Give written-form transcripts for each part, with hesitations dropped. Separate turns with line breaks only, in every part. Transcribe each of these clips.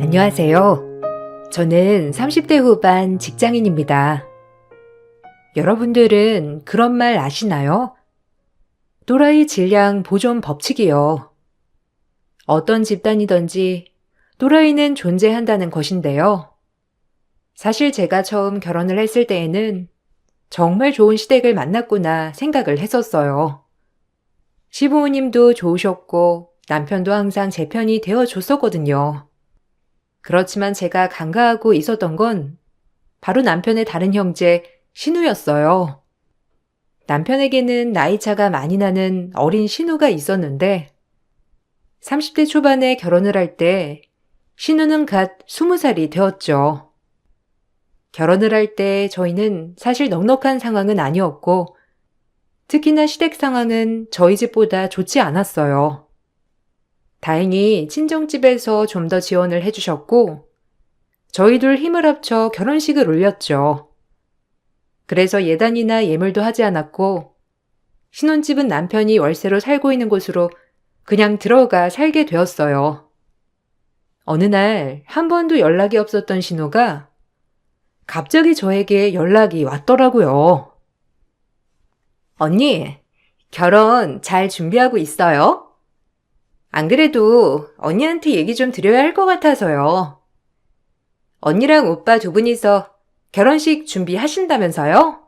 안녕하세요. 저는 30대 후반 직장인입니다. 여러분들은 그런 말 아시나요? 또라이 질량 보존 법칙이요. 어떤 집단이든지 또라이는 존재한다는 것인데요. 사실 제가 처음 결혼을 했을 때에는 정말 좋은 시댁을 만났구나 생각을 했었어요. 시부모님도 좋으셨고 남편도 항상 제 편이 되어줬었거든요. 그렇지만 제가 간과하고 있었던 건 바로 남편의 다른 형제 신우였어요. 남편에게는 나이차가 많이 나는 어린 신우가 있었는데 30대 초반에 결혼을 할 때 신우는 갓 20살이 되었죠. 결혼을 할 때 저희는 사실 넉넉한 상황은 아니었고 특히나 시댁 상황은 저희 집보다 좋지 않았어요. 다행히 친정집에서 좀 더 지원을 해주셨고 저희 둘 힘을 합쳐 결혼식을 올렸죠. 그래서 예단이나 예물도 하지 않았고 신혼집은 남편이 월세로 살고 있는 곳으로 그냥 들어가 살게 되었어요. 어느 날 한 번도 연락이 없었던 신우가 갑자기 저에게 연락이 왔더라고요. 언니, 결혼 잘 준비하고 있어요? 안 그래도 언니한테 얘기 좀 드려야 할 것 같아서요. 언니랑 오빠 두 분이서 결혼식 준비하신다면서요?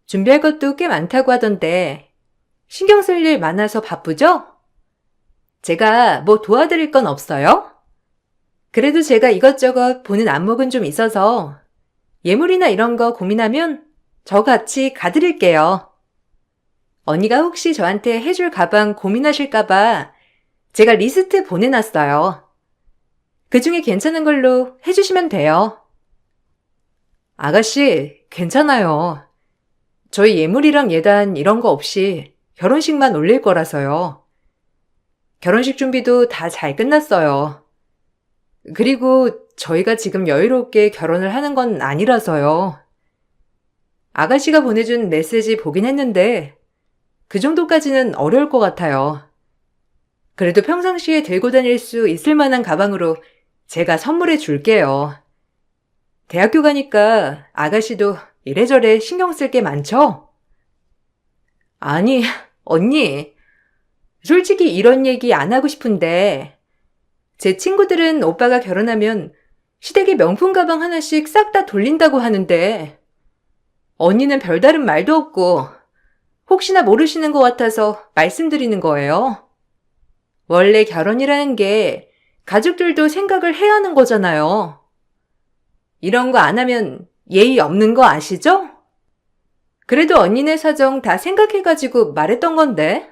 준비할 것도 꽤 많다고 하던데 신경 쓸 일 많아서 바쁘죠? 제가 뭐 도와드릴 건 없어요? 그래도 제가 이것저것 보는 안목은 좀 있어서 예물이나 이런 거 고민하면 저 같이 가드릴게요. 언니가 혹시 저한테 해줄 가방 고민하실까봐 제가 리스트 보내놨어요. 그 중에 괜찮은 걸로 해주시면 돼요. 아가씨, 괜찮아요. 저희 예물이랑 예단 이런 거 없이 결혼식만 올릴 거라서요. 결혼식 준비도 다 잘 끝났어요. 그리고 저희가 지금 여유롭게 결혼을 하는 건 아니라서요. 아가씨가 보내준 메시지 보긴 했는데 그 정도까지는 어려울 것 같아요. 그래도 평상시에 들고 다닐 수 있을 만한 가방으로 제가 선물해 줄게요. 대학교 가니까 아가씨도 이래저래 신경 쓸 게 많죠? 아니, 언니. 솔직히 이런 얘기 안 하고 싶은데 제 친구들은 오빠가 결혼하면 시댁에 명품 가방 하나씩 싹 다 돌린다고 하는데 언니는 별다른 말도 없고 혹시나 모르시는 것 같아서 말씀드리는 거예요. 원래 결혼이라는 게 가족들도 생각을 해야 하는 거잖아요. 이런 거 안 하면 예의 없는 거 아시죠? 그래도 언니네 사정 다 생각해가지고 말했던 건데.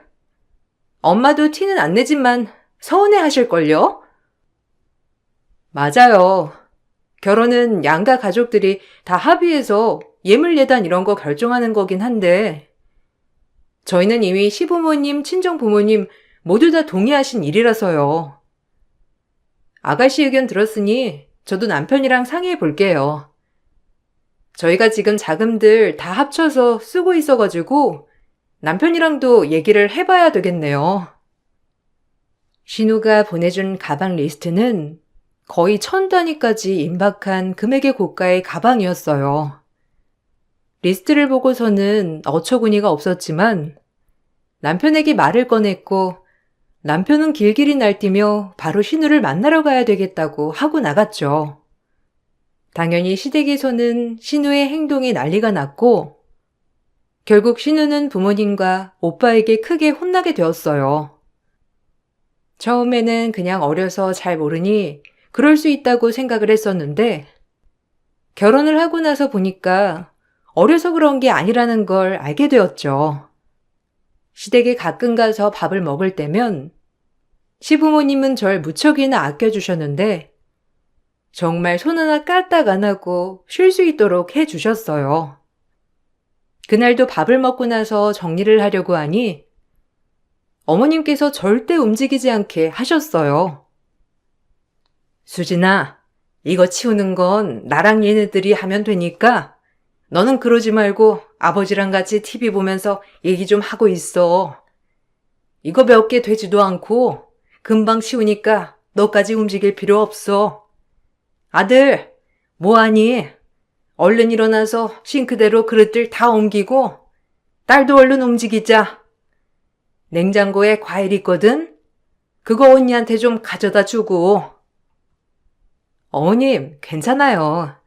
엄마도 티는 안 내지만 서운해 하실걸요? 맞아요. 결혼은 양가 가족들이 다 합의해서 예물 예단 이런 거 결정하는 거긴 한데 저희는 이미 시부모님, 친정부모님 모두 다 동의하신 일이라서요. 아가씨 의견 들었으니 저도 남편이랑 상의해 볼게요. 저희가 지금 자금들 다 합쳐서 쓰고 있어가지고 남편이랑도 얘기를 해봐야 되겠네요. 신우가 보내준 가방 리스트는 거의 1000단위까지 임박한 금액의 고가의 가방이었어요. 리스트를 보고서는 어처구니가 없었지만 남편에게 말을 꺼냈고 남편은 길길이 날뛰며 바로 신우를 만나러 가야 되겠다고 하고 나갔죠. 당연히 시댁에서는 신우의 행동에 난리가 났고 결국 신우는 부모님과 오빠에게 크게 혼나게 되었어요. 처음에는 그냥 어려서 잘 모르니 그럴 수 있다고 생각을 했었는데 결혼을 하고 나서 보니까 어려서 그런 게 아니라는 걸 알게 되었죠. 시댁에 가끔 가서 밥을 먹을 때면 시부모님은 절 무척이나 아껴주셨는데 정말 손 하나 까딱 안 하고 쉴 수 있도록 해주셨어요. 그날도 밥을 먹고 나서 정리를 하려고 하니 어머님께서 절대 움직이지 않게 하셨어요. 수진아, 이거 치우는 건 나랑 얘네들이 하면 되니까 너는 그러지 말고 아버지랑 같이 TV 보면서 얘기 좀 하고 있어. 이거 몇 개 되지도 않고 금방 치우니까 너까지 움직일 필요 없어. 아들, 뭐하니? 얼른 일어나서 싱크대로 그릇들 다 옮기고 딸도 얼른 움직이자. 냉장고에 과일 있거든? 그거 언니한테 좀 가져다 주고. 어머님, 괜찮아요.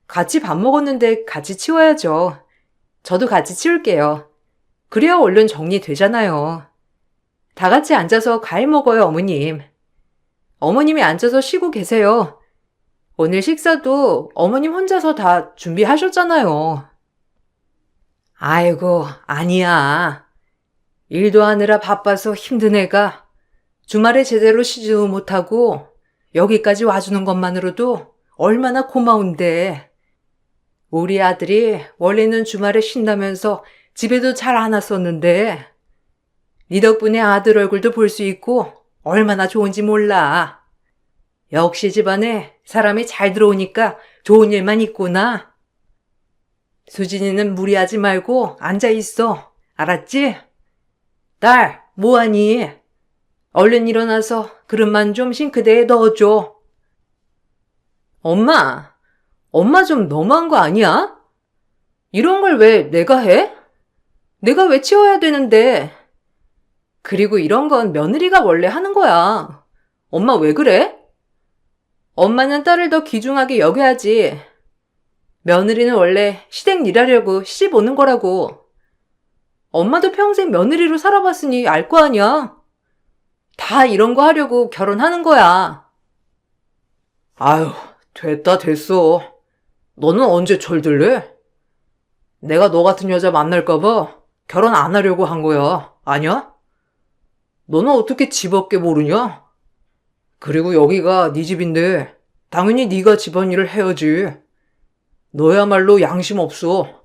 같이 밥 먹었는데 같이 치워야죠. 저도 같이 치울게요. 그래야 얼른 정리되잖아요. 다 같이 앉아서 과일 먹어요, 어머님. 어머님이 앉아서 쉬고 계세요. 오늘 식사도 어머님 혼자서 다 준비하셨잖아요. 아이고, 아니야. 일도 하느라 바빠서 힘든 애가 주말에 제대로 쉬지도 못하고 여기까지 와주는 것만으로도 얼마나 고마운데. 우리 아들이 원래는 주말에 쉰다면서 집에도 잘 안 왔었는데 네 덕분에 아들 얼굴도 볼 수 있고 얼마나 좋은지 몰라. 역시 집안에 사람이 잘 들어오니까 좋은 일만 있구나. 수진이는 무리하지 말고 앉아있어. 알았지? 딸, 뭐하니? 얼른 일어나서 그릇만 좀 싱크대에 넣어줘. 엄마 좀 너무한 거 아니야? 이런 걸 왜 내가 해? 내가 왜 치워야 되는데? 그리고 이런 건 며느리가 원래 하는 거야. 엄마 왜 그래? 엄마는 딸을 더 귀중하게 여겨야지. 며느리는 원래 시댁 일하려고 시집 오는 거라고. 엄마도 평생 며느리로 살아봤으니 알 거 아니야. 다 이런 거 하려고 결혼하는 거야. 아유, 됐어. 너는 언제 철들래? 내가 너 같은 여자 만날까봐 결혼 안 하려고 한 거야. 아냐? 너는 어떻게 집 없게 모르냐? 그리고 여기가 네 집인데 당연히 네가 집안일을 해야지. 너야말로 양심 없어.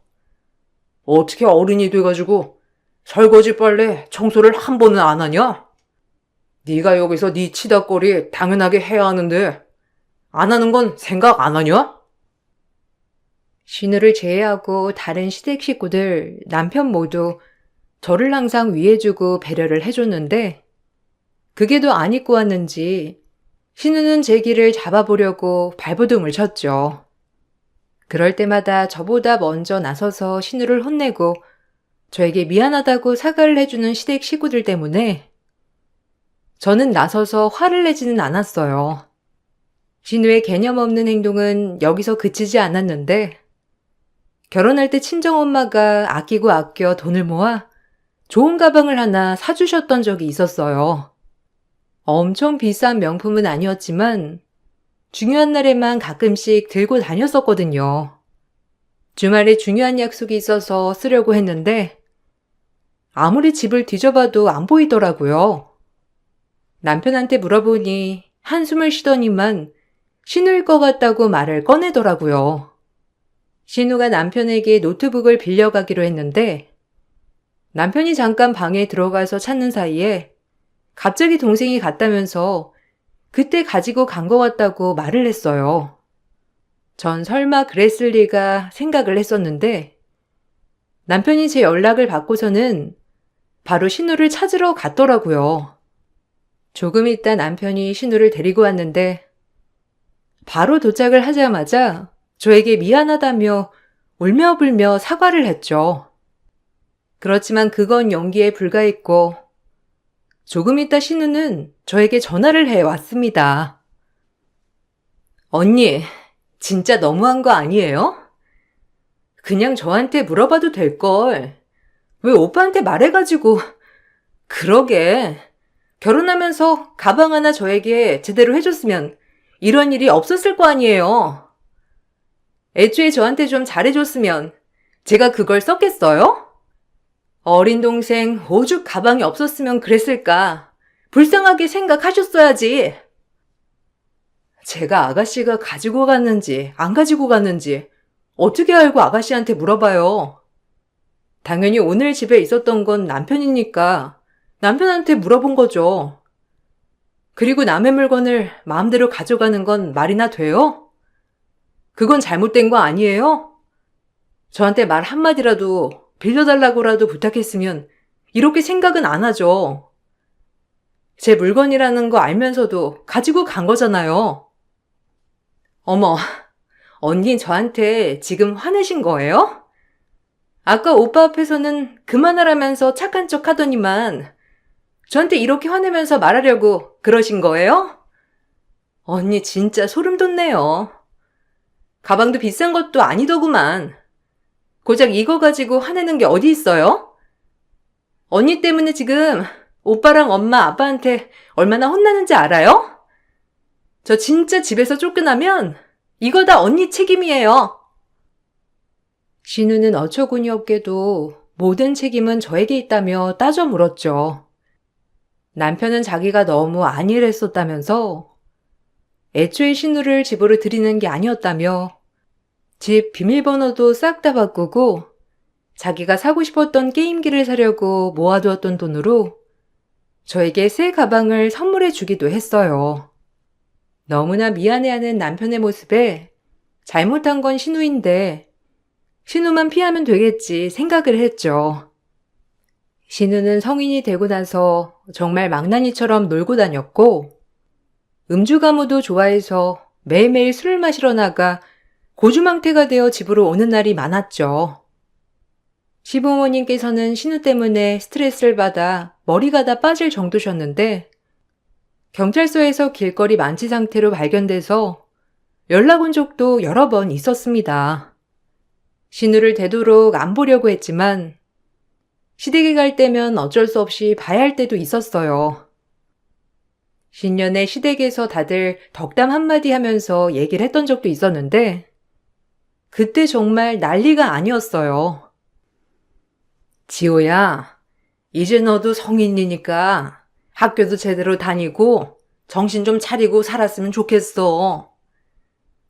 어떻게 어른이 돼가지고 설거지 빨래 청소를 한 번은 안 하냐? 네가 여기서 네 치닥거리 당연하게 해야 하는데 안 하는 건 생각 안 하냐? 신우를 제외하고 다른 시댁 식구들, 남편 모두 저를 항상 위해주고 배려를 해줬는데 그게 더 안 입고 왔는지 신우는 제 길을 잡아보려고 발버둥을 쳤죠. 그럴 때마다 저보다 먼저 나서서 신우를 혼내고 저에게 미안하다고 사과를 해주는 시댁 식구들 때문에 저는 나서서 화를 내지는 않았어요. 신우의 개념 없는 행동은 여기서 그치지 않았는데 결혼할 때 친정엄마가 아끼고 아껴 돈을 모아 좋은 가방을 하나 사주셨던 적이 있었어요. 엄청 비싼 명품은 아니었지만 중요한 날에만 가끔씩 들고 다녔었거든요. 주말에 중요한 약속이 있어서 쓰려고 했는데 아무리 집을 뒤져봐도 안 보이더라고요. 남편한테 물어보니 한숨을 쉬더니만 신우일 것 같다고 말을 꺼내더라고요. 신우가 남편에게 노트북을 빌려가기로 했는데 남편이 잠깐 방에 들어가서 찾는 사이에 갑자기 동생이 갔다면서 그때 가지고 간 것 같다고 말을 했어요. 전 설마 그랬을 리가 생각을 했었는데 남편이 제 연락을 받고서는 바로 신우를 찾으러 갔더라고요. 조금 있다 남편이 신우를 데리고 왔는데 바로 도착을 하자마자 저에게 미안하다며 울며불며 사과를 했죠. 그렇지만 그건 연기에 불과했고 조금 있다 신우는 저에게 전화를 해왔습니다. 언니, 진짜 너무한 거 아니에요? 그냥 저한테 물어봐도 될걸. 왜 오빠한테 말해가지고. 그러게. 결혼하면서 가방 하나 저에게 제대로 해줬으면 이런 일이 없었을 거 아니에요. 애초에 저한테 좀 잘해줬으면 제가 그걸 썼겠어요? 어린 동생 오죽 가방이 없었으면 그랬을까. 불쌍하게 생각하셨어야지. 제가 아가씨가 가지고 갔는지 안 가지고 갔는지 어떻게 알고 아가씨한테 물어봐요. 당연히 오늘 집에 있었던 건 남편이니까 남편한테 물어본 거죠. 그리고 남의 물건을 마음대로 가져가는 건 말이나 돼요? 그건 잘못된 거 아니에요? 저한테 말 한마디라도 빌려달라고라도 부탁했으면 이렇게 생각은 안 하죠. 제 물건이라는 거 알면서도 가지고 간 거잖아요. 어머, 언니 저한테 지금 화내신 거예요? 아까 오빠 앞에서는 그만하라면서 착한 척 하더니만 저한테 이렇게 화내면서 말하려고 그러신 거예요? 언니 진짜 소름 돋네요. 가방도 비싼 것도 아니더구만. 고작 이거 가지고 화내는 게 어디 있어요? 언니 때문에 지금 오빠랑 엄마, 아빠한테 얼마나 혼나는지 알아요? 저 진짜 집에서 쫓겨나면 이거 다 언니 책임이에요. 신우는 어처구니 없게도 모든 책임은 저에게 있다며 따져 물었죠. 남편은 자기가 너무 안일을 했었다면서 애초에 신우를 집으로 들이는 게 아니었다며 집 비밀번호도 싹 다 바꾸고 자기가 사고 싶었던 게임기를 사려고 모아두었던 돈으로 저에게 새 가방을 선물해 주기도 했어요. 너무나 미안해하는 남편의 모습에 잘못한 건 신우인데 신우만 피하면 되겠지 생각을 했죠. 신우는 성인이 되고 나서 정말 망나니처럼 놀고 다녔고 음주 가무도 좋아해서 매일매일 술을 마시러 나가 고주망태가 되어 집으로 오는 날이 많았죠. 시부모님께서는 신우 때문에 스트레스를 받아 머리가 다 빠질 정도셨는데 경찰서에서 길거리 만취 상태로 발견돼서 연락 온 적도 여러 번 있었습니다. 신우를 되도록 안 보려고 했지만 시댁에 갈 때면 어쩔 수 없이 봐야 할 때도 있었어요. 신년에 시댁에서 다들 덕담 한마디 하면서 얘기를 했던 적도 있었는데 그때 정말 난리가 아니었어요. 지호야, 이제 너도 성인이니까 학교도 제대로 다니고 정신 좀 차리고 살았으면 좋겠어.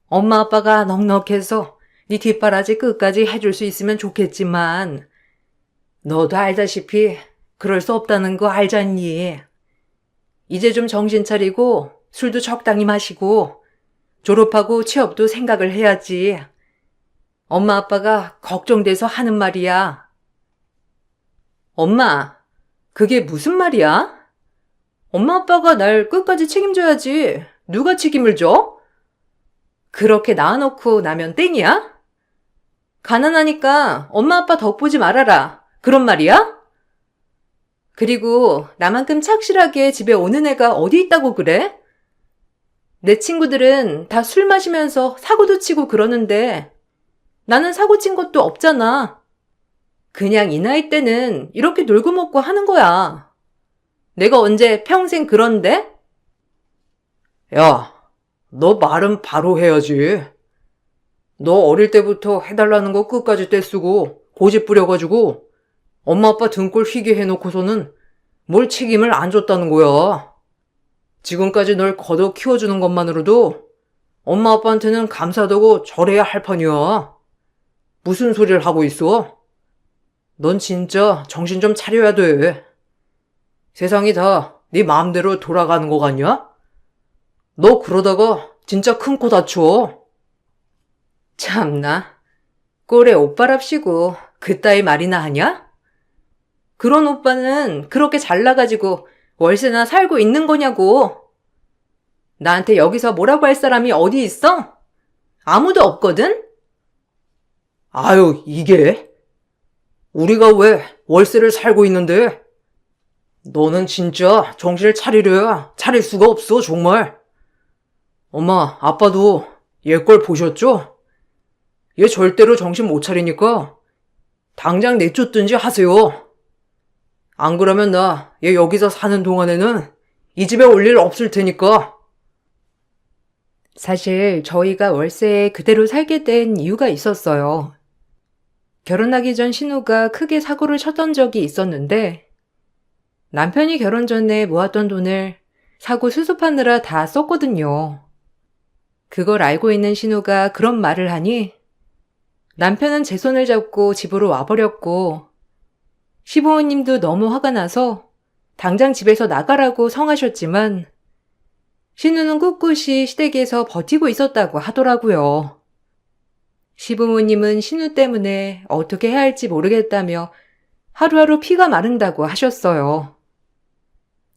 엄마 아빠가 넉넉해서 네 뒷바라지 끝까지 해줄 수 있으면 좋겠지만 너도 알다시피 그럴 수 없다는 거 알잖니. 이제 좀 정신 차리고 술도 적당히 마시고 졸업하고 취업도 생각을 해야지. 엄마 아빠가 걱정돼서 하는 말이야. 엄마, 그게 무슨 말이야? 엄마 아빠가 날 끝까지 책임져야지. 누가 책임을 져? 그렇게 낳아놓고 나면 땡이야? 가난하니까 엄마 아빠 덕보지 말아라. 그런 말이야? 그리고 나만큼 착실하게 집에 오는 애가 어디 있다고 그래? 내 친구들은 다 술 마시면서 사고도 치고 그러는데 나는 사고 친 것도 없잖아. 그냥 이 나이 때는 이렇게 놀고 먹고 하는 거야. 내가 언제 평생 그런데?
야, 너 말은 바로 해야지. 너 어릴 때부터 해달라는 거 끝까지 떼쓰고 고집 부려가지고 엄마 아빠 등골 휘게 해놓고서는 뭘 책임을 안 줬다는 거야. 지금까지 널 걷어 키워주는 것만으로도 엄마 아빠한테는 감사하다고 절해야 할 판이야. 무슨 소리를 하고 있어? 넌 진짜 정신 좀 차려야 돼. 세상이 다 네 마음대로 돌아가는 거 같냐? 너 그러다가 진짜 큰 코 다쳐.
참나. 꼴에 오빠랍시고 그따위 말이나 하냐? 그런 오빠는 그렇게 잘나가지고 월세나 살고 있는 거냐고. 나한테 여기서 뭐라고 할 사람이 어디 있어? 아무도 없거든?
아유, 이게? 우리가 왜 월세를 살고 있는데? 너는 진짜 정신을 차리려야 차릴 수가 없어, 정말. 엄마, 아빠도 얘 걸 보셨죠? 얘 절대로 정신 못 차리니까 당장 내쫓든지 하세요. 안 그러면 나 얘 여기서 사는 동안에는 이 집에 올 일 없을 테니까.
사실 저희가 월세에 그대로 살게 된 이유가 있었어요. 결혼하기 전 신우가 크게 사고를 쳤던 적이 있었는데 남편이 결혼 전에 모았던 돈을 사고 수습하느라 다 썼거든요. 그걸 알고 있는 신우가 그런 말을 하니 남편은 제 손을 잡고 집으로 와버렸고 시부모님도 너무 화가 나서 당장 집에서 나가라고 성하셨지만 신우는 꿋꿋이 시댁에서 버티고 있었다고 하더라고요. 시부모님은 신우 때문에 어떻게 해야 할지 모르겠다며 하루하루 피가 마른다고 하셨어요.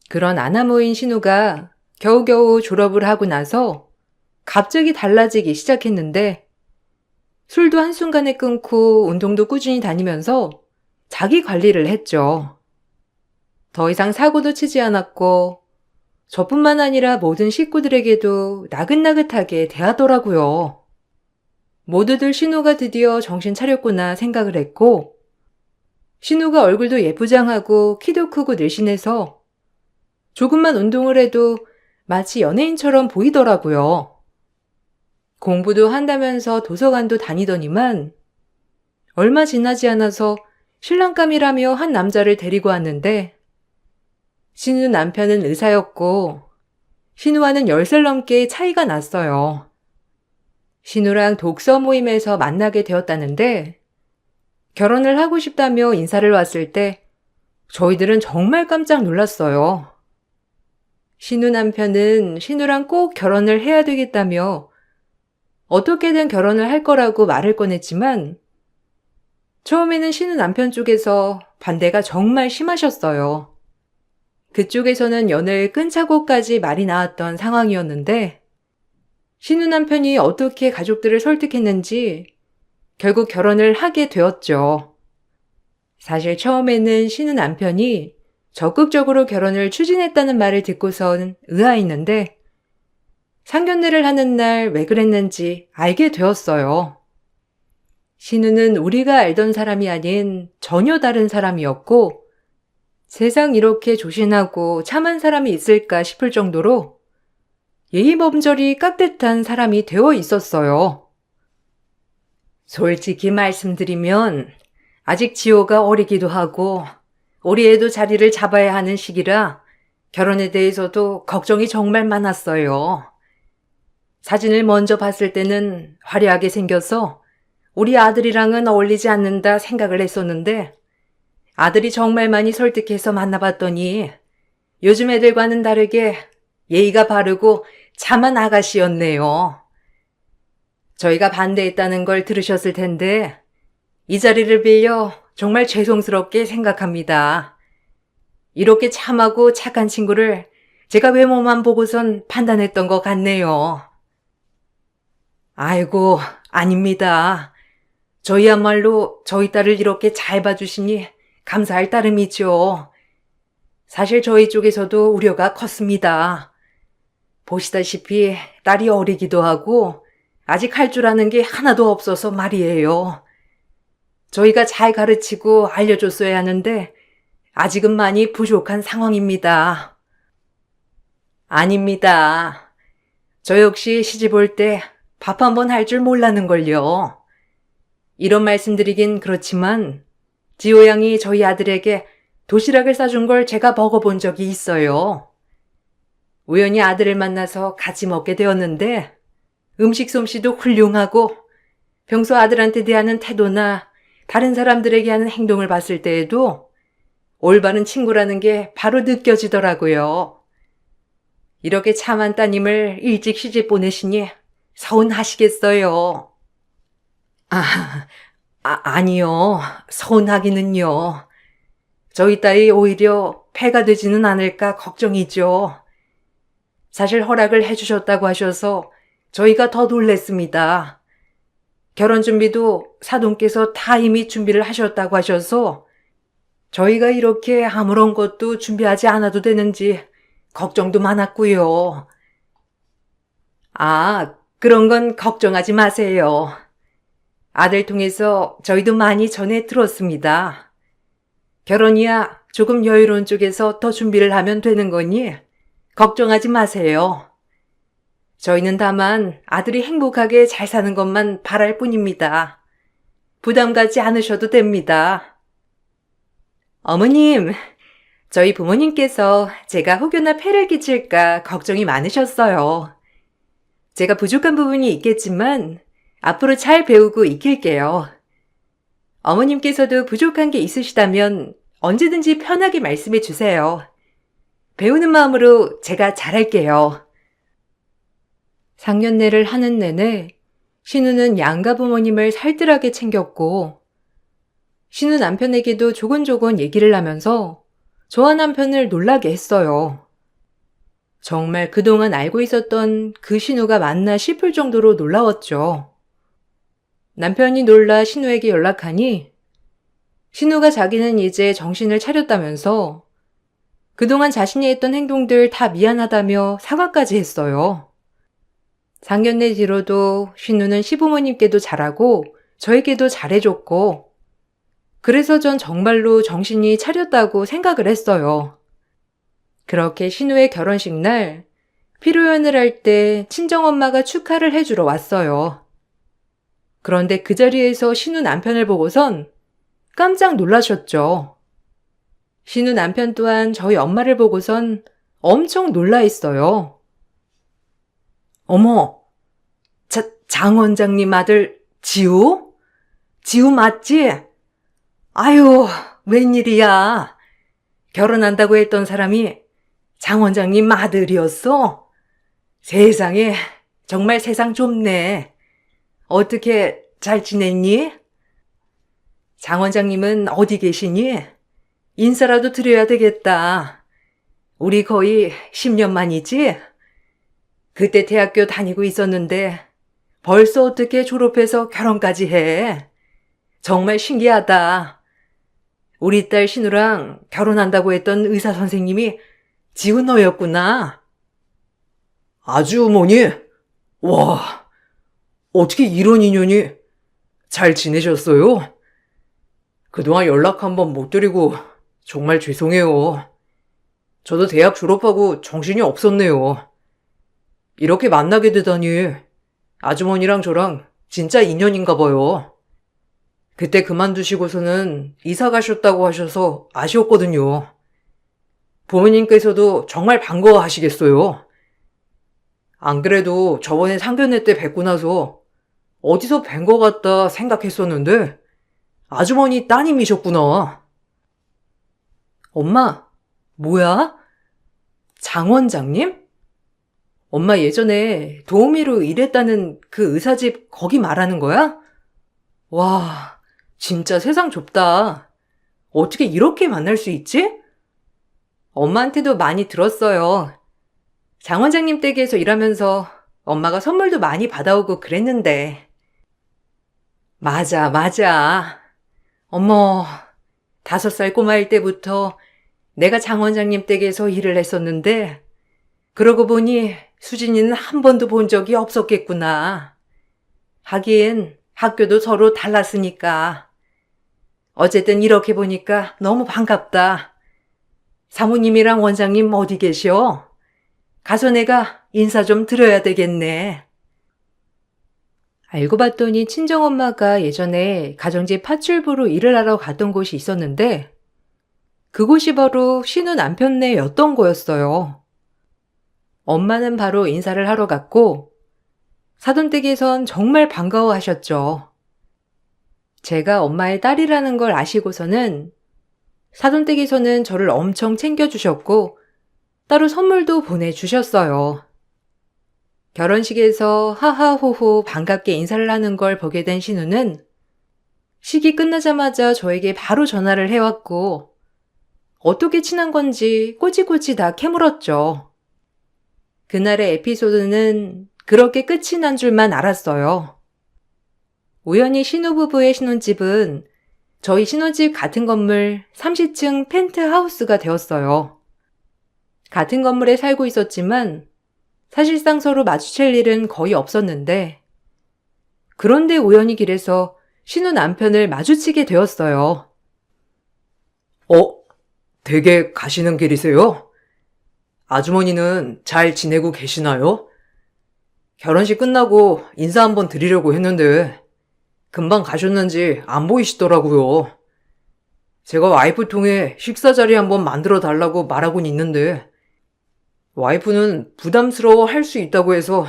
그런 아나무인 신우가 겨우겨우 졸업을 하고 나서 갑자기 달라지기 시작했는데 술도 한순간에 끊고 운동도 꾸준히 다니면서 자기 관리를 했죠. 더 이상 사고도 치지 않았고 저뿐만 아니라 모든 식구들에게도 나긋나긋하게 대하더라고요. 모두들 신우가 드디어 정신 차렸구나 생각을 했고 신우가 얼굴도 예쁘장하고 키도 크고 늘씬해서 조금만 운동을 해도 마치 연예인처럼 보이더라고요. 공부도 한다면서 도서관도 다니더니만 얼마 지나지 않아서 신랑감이라며 한 남자를 데리고 왔는데 신우 남편은 의사였고 신우와는 10살 넘게 차이가 났어요. 신우랑 독서 모임에서 만나게 되었다는데 결혼을 하고 싶다며 인사를 왔을 때 저희들은 정말 깜짝 놀랐어요. 신우 남편은 신우랑 꼭 결혼을 해야 되겠다며 어떻게든 결혼을 할 거라고 말을 꺼냈지만 처음에는 신우 남편 쪽에서 반대가 정말 심하셨어요. 그쪽에서는 연을 끊자고까지 말이 나왔던 상황이었는데 신우 남편이 어떻게 가족들을 설득했는지 결국 결혼을 하게 되었죠. 사실 처음에는 신우 남편이 적극적으로 결혼을 추진했다는 말을 듣고선 의아했는데 상견례를 하는 날 왜 그랬는지 알게 되었어요. 신우는 우리가 알던 사람이 아닌 전혀 다른 사람이었고 세상 이렇게 조신하고 참한 사람이 있을까 싶을 정도로 예의범절이 깍듯한 사람이 되어 있었어요. 솔직히 말씀드리면 아직 지호가 어리기도 하고 우리 애도 자리를 잡아야 하는 시기라 결혼에 대해서도 걱정이 정말 많았어요. 사진을 먼저 봤을 때는 화려하게 생겨서 우리 아들이랑은 어울리지 않는다 생각을 했었는데 아들이 정말 많이 설득해서 만나봤더니 요즘 애들과는 다르게 예의가 바르고 참한 아가씨였네요. 저희가 반대했다는 걸 들으셨을 텐데 이 자리를 빌려 정말 죄송스럽게 생각합니다. 이렇게 참하고 착한 친구를 제가 외모만 보고선 판단했던 것 같네요. 아이고, 아닙니다. 저희야말로 저희 딸을 이렇게 잘 봐주시니 감사할 따름이죠. 사실 저희 쪽에서도 우려가 컸습니다. 보시다시피 딸이 어리기도 하고 아직 할 줄 아는 게 하나도 없어서 말이에요. 저희가 잘 가르치고 알려줬어야 하는데 아직은 많이 부족한 상황입니다. 아닙니다. 저 역시 시집 올 때 밥 한 번 할 줄 몰랐는걸요. 이런 말씀드리긴 그렇지만 지호 양이 저희 아들에게 도시락을 싸준 걸 제가 먹어본 적이 있어요. 우연히 아들을 만나서 같이 먹게 되었는데 음식 솜씨도 훌륭하고 평소 아들한테 대하는 태도나 다른 사람들에게 하는 행동을 봤을 때에도 올바른 친구라는 게 바로 느껴지더라고요. 이렇게 참한 따님을 일찍 시집 보내시니 서운하시겠어요. 아니요. 서운하기는요. 저희 딸이 오히려 폐가 되지는 않을까 걱정이죠. 사실 허락을 해주셨다고 하셔서 저희가 더 놀랬습니다. 결혼 준비도 사돈께서 다 이미 준비를 하셨다고 하셔서 저희가 이렇게 아무런 것도 준비하지 않아도 되는지 걱정도 많았고요. 그런 건 걱정하지 마세요. 아들 통해서 저희도 많이 전해 들었습니다. 결혼이야 조금 여유로운 쪽에서 더 준비를 하면 되는 거니 걱정하지 마세요. 저희는 다만 아들이 행복하게 잘 사는 것만 바랄 뿐입니다. 부담 갖지 않으셔도 됩니다. 어머님, 저희 부모님께서 제가 혹여나 폐를 끼칠까 걱정이 많으셨어요. 제가 부족한 부분이 있겠지만 앞으로 잘 배우고 익힐게요. 어머님께서도 부족한 게 있으시다면 언제든지 편하게 말씀해 주세요. 배우는 마음으로 제가 잘할게요. 상견례를 하는 내내 신우는 양가 부모님을 살뜰하게 챙겼고 신우 남편에게도 조곤조곤 얘기를 하면서 저와 남편을 놀라게 했어요. 정말 그동안 알고 있었던 그 신우가 맞나 싶을 정도로 놀라웠죠. 남편이 놀라 신우에게 연락하니 신우가 자기는 이제 정신을 차렸다면서 그동안 자신이 했던 행동들 다 미안하다며 사과까지 했어요. 상견례 뒤로도 신우는 시부모님께도 잘하고 저에게도 잘해줬고 그래서 전 정말로 정신이 차렸다고 생각을 했어요. 그렇게 신우의 결혼식 날 피로연을 할 때 친정엄마가 축하를 해주러 왔어요. 그런데 그 자리에서 신우 남편을 보고선 깜짝 놀라셨죠. 신우 남편 또한 저희 엄마를 보고선 엄청 놀라 있어요. 어머, 장 원장님 아들 지우? 지우 맞지? 아유, 웬일이야. 결혼한다고 했던 사람이 장 원장님 아들이었어? 세상에, 정말 세상 좁네. 어떻게 잘 지냈니? 장 원장님은 어디 계시니? 인사라도 드려야 되겠다. 우리 거의 10년 만이지? 그때 대학교 다니고 있었는데 벌써 어떻게 졸업해서 결혼까지 해? 정말 신기하다. 우리 딸 신우랑 결혼한다고 했던 의사 선생님이 지우 너였구나.
아주머니? 와, 어떻게 이런 인연이 잘 지내셨어요? 그동안 연락 한번 못 드리고 정말 죄송해요. 저도 대학 졸업하고 정신이 없었네요. 이렇게 만나게 되다니 아주머니랑 저랑 진짜 인연인가 봐요. 그때 그만두시고서는 이사 가셨다고 하셔서 아쉬웠거든요. 부모님께서도 정말 반가워하시겠어요. 안 그래도 저번에 상견례 때 뵙고 나서 어디서 뵌 것 같다 생각했었는데 아주머니 따님이셨구나.
엄마, 뭐야? 장 원장님? 엄마 예전에 도우미로 일했다는 그 의사집 거기 말하는 거야? 와, 진짜 세상 좁다. 어떻게 이렇게 만날 수 있지? 엄마한테도 많이 들었어요. 장 원장님 댁에서 일하면서 엄마가 선물도 많이 받아오고 그랬는데. 맞아, 맞아. 어머, 5살 꼬마일 때부터 내가 장 원장님 댁에서 일을 했었는데 그러고 보니 수진이는 한 번도 본 적이 없었겠구나. 하긴 학교도 서로 달랐으니까. 어쨌든 이렇게 보니까 너무 반갑다. 사모님이랑 원장님 어디 계셔? 가서 내가 인사 좀 드려야 되겠네. 알고 봤더니 친정엄마가 예전에 가정집 파출부로 일을 하러 갔던 곳이 있었는데 그곳이 바로 신우 남편네였던 거였어요. 엄마는 바로 인사를 하러 갔고 사돈댁에선 정말 반가워하셨죠. 제가 엄마의 딸이라는 걸 아시고서는 사돈댁에서는 저를 엄청 챙겨주셨고 따로 선물도 보내주셨어요. 결혼식에서 하하호호 반갑게 인사를 하는 걸 보게 된 신우는 식이 끝나자마자 저에게 바로 전화를 해왔고 어떻게 친한 건지 꼬치꼬치 다 캐물었죠. 그날의 에피소드는 그렇게 끝이 난 줄만 알았어요. 우연히 신우부부의 신혼집은 저희 신혼집 같은 건물 30층 펜트하우스가 되었어요. 같은 건물에 살고 있었지만 사실상 서로 마주칠 일은 거의 없었는데 그런데 우연히 길에서 신우 남편을 마주치게 되었어요.
댁에 가시는 길이세요? 아주머니는 잘 지내고 계시나요? 결혼식 끝나고 인사 한번 드리려고 했는데 금방 가셨는지 안 보이시더라고요. 제가 와이프 통해 식사 자리 한번 만들어 달라고 말하곤 있는데 와이프는 부담스러워 할 수 있다고 해서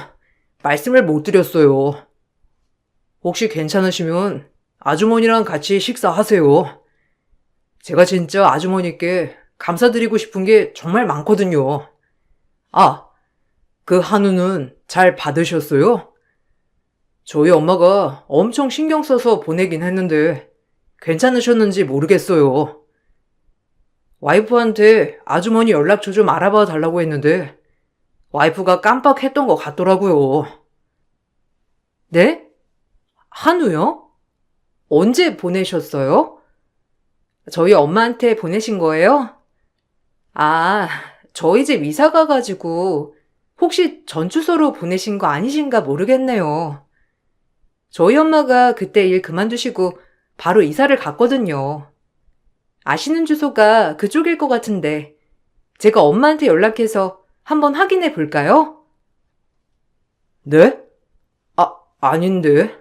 말씀을 못 드렸어요. 혹시 괜찮으시면 아주머니랑 같이 식사하세요. 제가 진짜 아주머니께 감사드리고 싶은 게 정말 많거든요. 그 한우는 잘 받으셨어요? 저희 엄마가 엄청 신경 써서 보내긴 했는데 괜찮으셨는지 모르겠어요. 와이프한테 아주머니 연락처 좀 알아봐 달라고 했는데 와이프가 깜빡했던 것 같더라고요.
네? 한우요? 언제 보내셨어요? 저희 엄마한테 보내신 거예요? 아, 저희 집 이사 가가지고 혹시 전 주소로 보내신 거 아니신가 모르겠네요. 저희 엄마가 그때 일 그만두시고 바로 이사를 갔거든요. 아시는 주소가 그쪽일 것 같은데 제가 엄마한테 연락해서 한번 확인해 볼까요?
네? 아닌데.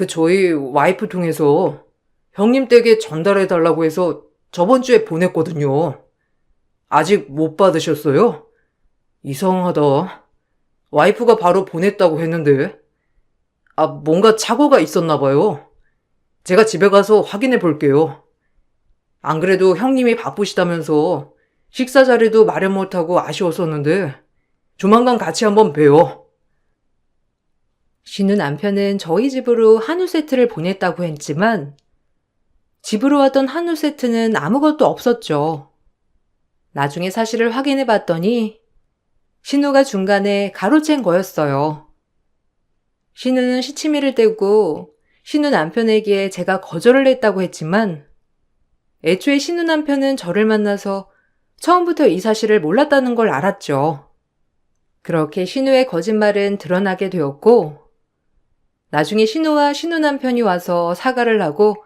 저희 와이프 통해서 형님 댁에 전달해달라고 해서 저번 주에 보냈거든요. 아직 못 받으셨어요? 이상하다. 와이프가 바로 보냈다고 했는데. 뭔가 착오가 있었나 봐요. 제가 집에 가서 확인해 볼게요. 안 그래도 형님이 바쁘시다면서 식사 자리도 마련 못하고 아쉬웠었는데 조만간 같이 한번 봬요.
신우 남편은 저희 집으로 한우 세트를 보냈다고 했지만 집으로 왔던 한우 세트는 아무것도 없었죠. 나중에 사실을 확인해 봤더니 신우가 중간에 가로챈 거였어요. 신우는 시치미를 떼고 신우 남편에게 제가 거절을 했다고 했지만 애초에 신우 남편은 저를 만나서 처음부터 이 사실을 몰랐다는 걸 알았죠. 그렇게 신우의 거짓말은 드러나게 되었고 나중에 신우와 신우 남편이 와서 사과를 하고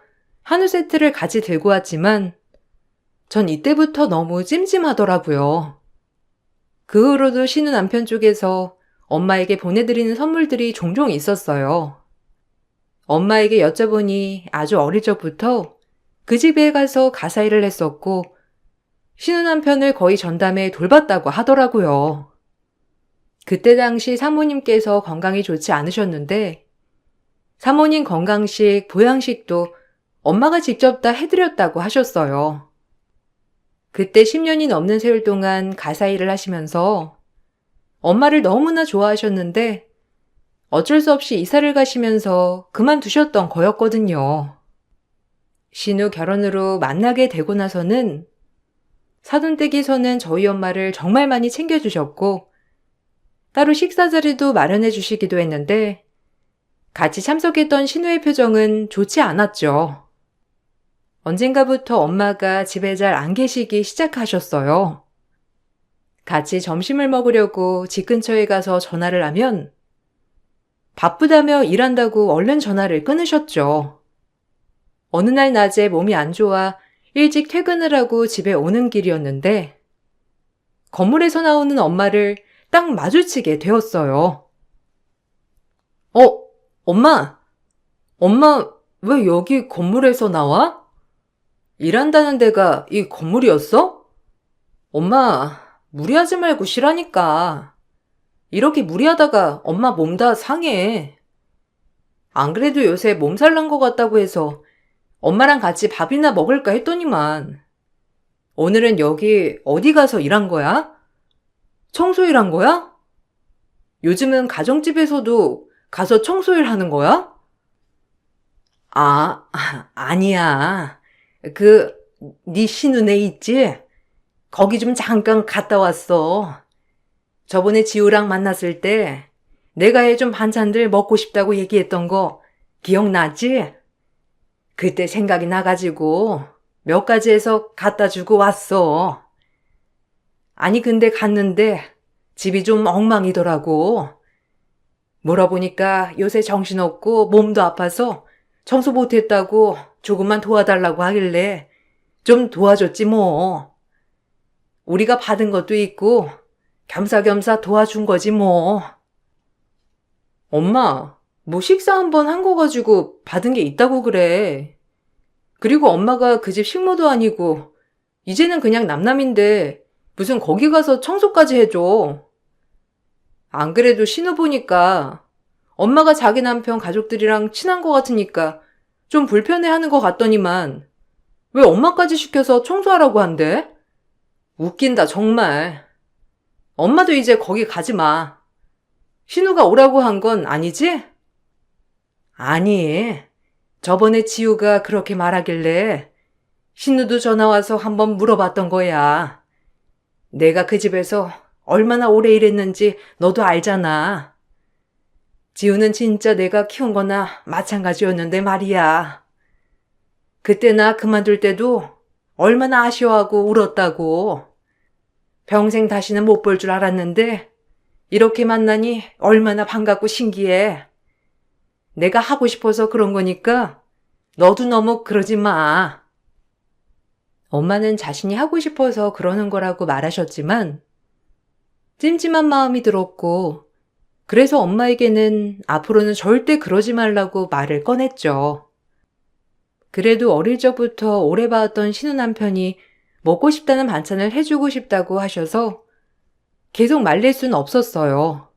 한우 세트를 같이 들고 왔지만 전 이때부터 너무 찜찜하더라고요. 그 후로도 신우 남편 쪽에서 엄마에게 보내드리는 선물들이 종종 있었어요. 엄마에게 여쭤보니 아주 어릴 적부터 그 집에 가서 가사일을 했었고 신우 남편을 거의 전담해 돌봤다고 하더라고요. 그때 당시 사모님께서 건강이 좋지 않으셨는데 사모님 건강식, 보양식도 엄마가 직접 다 해드렸다고 하셨어요. 그때 10년이 넘는 세월 동안 가사일을 하시면서 엄마를 너무나 좋아하셨는데 어쩔 수 없이 이사를 가시면서 그만두셨던 거였거든요. 신우 결혼으로 만나게 되고 나서는 사돈댁에서는 저희 엄마를 정말 많이 챙겨주셨고 따로 식사 자리도 마련해 주시기도 했는데 같이 참석했던 신우의 표정은 좋지 않았죠. 언젠가부터 엄마가 집에 잘 안 계시기 시작하셨어요. 같이 점심을 먹으려고 집 근처에 가서 전화를 하면 바쁘다며 일한다고 얼른 전화를 끊으셨죠. 어느 날 낮에 몸이 안 좋아 일찍 퇴근을 하고 집에 오는 길이었는데 건물에서 나오는 엄마를 딱 마주치게 되었어요. 엄마! 엄마, 왜 여기 건물에서 나와? 일한다는 데가 이 건물이었어? 엄마, 무리하지 말고 쉬라니까. 이렇게 무리하다가 엄마 몸 다 상해. 안 그래도 요새 몸살 난 것 같다고 해서 엄마랑 같이 밥이나 먹을까 했더니만. 오늘은 여기 어디 가서 일한 거야? 청소 일한 거야? 요즘은 가정집에서도 가서 청소일 하는 거야? 아니야. 네 신은혜 있지? 거기 좀 잠깐 갔다 왔어. 저번에 지우랑 만났을 때 내가 해준 반찬들 먹고 싶다고 얘기했던 거 기억나지? 그때 생각이 나가지고 몇 가지 해서 갖다 주고 왔어. 아니 근데 갔는데 집이 좀 엉망이더라고. 물어보니까 요새 정신없고 몸도 아파서 청소 못했다고 조금만 도와달라고 하길래 좀 도와줬지 뭐. 우리가 받은 것도 있고 겸사겸사 도와준 거지 뭐. 엄마, 뭐 식사 한번 한 거 가지고 받은 게 있다고 그래. 그리고 엄마가 그 집 식모도 아니고 이제는 그냥 남남인데 무슨 거기 가서 청소까지 해줘. 안 그래도 신우 보니까 엄마가 자기 남편 가족들이랑 친한 것 같으니까 좀 불편해하는 것 같더니만 왜 엄마까지 시켜서 청소하라고 한대? 웃긴다 정말. 엄마도 이제 거기 가지 마. 신우가 오라고 한 건 아니지? 아니, 저번에 지우가 그렇게 말하길래 신우도 전화 와서 한번 물어봤던 거야. 내가 그 집에서 얼마나 오래 일했는지 너도 알잖아. 지우는 진짜 내가 키운 거나 마찬가지였는데 말이야. 그때 나 그만둘 때도 얼마나 아쉬워하고 울었다고. 평생 다시는 못 볼 줄 알았는데 이렇게 만나니 얼마나 반갑고 신기해. 내가 하고 싶어서 그런 거니까 너도 너무 그러지 마. 엄마는 자신이 하고 싶어서 그러는 거라고 말하셨지만 찜찜한 마음이 들었고 그래서 엄마에게는 앞으로는 절대 그러지 말라고 말을 꺼냈죠. 그래도 어릴 적부터 오래 봐왔던 신우 남편이 먹고 싶다는 반찬을 해주고 싶다고 하셔서 계속 말릴 수는 없었어요.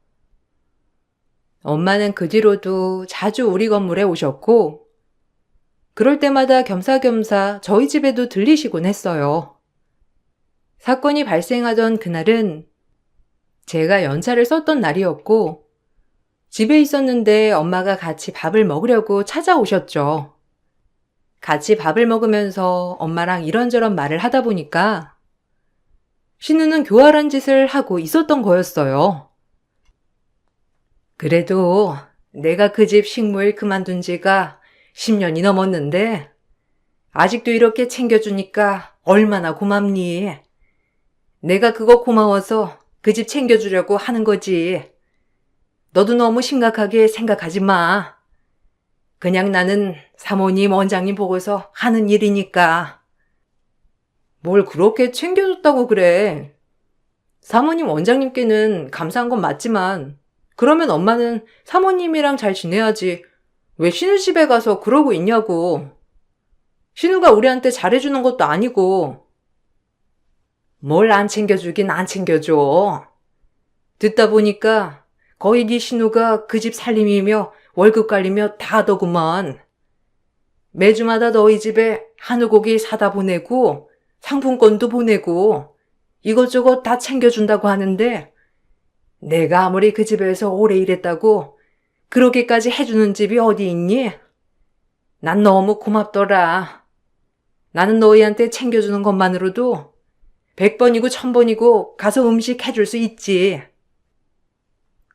엄마는 그 뒤로도 자주 우리 건물에 오셨고 그럴 때마다 겸사겸사 저희 집에도 들리시곤 했어요. 사건이 발생하던 그날은 제가 연차를 썼던 날이었고 집에 있었는데 엄마가 같이 밥을 먹으려고 찾아오셨죠. 같이 밥을 먹으면서 엄마랑 이런저런 말을 하다 보니까 신우는 교활한 짓을 하고 있었던 거였어요. 그래도 내가 그 집 식모일 그만둔 지가 10년이 넘었는데 아직도 이렇게 챙겨주니까 얼마나 고맙니? 내가 그거 고마워서 그 집 챙겨주려고 하는 거지. 너도 너무 심각하게 생각하지 마. 그냥 나는 사모님, 원장님 보고서 하는 일이니까. 뭘 그렇게 챙겨줬다고 그래. 사모님, 원장님께는 감사한 건 맞지만 그러면 엄마는 사모님이랑 잘 지내야지. 왜 신우 집에 가서 그러고 있냐고. 신우가 우리한테 잘해주는 것도 아니고. 뭘 안 챙겨주긴 안 챙겨줘. 듣다 보니까 거의 네 신우가 그 집 살림이며 월급 관리며 다더구먼. 매주마다 너희 집에 한우고기 사다 보내고 상품권도 보내고 이것저것 다 챙겨준다고 하는데 내가 아무리 그 집에서 오래 일했다고 그렇게까지 해주는 집이 어디 있니? 난 너무 고맙더라. 나는 너희한테 챙겨주는 것만으로도 100번이고 1000번이고 가서 음식 해줄 수 있지.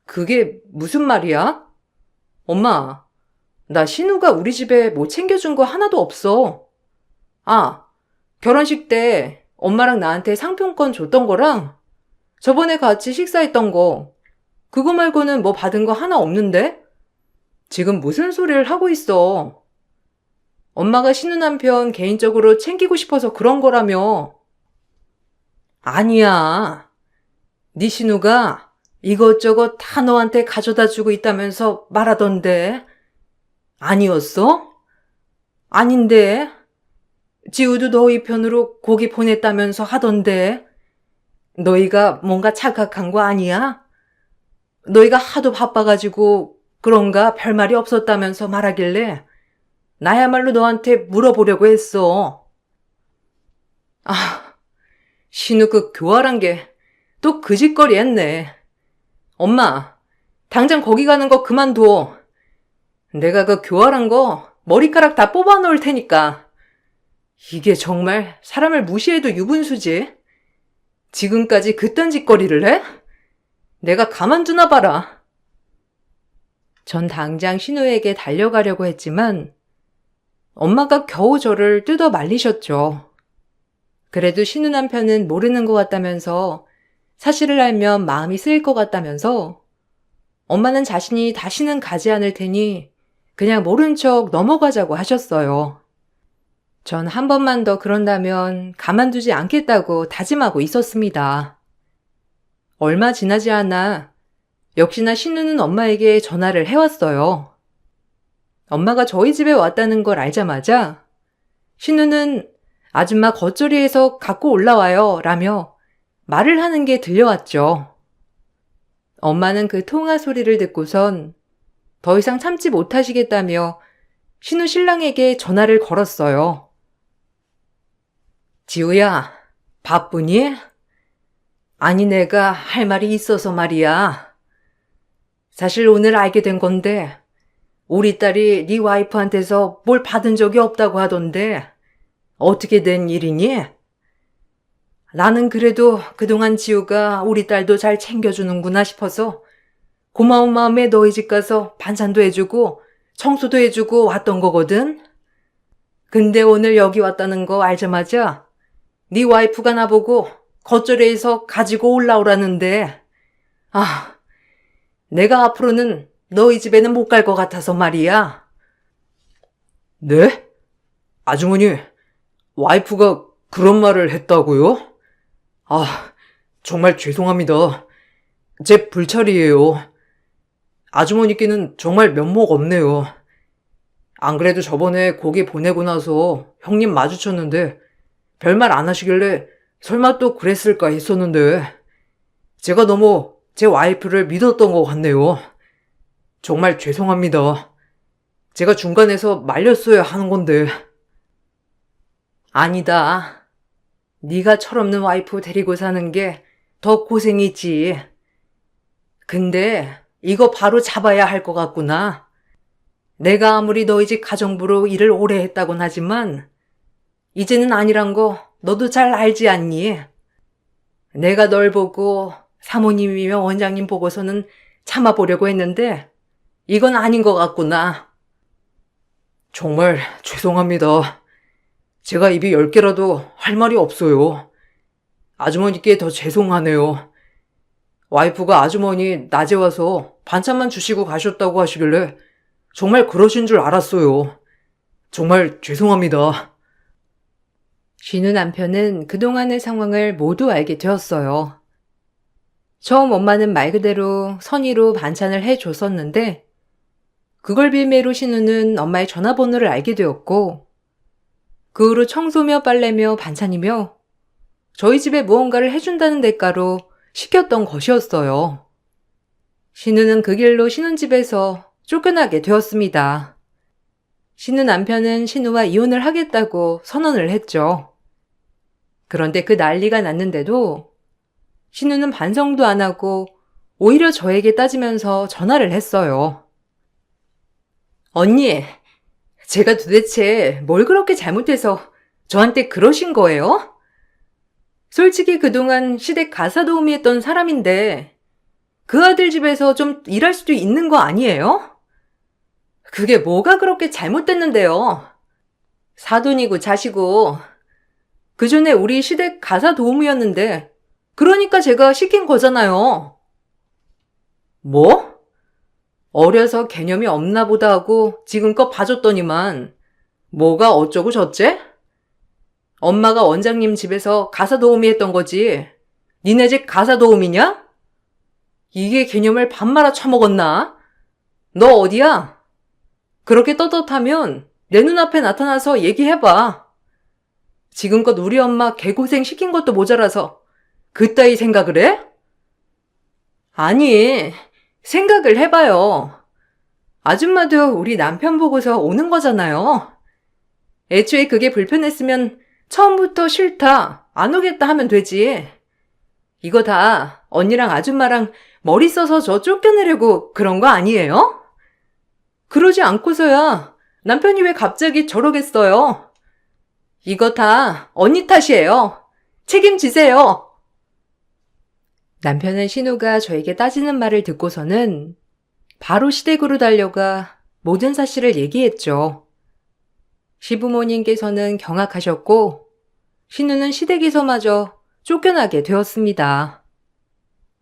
그게 무슨 말이야? 엄마, 나 신우가 우리 집에 뭐 챙겨준 거 하나도 없어. 아, 결혼식 때 엄마랑 나한테 상품권 줬던 거랑 저번에 같이 식사했던 거 그거 말고는 뭐 받은 거 하나 없는데? 지금 무슨 소리를 하고 있어? 엄마가 신우 남편 개인적으로 챙기고 싶어서 그런 거라며. 아니야. 네 신우가 이것저것 다 너한테 가져다 주고 있다면서 말하던데. 아니었어? 아닌데. 지우도 너희 편으로 고기 보냈다면서 하던데. 너희가 뭔가 착각한 거 아니야? 너희가 하도 바빠가지고 그런가 별말이 없었다면서 말하길래 나야말로 너한테 물어보려고 했어. 아, 신우 그 교활한 게 또 그 짓거리 했네. 엄마, 당장 거기 가는 거 그만둬. 내가 그 교활한 거 머리카락 다 뽑아 놓을 테니까. 이게 정말 사람을 무시해도 유분수지. 지금까지 그딴 짓거리를 해? 내가 가만두나 봐라. 전 당장 신우에게 달려가려고 했지만 엄마가 겨우 저를 뜯어 말리셨죠. 그래도 신우 남편은 모르는 것 같다면서 사실을 알면 마음이 쓰일 것 같다면서 엄마는 자신이 다시는 가지 않을 테니 그냥 모른 척 넘어가자고 하셨어요. 전 한 번만 더 그런다면 가만두지 않겠다고 다짐하고 있었습니다. 얼마 지나지 않아 역시나 신우는 엄마에게 전화를 해왔어요. 엄마가 저희 집에 왔다는 걸 알자마자 신우는 아줌마 겉절이에서 갖고 올라와요 라며 말을 하는 게 들려왔죠. 엄마는 그 통화 소리를 듣고선 더 이상 참지 못하시겠다며 신우 신랑에게 전화를 걸었어요. 지우야, 바쁘니? 아니 내가 할 말이 있어서 말이야. 사실 오늘 알게 된 건데 우리 딸이 네 와이프한테서 뭘 받은 적이 없다고 하던데 어떻게 된 일이니? 나는 그래도 그동안 지우가 우리 딸도 잘 챙겨주는구나 싶어서 고마운 마음에 너희 집 가서 반찬도 해주고 청소도 해주고 왔던 거거든. 근데 오늘 여기 왔다는 거 알자마자 네 와이프가 나보고 겉절이에서 가지고 올라오라는데, 아, 내가 앞으로는 너희 집에는 못 갈 것 같아서 말이야.
네? 아주머니, 와이프가 그런 말을 했다고요? 아, 정말 죄송합니다. 제 불찰이에요. 아주머니께는 정말 면목 없네요. 안 그래도 저번에 고기 보내고 나서 형님 마주쳤는데 별말 안 하시길래 설마 또 그랬을까 했었는데 제가 너무 제 와이프를 믿었던 것 같네요. 정말 죄송합니다. 제가 중간에서 말렸어야 하는 건데.
아니다. 네가 철없는 와이프 데리고 사는 게 더 고생이지. 근데 이거 바로 잡아야 할 것 같구나. 내가 아무리 너희 집 가정부로 일을 오래 했다곤 하지만 이제는 아니란 거 너도 잘 알지 않니? 내가 널 보고 사모님이며 원장님 보고서는 참아보려고 했는데 이건 아닌 것 같구나.
정말 죄송합니다. 제가 입이 10개라도 할 말이 없어요. 아주머니께 더 죄송하네요. 와이프가 아주머니 낮에 와서 반찬만 주시고 가셨다고 하시길래 정말 그러신 줄 알았어요. 정말 죄송합니다.
신우 남편은 그동안의 상황을 모두 알게 되었어요. 처음 엄마는 말 그대로 선의로 반찬을 해줬었는데 그걸 빌매로 신우는 엄마의 전화번호를 알게 되었고 그 후로 청소며 빨래며 반찬이며 저희 집에 무언가를 해준다는 대가로 시켰던 것이었어요. 신우는 그 길로 신혼집에서 쫓겨나게 되었습니다. 신우 남편은 신우와 이혼을 하겠다고 선언을 했죠. 그런데 그 난리가 났는데도 신우는 반성도 안 하고 오히려 저에게 따지면서 전화를 했어요. 언니, 제가 도대체 뭘 그렇게 잘못해서 저한테 그러신 거예요? 솔직히 그동안 시댁 가사 도우미 했던 사람인데 그 아들 집에서 좀 일할 수도 있는 거 아니에요? 그게 뭐가 그렇게 잘못됐는데요? 사돈이고 자시고 그전에 우리 시댁 가사 도우미였는데 그러니까 제가 시킨 거잖아요. 뭐? 어려서 개념이 없나 보다 하고 지금껏 봐줬더니만 뭐가 어쩌고 저째? 엄마가 원장님 집에서 가사 도우미 했던 거지. 니네 집 가사 도우미냐? 이게 개념을 밥 말아 처먹었나? 너 어디야? 그렇게 떳떳하면 내 눈앞에 나타나서 얘기해봐. 지금껏 우리 엄마 개고생 시킨 것도 모자라서 그따위 생각을 해? 아니, 생각을 해봐요. 아줌마도 우리 남편 보고서 오는 거잖아요. 애초에 그게 불편했으면 처음부터 싫다, 안 오겠다 하면 되지. 이거 다 언니랑 아줌마랑 머리 써서 저 쫓겨내려고 그런 거 아니에요? 그러지 않고서야 남편이 왜 갑자기 저러겠어요? 이거 다 언니 탓이에요. 책임지세요. 남편은 신우가 저에게 따지는 말을 듣고서는 바로 시댁으로 달려가 모든 사실을 얘기했죠. 시부모님께서는 경악하셨고 신우는 시댁에서마저 쫓겨나게 되었습니다.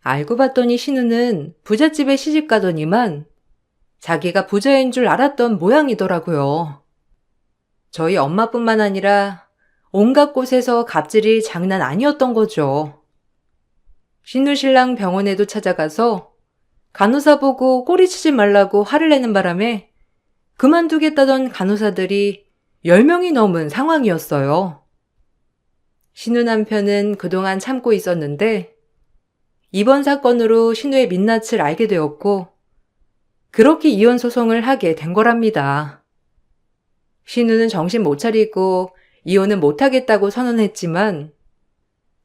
알고 봤더니 신우는 부잣집에 시집 가더니만 자기가 부자인 줄 알았던 모양이더라고요. 저희 엄마뿐만 아니라 온갖 곳에서 갑질이 장난 아니었던 거죠. 신우 신랑 병원에도 찾아가서 간호사 보고 꼬리치지 말라고 화를 내는 바람에 그만두겠다던 간호사들이 10명이 넘은 상황이었어요. 신우 남편은 그동안 참고 있었는데 이번 사건으로 신우의 민낯을 알게 되었고 그렇게 이혼 소송을 하게 된 거랍니다. 신우는 정신 못 차리고 이혼은 못하겠다고 선언했지만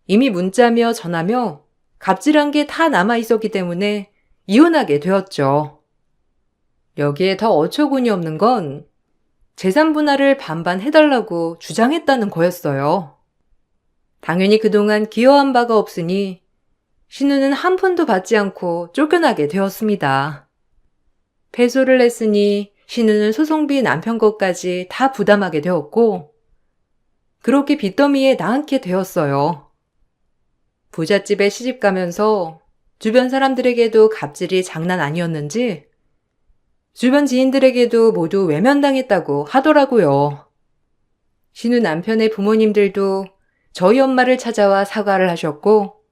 이미 문자며 전화며 갑질한 게 다 남아있었기 때문에 이혼하게 되었죠. 여기에 더 어처구니 없는 건 재산 분할을 반반 해달라고 주장했다는 거였어요. 당연히 그동안 기여한 바가 없으니 신우는 한 푼도 받지 않고 쫓겨나게 되었습니다. 패소를 했으니 신우는 소송비 남편 것까지 다 부담하게 되었고 그렇게 빚더미에 나앉게 되었어요. 부잣집에 시집가면서 주변 사람들에게도 갑질이 장난 아니었는지 주변 지인들에게도 모두 외면당했다고 하더라고요. 신우 남편의 부모님들도 저희 엄마를 찾아와 사과를 하셨고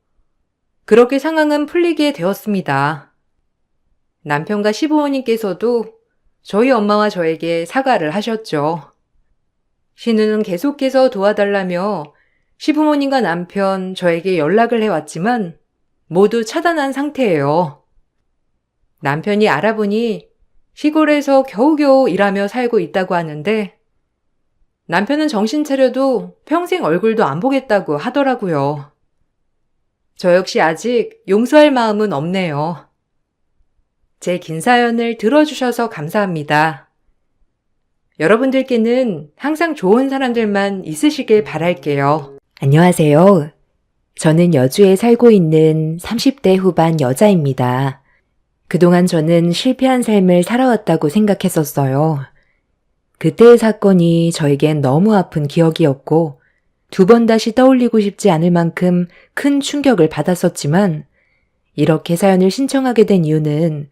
그렇게 상황은 풀리게 되었습니다. 남편과 시부모님께서도 저희 엄마와 저에게 사과를 하셨죠. 신우는 계속해서 도와달라며 시부모님과 남편, 저에게 연락을 해왔지만 모두 차단한 상태예요. 남편이 알아보니 시골에서 겨우겨우 일하며 살고 있다고 하는데 남편은 정신 차려도 평생 얼굴도 안 보겠다고 하더라고요. 저 역시 아직 용서할 마음은 없네요. 제 긴 사연을 들어주셔서 감사합니다. 여러분들께는 항상 좋은 사람들만 있으시길 바랄게요.
안녕하세요. 저는 여주에 살고 있는 30대 후반 여자입니다. 그동안 저는 실패한 삶을 살아왔다고 생각했었어요. 그때의 사건이 저에겐 너무 아픈 기억이었고 2번 다시 떠올리고 싶지 않을 만큼 큰 충격을 받았었지만 이렇게 사연을 신청하게 된 이유는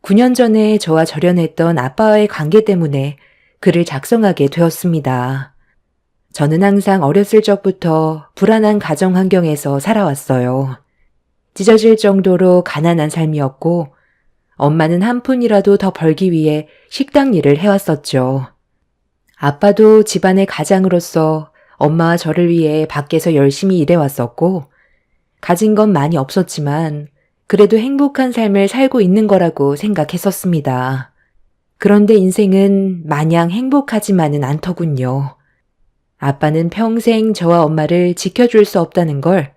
9년 전에 저와 절연했던 아빠와의 관계 때문에 글을 작성하게 되었습니다. 저는 항상 어렸을 적부터 불안한 가정 환경에서 살아왔어요. 찢어질 정도로 가난한 삶이었고 엄마는 한 푼이라도 더 벌기 위해 식당 일을 해왔었죠. 아빠도 집안의 가장으로서 엄마와 저를 위해 밖에서 열심히 일해왔었고 가진 건 많이 없었지만 그래도 행복한 삶을 살고 있는 거라고 생각했었습니다. 그런데 인생은 마냥 행복하지만은 않더군요. 아빠는 평생 저와 엄마를 지켜줄 수 없다는 걸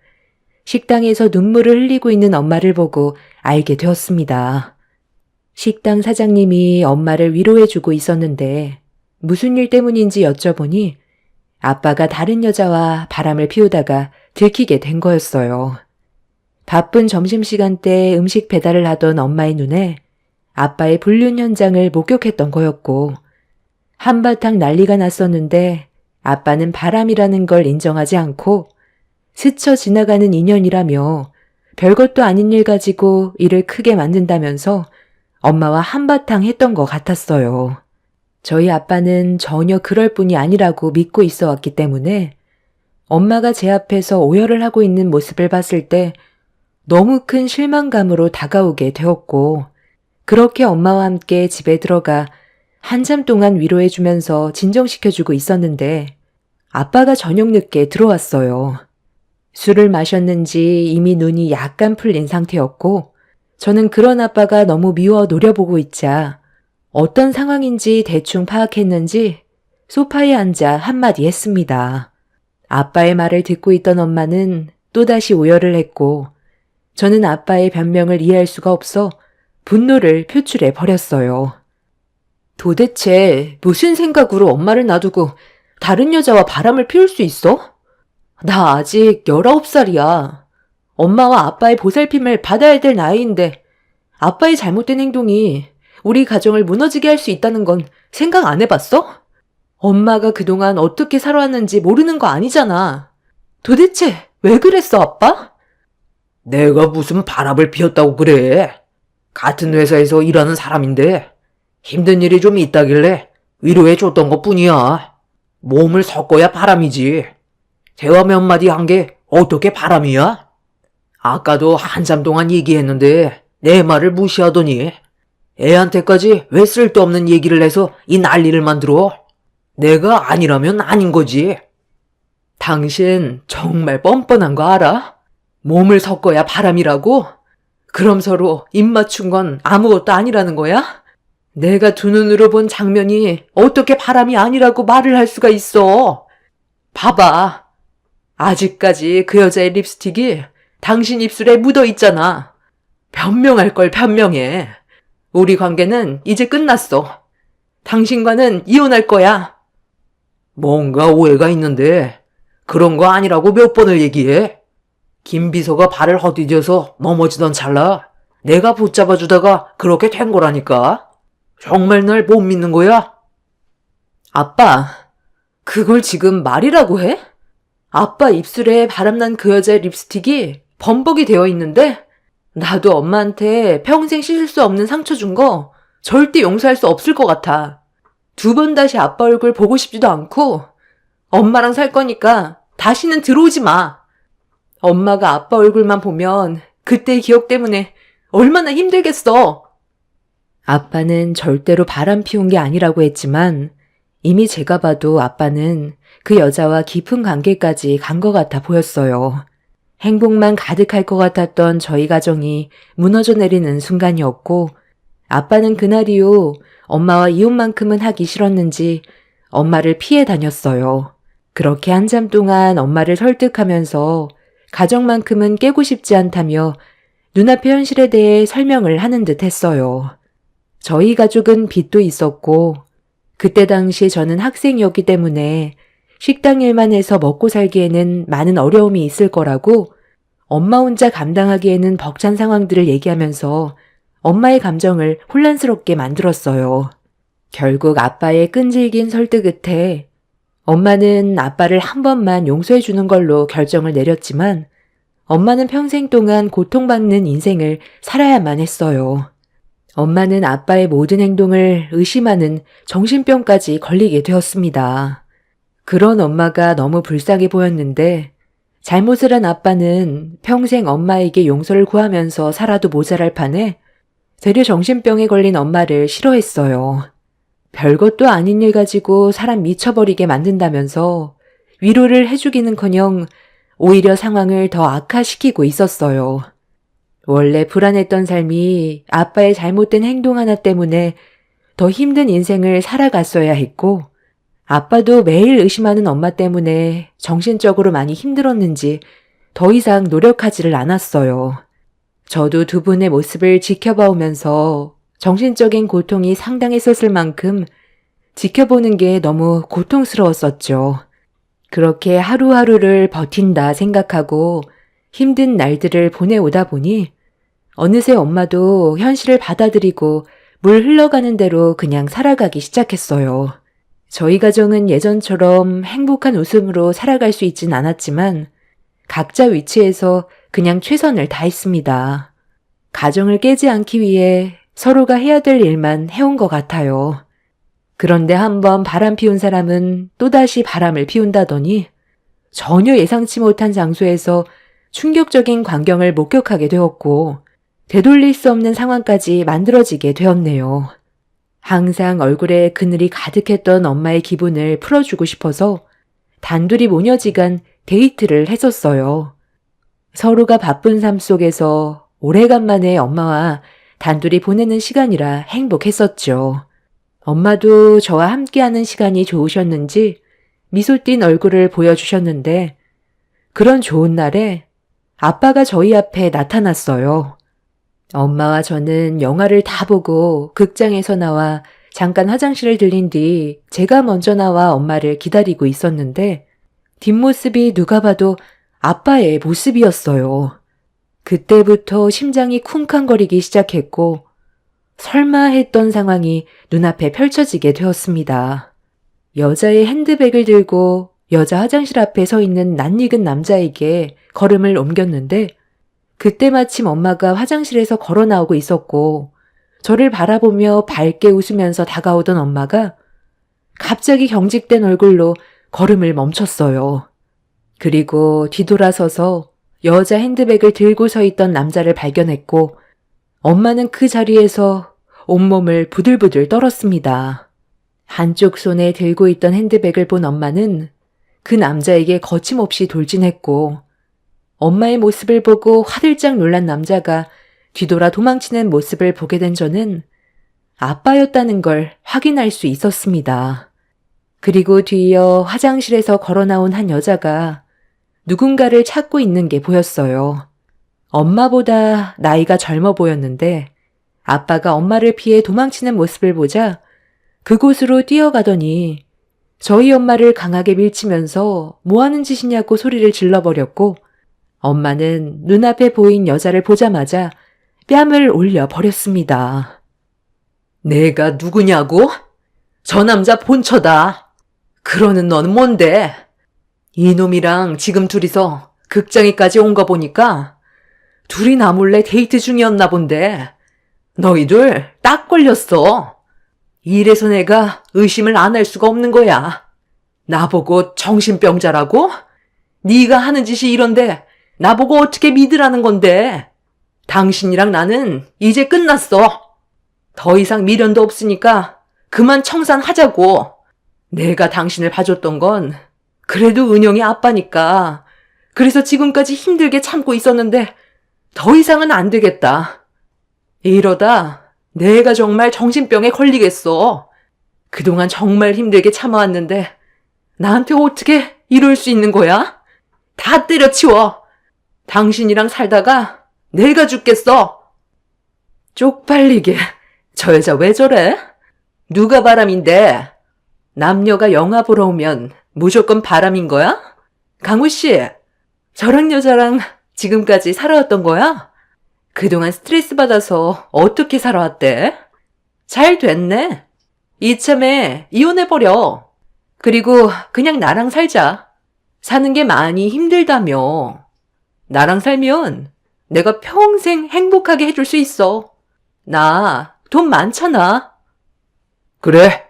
식당에서 눈물을 흘리고 있는 엄마를 보고 알게 되었습니다. 식당 사장님이 엄마를 위로해주고 있었는데 무슨 일 때문인지 여쭤보니 아빠가 다른 여자와 바람을 피우다가 들키게 된 거였어요. 바쁜 점심시간 때 음식 배달을 하던 엄마의 눈에 아빠의 불륜 현장을 목격했던 거였고 한바탕 난리가 났었는데 아빠는 바람이라는 걸 인정하지 않고 스쳐 지나가는 인연이라며 별것도 아닌 일 가지고 일을 크게 만든다면서 엄마와 한바탕 했던 것 같았어요. 저희 아빠는 전혀 그럴 뿐이 아니라고 믿고 있어 왔기 때문에 엄마가 제 앞에서 오열을 하고 있는 모습을 봤을 때 너무 큰 실망감으로 다가오게 되었고 그렇게 엄마와 함께 집에 들어가 한참 동안 위로해주면서 진정시켜주고 있었는데 아빠가 저녁 늦게 들어왔어요. 술을 마셨는지 이미 눈이 약간 풀린 상태였고 저는 그런 아빠가 너무 미워 노려보고 있자 어떤 상황인지 대충 파악했는지 소파에 앉아 한마디 했습니다. 아빠의 말을 듣고 있던 엄마는 또다시 오열을 했고 저는 아빠의 변명을 이해할 수가 없어 분노를 표출해 버렸어요. 도대체 무슨 생각으로 엄마를 놔두고 다른 여자와 바람을 피울 수 있어? 나 아직 19살이야. 엄마와 아빠의 보살핌을 받아야 될 나이인데 아빠의 잘못된 행동이 우리 가정을 무너지게 할 수 있다는 건 생각 안 해봤어? 엄마가 그동안 어떻게 살아왔는지 모르는 거 아니잖아. 도대체 왜 그랬어, 아빠?
내가 무슨 바람을 피웠다고 그래. 같은 회사에서 일하는 사람인데 힘든 일이 좀 있다길래 위로해 줬던 것 뿐이야. 몸을 섞어야 바람이지. 대화 몇 마디 한 게 어떻게 바람이야? 아까도 한참 동안 얘기했는데 내 말을 무시하더니 애한테까지 왜 쓸데없는 얘기를 해서 이 난리를 만들어? 내가 아니라면 아닌 거지. 당신 정말 뻔뻔한 거 알아? 몸을 섞어야 바람이라고? 그럼 서로 입 맞춘 건 아무것도 아니라는 거야? 내가 두 눈으로 본 장면이 어떻게 바람이 아니라고 말을 할 수가 있어? 봐봐. 아직까지 그 여자의 립스틱이 당신 입술에 묻어 있잖아. 변명할 걸 변명해. 우리 관계는 이제 끝났어. 당신과는 이혼할 거야. 뭔가 오해가 있는데 그런 거 아니라고 몇 번을 얘기해. 김 비서가 발을 헛디뎌서 넘어지던 찰나 내가 붙잡아주다가 그렇게 된 거라니까. 정말 날 못 믿는 거야?
아빠, 그걸 지금 말이라고 해? 아빠 입술에 바람난 그 여자의 립스틱이 범벅이 되어 있는데 나도 엄마한테 평생 씻을 수 없는 상처 준 거 절대 용서할 수 없을 것 같아. 2번 다시 아빠 얼굴 보고 싶지도 않고 엄마랑 살 거니까 다시는 들어오지 마. 엄마가 아빠 얼굴만 보면 그때의 기억 때문에 얼마나 힘들겠어.
아빠는 절대로 바람 피운 게 아니라고 했지만 이미 제가 봐도 아빠는 그 여자와 깊은 관계까지 간 것 같아 보였어요. 행복만 가득할 것 같았던 저희 가정이 무너져 내리는 순간이었고 아빠는 그날 이후 엄마와 이혼만큼은 하기 싫었는지 엄마를 피해 다녔어요. 그렇게 한참 동안 엄마를 설득하면서 가정만큼은 깨고 싶지 않다며 눈앞의 현실에 대해 설명을 하는 듯 했어요. 저희 가족은 빚도 있었고 그때 당시 저는 학생이었기 때문에 식당 일만 해서 먹고 살기에는 많은 어려움이 있을 거라고 엄마 혼자 감당하기에는 벅찬 상황들을 얘기하면서 엄마의 감정을 혼란스럽게 만들었어요. 결국 아빠의 끈질긴 설득 끝에 엄마는 아빠를 한 번만 용서해 주는 걸로 결정을 내렸지만 엄마는 평생 동안 고통받는 인생을 살아야만 했어요. 엄마는 아빠의 모든 행동을 의심하는 정신병까지 걸리게 되었습니다. 그런 엄마가 너무 불쌍해 보였는데 잘못을 한 아빠는 평생 엄마에게 용서를 구하면서 살아도 모자랄 판에 되려 정신병에 걸린 엄마를 싫어했어요. 별것도 아닌 일 가지고 사람 미쳐버리게 만든다면서 위로를 해주기는커녕 오히려 상황을 더 악화시키고 있었어요. 원래 불안했던 삶이 아빠의 잘못된 행동 하나 때문에 더 힘든 인생을 살아갔어야 했고 아빠도 매일 의심하는 엄마 때문에 정신적으로 많이 힘들었는지 더 이상 노력하지를 않았어요. 저도 2분의 모습을 지켜봐 오면서 정신적인 고통이 상당했었을 만큼 지켜보는 게 너무 고통스러웠었죠. 그렇게 하루하루를 버틴다 생각하고 힘든 날들을 보내오다 보니 어느새 엄마도 현실을 받아들이고 물 흘러가는 대로 그냥 살아가기 시작했어요. 저희 가정은 예전처럼 행복한 웃음으로 살아갈 수 있진 않았지만 각자 위치에서 그냥 최선을 다했습니다. 가정을 깨지 않기 위해 서로가 해야 될 일만 해온 것 같아요. 그런데 한번 바람 피운 사람은 또다시 바람을 피운다더니 전혀 예상치 못한 장소에서 충격적인 광경을 목격하게 되었고 되돌릴 수 없는 상황까지 만들어지게 되었네요. 항상 얼굴에 그늘이 가득했던 엄마의 기분을 풀어주고 싶어서 단둘이 모녀지간 데이트를 했었어요. 서로가 바쁜 삶 속에서 오래간만에 엄마와 단둘이 보내는 시간이라 행복했었죠. 엄마도 저와 함께하는 시간이 좋으셨는지 미소 띤 얼굴을 보여주셨는데 그런 좋은 날에 아빠가 저희 앞에 나타났어요. 엄마와 저는 영화를 다 보고 극장에서 나와 잠깐 화장실을 들린 뒤 제가 먼저 나와 엄마를 기다리고 있었는데 뒷모습이 누가 봐도 아빠의 모습이었어요. 그때부터 심장이 쿵쾅거리기 시작했고 설마 했던 상황이 눈앞에 펼쳐지게 되었습니다. 여자의 핸드백을 들고 여자 화장실 앞에 서 있는 낯익은 남자에게 걸음을 옮겼는데 그때 마침 엄마가 화장실에서 걸어 나오고 있었고 저를 바라보며 밝게 웃으면서 다가오던 엄마가 갑자기 경직된 얼굴로 걸음을 멈췄어요. 그리고 뒤돌아서서 여자 핸드백을 들고 서 있던 남자를 발견했고 엄마는 그 자리에서 온몸을 부들부들 떨었습니다. 한쪽 손에 들고 있던 핸드백을 본 엄마는 그 남자에게 거침없이 돌진했고 엄마의 모습을 보고 화들짝 놀란 남자가 뒤돌아 도망치는 모습을 보게 된 저는 아빠였다는 걸 확인할 수 있었습니다. 그리고 뒤이어 화장실에서 걸어 나온 한 여자가 누군가를 찾고 있는 게 보였어요. 엄마보다 나이가 젊어 보였는데 아빠가 엄마를 피해 도망치는 모습을 보자 그곳으로 뛰어가더니 저희 엄마를 강하게 밀치면서 뭐 하는 짓이냐고 소리를 질러버렸고 엄마는 눈앞에 보인 여자를 보자마자 뺨을 올려 버렸습니다.
내가 누구냐고? 저 남자 본처다. 그러는 너는 뭔데? 이놈이랑 지금 둘이서 극장에까지 온 거 보니까 둘이 나 몰래 데이트 중이었나 본데 너희들 딱 걸렸어. 이래서 내가 의심을 안 할 수가 없는 거야. 나보고 정신병자라고? 네가 하는 짓이 이런데 나보고 어떻게 믿으라는 건데? 당신이랑 나는 이제 끝났어. 더 이상 미련도 없으니까 그만 청산하자고. 내가 당신을 봐줬던 건 그래도 은영이 아빠니까. 그래서 지금까지 힘들게 참고 있었는데 더 이상은 안 되겠다. 이러다 내가 정말 정신병에 걸리겠어. 그동안 정말 힘들게 참아왔는데 나한테 어떻게 이럴 수 있는 거야? 다 때려치워. 당신이랑 살다가 내가 죽겠어. 쪽팔리게. 저 여자 왜 저래? 누가 바람인데? 남녀가 영화 보러 오면 무조건 바람인 거야? 강우 씨, 저랑 여자랑 지금까지 살아왔던 거야? 그동안 스트레스 받아서 어떻게 살아왔대? 잘 됐네. 이참에 이혼해버려. 그리고 그냥 나랑 살자. 사는 게 많이 힘들다며. 나랑 살면 내가 평생 행복하게 해줄 수 있어. 나 돈 많잖아. 그래.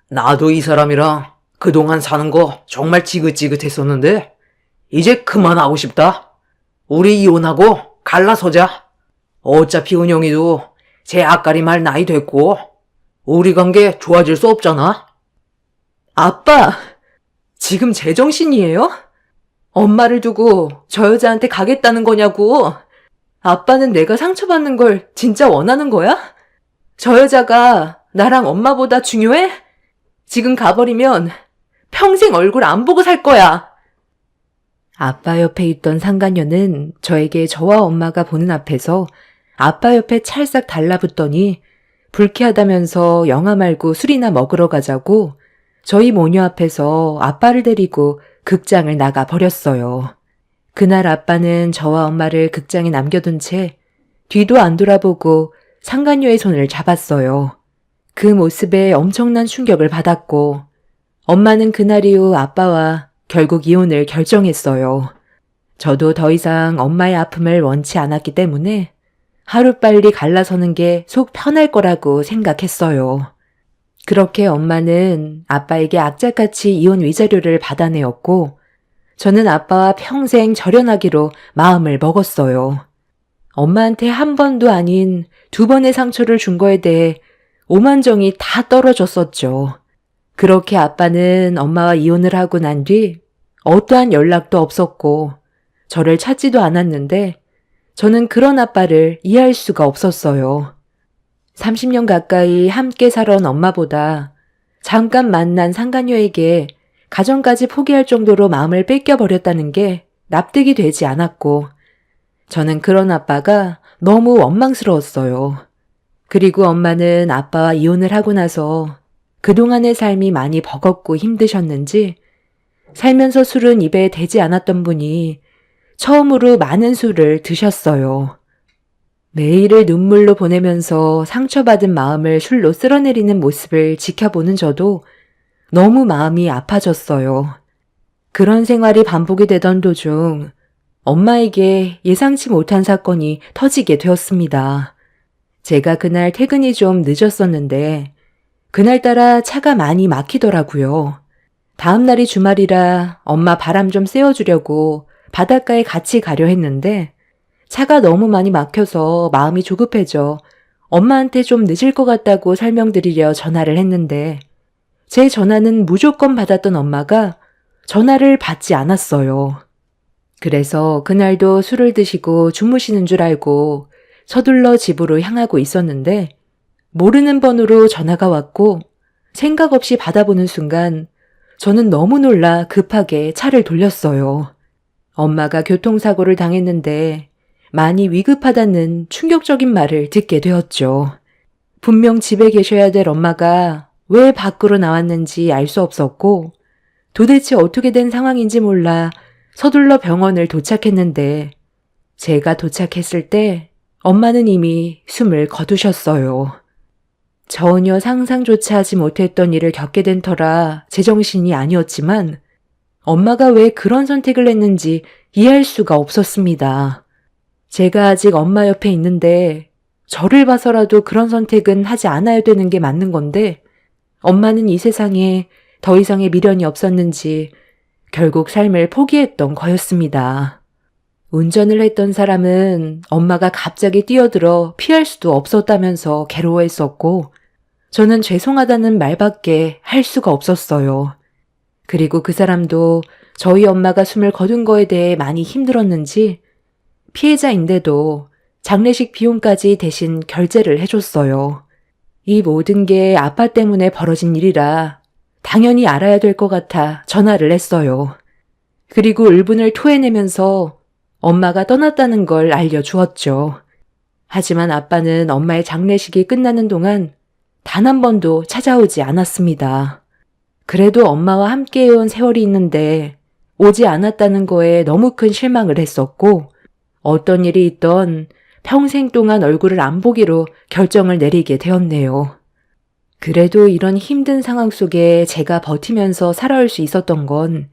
나도 이 사람이랑 그동안 사는 거 정말 지긋지긋했었는데 이제 그만하고 싶다. 우리 이혼하고 갈라서자. 어차피 은영이도 제 앞가림할 나이 됐고 우리 관계 좋아질 수 없잖아. 아빠, 지금 제정신이에요? 엄마를 두고 저 여자한테 가겠다는 거냐고. 아빠는 내가 상처받는 걸 진짜 원하는 거야? 저 여자가 나랑 엄마보다 중요해? 지금 가버리면 평생 얼굴 안 보고 살 거야.
아빠 옆에 있던 상간녀는 저에게 저와 엄마가 보는 앞에서 아빠 옆에 찰싹 달라붙더니 불쾌하다면서 영화 말고 술이나 먹으러 가자고 저희 모녀 앞에서 아빠를 데리고 극장을 나가 버렸어요. 그날 아빠는 저와 엄마를 극장에 남겨둔 채 뒤도 안 돌아보고 상간녀의 손을 잡았어요. 그 모습에 엄청난 충격을 받았고 엄마는 그날 이후 아빠와 결국 이혼을 결정했어요. 저도 더 이상 엄마의 아픔을 원치 않았기 때문에 하루빨리 갈라서는 게 속 편할 거라고 생각했어요. 그렇게 엄마는 아빠에게 악착같이 이혼 위자료를 받아내었고 저는 아빠와 평생 절연하기로 마음을 먹었어요. 엄마한테 한 번도 아닌 2번의 상처를 준 거에 대해 오만정이 다 떨어졌었죠. 그렇게 아빠는 엄마와 이혼을 하고 난 뒤 어떠한 연락도 없었고 저를 찾지도 않았는데 저는 그런 아빠를 이해할 수가 없었어요. 30년 가까이 함께 살아온 엄마보다 잠깐 만난 상간녀에게 가정까지 포기할 정도로 마음을 뺏겨버렸다는 게 납득이 되지 않았고 저는 그런 아빠가 너무 원망스러웠어요. 그리고 엄마는 아빠와 이혼을 하고 나서 그동안의 삶이 많이 버겁고 힘드셨는지 살면서 술은 입에 대지 않았던 분이 처음으로 많은 술을 드셨어요. 매일을 눈물로 보내면서 상처받은 마음을 술로 쓸어내리는 모습을 지켜보는 저도 너무 마음이 아파졌어요. 그런 생활이 반복이 되던 도중 엄마에게 예상치 못한 사건이 터지게 되었습니다. 제가 그날 퇴근이 좀 늦었었는데 그날따라 차가 많이 막히더라고요. 다음 날이 주말이라 엄마 바람 좀 쐬어주려고 바닷가에 같이 가려 했는데 차가 너무 많이 막혀서 마음이 조급해져 엄마한테 좀 늦을 것 같다고 설명드리려 전화를 했는데 제 전화는 무조건 받았던 엄마가 전화를 받지 않았어요. 그래서 그날도 술을 드시고 주무시는 줄 알고 서둘러 집으로 향하고 있었는데 모르는 번호로 전화가 왔고 생각 없이 받아보는 순간 저는 너무 놀라 급하게 차를 돌렸어요. 엄마가 교통사고를 당했는데 많이 위급하다는 충격적인 말을 듣게 되었죠. 분명 집에 계셔야 될 엄마가 왜 밖으로 나왔는지 알 수 없었고 도대체 어떻게 된 상황인지 몰라 서둘러 병원을 도착했는데 제가 도착했을 때 엄마는 이미 숨을 거두셨어요. 전혀 상상조차 하지 못했던 일을 겪게 된 터라 제정신이 아니었지만 엄마가 왜 그런 선택을 했는지 이해할 수가 없었습니다. 제가 아직 엄마 옆에 있는데 저를 봐서라도 그런 선택은 하지 않아야 되는 게 맞는 건데 엄마는 이 세상에 더 이상의 미련이 없었는지 결국 삶을 포기했던 거였습니다. 운전을 했던 사람은 엄마가 갑자기 뛰어들어 피할 수도 없었다면서 괴로워했었고 저는 죄송하다는 말밖에 할 수가 없었어요. 그리고 그 사람도 저희 엄마가 숨을 거둔 거에 대해 많이 힘들었는지 피해자인데도 장례식 비용까지 대신 결제를 해줬어요. 이 모든 게 아빠 때문에 벌어진 일이라 당연히 알아야 될 것 같아 전화를 했어요. 그리고 울분을 토해내면서 엄마가 떠났다는 걸 알려주었죠. 하지만 아빠는 엄마의 장례식이 끝나는 동안 단 한 번도 찾아오지 않았습니다. 그래도 엄마와 함께해온 세월이 있는데 오지 않았다는 거에 너무 큰 실망을 했었고 어떤 일이 있던 평생 동안 얼굴을 안 보기로 결정을 내리게 되었네요. 그래도 이런 힘든 상황 속에 제가 버티면서 살아올 수 있었던 건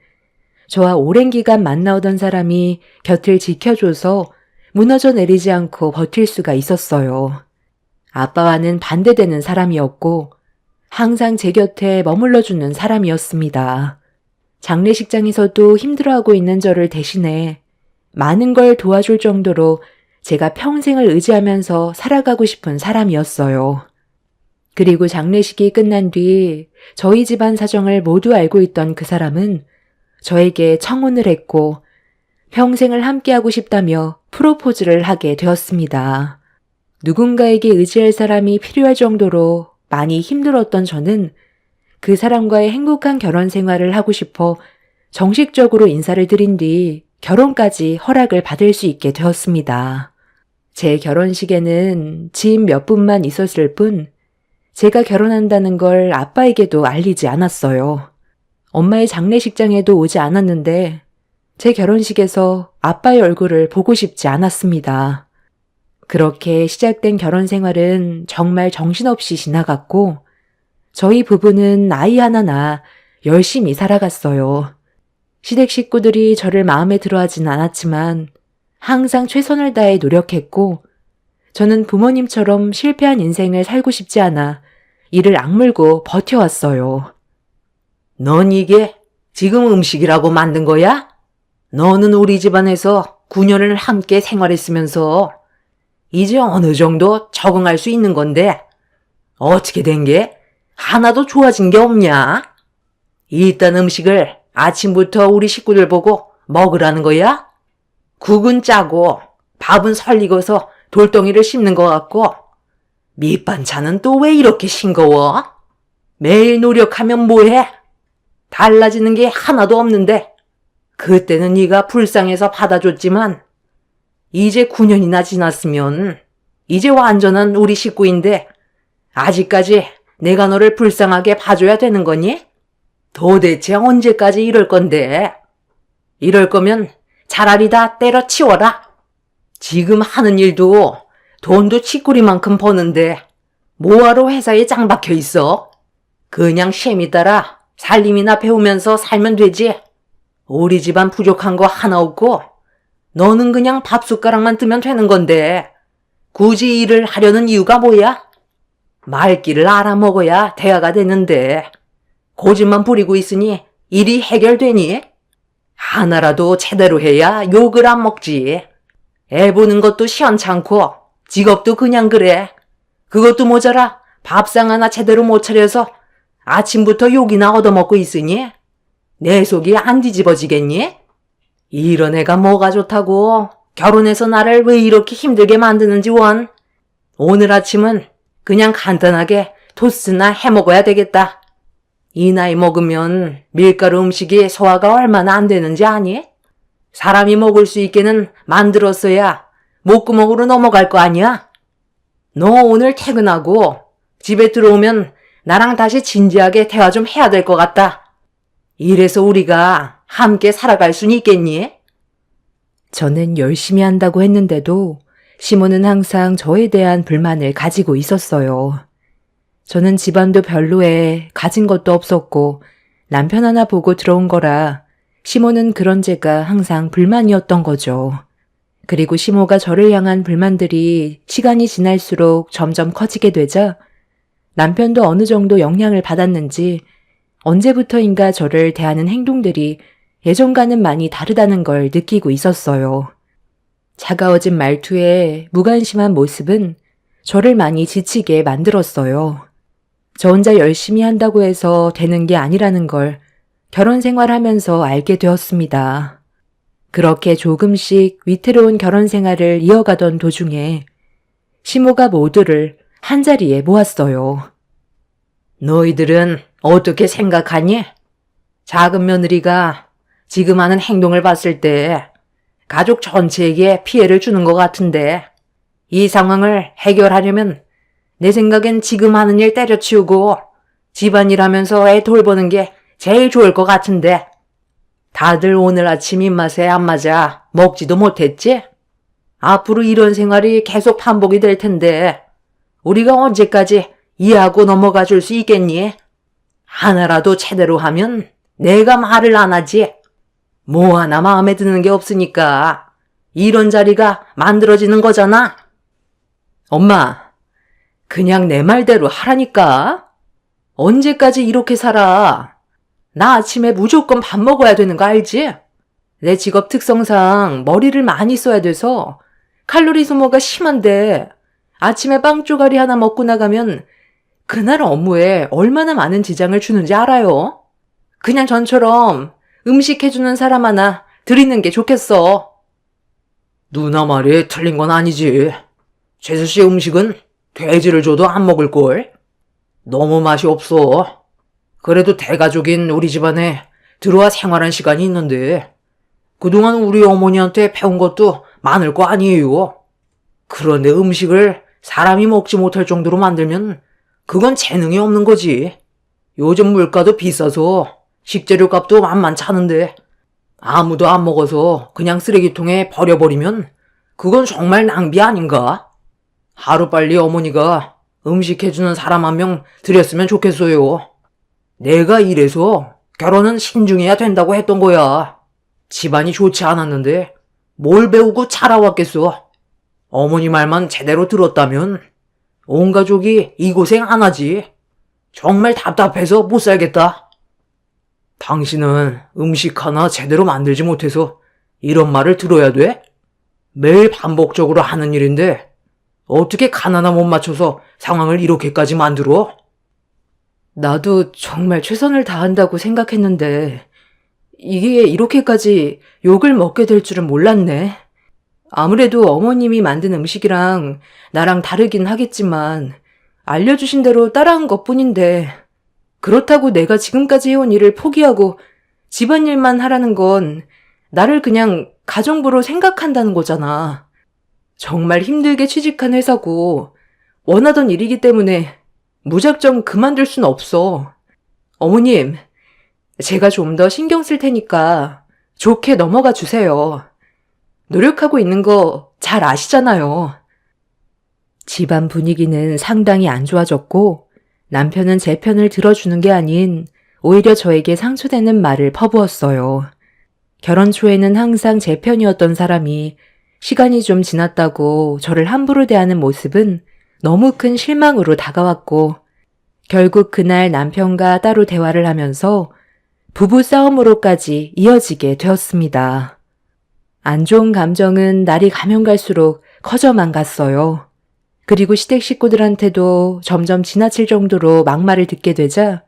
저와 오랜 기간 만나오던 사람이 곁을 지켜줘서 무너져 내리지 않고 버틸 수가 있었어요. 아빠와는 반대되는 사람이었고 항상 제 곁에 머물러주는 사람이었습니다. 장례식장에서도 힘들어하고 있는 저를 대신해 많은 걸 도와줄 정도로 제가 평생을 의지하면서 살아가고 싶은 사람이었어요. 그리고 장례식이 끝난 뒤 저희 집안 사정을 모두 알고 있던 그 사람은 저에게 청혼을 했고 평생을 함께하고 싶다며 프로포즈를 하게 되었습니다. 누군가에게 의지할 사람이 필요할 정도로 많이 힘들었던 저는 그 사람과의 행복한 결혼 생활을 하고 싶어 정식적으로 인사를 드린 뒤 결혼까지 허락을 받을 수 있게 되었습니다. 제 결혼식에는 지인 몇 분만 있었을 뿐 제가 결혼한다는 걸 아빠에게도 알리지 않았어요. 엄마의 장례식장에도 오지 않았는데 제 결혼식에서 아빠의 얼굴을 보고 싶지 않았습니다. 그렇게 시작된 결혼 생활은 정말 정신없이 지나갔고 저희 부부는 아이 하나 낳아 열심히 살아갔어요. 시댁 식구들이 저를 마음에 들어하진 않았지만 항상 최선을 다해 노력했고 저는 부모님처럼 실패한 인생을 살고 싶지 않아 이를 악물고 버텨왔어요.
넌 이게 지금 음식이라고 만든 거야? 너는 우리 집안에서 9년을 함께 생활했으면서 이제 어느 정도 적응할 수 있는 건데 어떻게 된 게 하나도 좋아진 게 없냐? 이딴 음식을 아침부터 우리 식구들 보고 먹으라는 거야? 국은 짜고 밥은 설익어서 돌덩이를 씹는 것 같고 밑반찬은 또 왜 이렇게 싱거워? 매일 노력하면 뭐해? 달라지는 게 하나도 없는데 그때는 네가 불쌍해서 받아줬지만 이제 9년이나 지났으면 이제 완전한 우리 식구인데 아직까지 내가 너를 불쌍하게 봐줘야 되는 거니? 도대체 언제까지 이럴 건데? 이럴 거면 차라리 다 때려치워라. 지금 하는 일도 돈도 치꾸리만큼 버는데 뭐하러 회사에 짱 박혀 있어? 그냥 셈이 따라 살림이나 배우면서 살면 되지. 우리 집안 부족한 거 하나 없고 너는 그냥 밥숟가락만 뜨면 되는 건데 굳이 일을 하려는 이유가 뭐야? 말귀를 알아먹어야 대화가 되는데 고집만 부리고 있으니 일이 해결되니? 하나라도 제대로 해야 욕을 안 먹지. 애 보는 것도 시원찮고 직업도 그냥 그래. 그것도 모자라 밥상 하나 제대로 못 차려서 아침부터 욕이나 얻어먹고 있으니 내 속이 안 뒤집어지겠니? 이런 애가 뭐가 좋다고 결혼해서 나를 왜 이렇게 힘들게 만드는지 원. 오늘 아침은 그냥 간단하게 토스트나 해먹어야 되겠다. 이 나이 먹으면 밀가루 음식이 소화가 얼마나 안 되는지 아니? 사람이 먹을 수 있게는 만들었어야 목구멍으로 넘어갈 거 아니야? 너 오늘 퇴근하고 집에 들어오면 나랑 다시 진지하게 대화 좀 해야 될 것 같다. 이래서 우리가 함께 살아갈 순 있겠니?
저는 열심히 한다고 했는데도 시모는 항상 저에 대한 불만을 가지고 있었어요. 저는 집안도 별로에 가진 것도 없었고 남편 하나 보고 들어온 거라 시모는 그런 제가 항상 불만이었던 거죠. 그리고 시모가 저를 향한 불만들이 시간이 지날수록 점점 커지게 되자 남편도 어느 정도 영향을 받았는지 언제부터인가 저를 대하는 행동들이 예전과는 많이 다르다는 걸 느끼고 있었어요. 차가워진 말투에 무관심한 모습은 저를 많이 지치게 만들었어요. 저 혼자 열심히 한다고 해서 되는 게 아니라는 걸 결혼 생활하면서 알게 되었습니다. 그렇게 조금씩 위태로운 결혼 생활을 이어가던 도중에 시모가 모두를 한자리에 모았어요.
너희들은 어떻게 생각하니? 작은 며느리가 지금 하는 행동을 봤을 때 가족 전체에게 피해를 주는 것 같은데 이 상황을 해결하려면 내 생각엔 지금 하는 일 때려치우고 집안일 하면서 애 돌보는 게 제일 좋을 것 같은데 다들 오늘 아침 입맛에 안 맞아 먹지도 못했지? 앞으로 이런 생활이 계속 반복이 될 텐데 우리가 언제까지 이해하고 넘어가 줄 수 있겠니? 하나라도 제대로 하면 내가 말을 안 하지. 뭐 하나 마음에 드는 게 없으니까 이런 자리가 만들어지는 거잖아. 엄마, 그냥 내 말대로 하라니까. 언제까지 이렇게 살아? 나 아침에 무조건 밥 먹어야 되는 거 알지? 내 직업 특성상 머리를 많이 써야 돼서 칼로리 소모가 심한데 아침에 빵 쪼가리 하나 먹고 나가면 그날 업무에 얼마나 많은 지장을 주는지 알아요? 그냥 전처럼 음식 해주는 사람 하나 드리는 게 좋겠어. 누나 말이 틀린 건 아니지. 재수 씨 음식은 돼지를 줘도 안 먹을걸? 너무 맛이 없어. 그래도 대가족인 우리 집안에 들어와 생활한 시간이 있는데 그동안 우리 어머니한테 배운 것도 많을 거 아니에요. 그런데 음식을 사람이 먹지 못할 정도로 만들면 그건 재능이 없는 거지. 요즘 물가도 비싸서 식재료 값도 만만치 않은데 아무도 안 먹어서 그냥 쓰레기통에 버려버리면 그건 정말 낭비 아닌가? 하루빨리 어머니가 음식 해주는 사람 한 명 들였으면 좋겠어요. 내가 이래서 결혼은 신중해야 된다고 했던 거야. 집안이 좋지 않았는데 뭘 배우고 자라왔겠어. 어머니 말만 제대로 들었다면 온 가족이 이 고생 안 하지. 정말 답답해서 못 살겠다. 당신은 음식 하나 제대로 만들지 못해서 이런 말을 들어야 돼? 매일 반복적으로 하는 일인데 어떻게 간 하나 못 맞춰서 상황을 이렇게까지 만들어?
나도 정말 최선을 다한다고 생각했는데 이게 이렇게까지 욕을 먹게 될 줄은 몰랐네. 아무래도 어머님이 만든 음식이랑 나랑 다르긴 하겠지만 알려주신 대로 따라한 것뿐인데 그렇다고 내가 지금까지 해온 일을 포기하고 집안일만 하라는 건 나를 그냥 가정부로 생각한다는 거잖아. 정말 힘들게 취직한 회사고 원하던 일이기 때문에 무작정 그만둘 순 없어. 어머님, 제가 좀 더 신경 쓸 테니까 좋게 넘어가 주세요. 노력하고 있는 거 잘 아시잖아요.
집안 분위기는 상당히 안 좋아졌고 남편은 제 편을 들어주는 게 아닌 오히려 저에게 상처되는 말을 퍼부었어요. 결혼 초에는 항상 제 편이었던 사람이 시간이 좀 지났다고 저를 함부로 대하는 모습은 너무 큰 실망으로 다가왔고 결국 그날 남편과 따로 대화를 하면서 부부 싸움으로까지 이어지게 되었습니다. 안 좋은 감정은 날이 가면 갈수록 커져만 갔어요. 그리고 시댁 식구들한테도 점점 지나칠 정도로 막말을 듣게 되자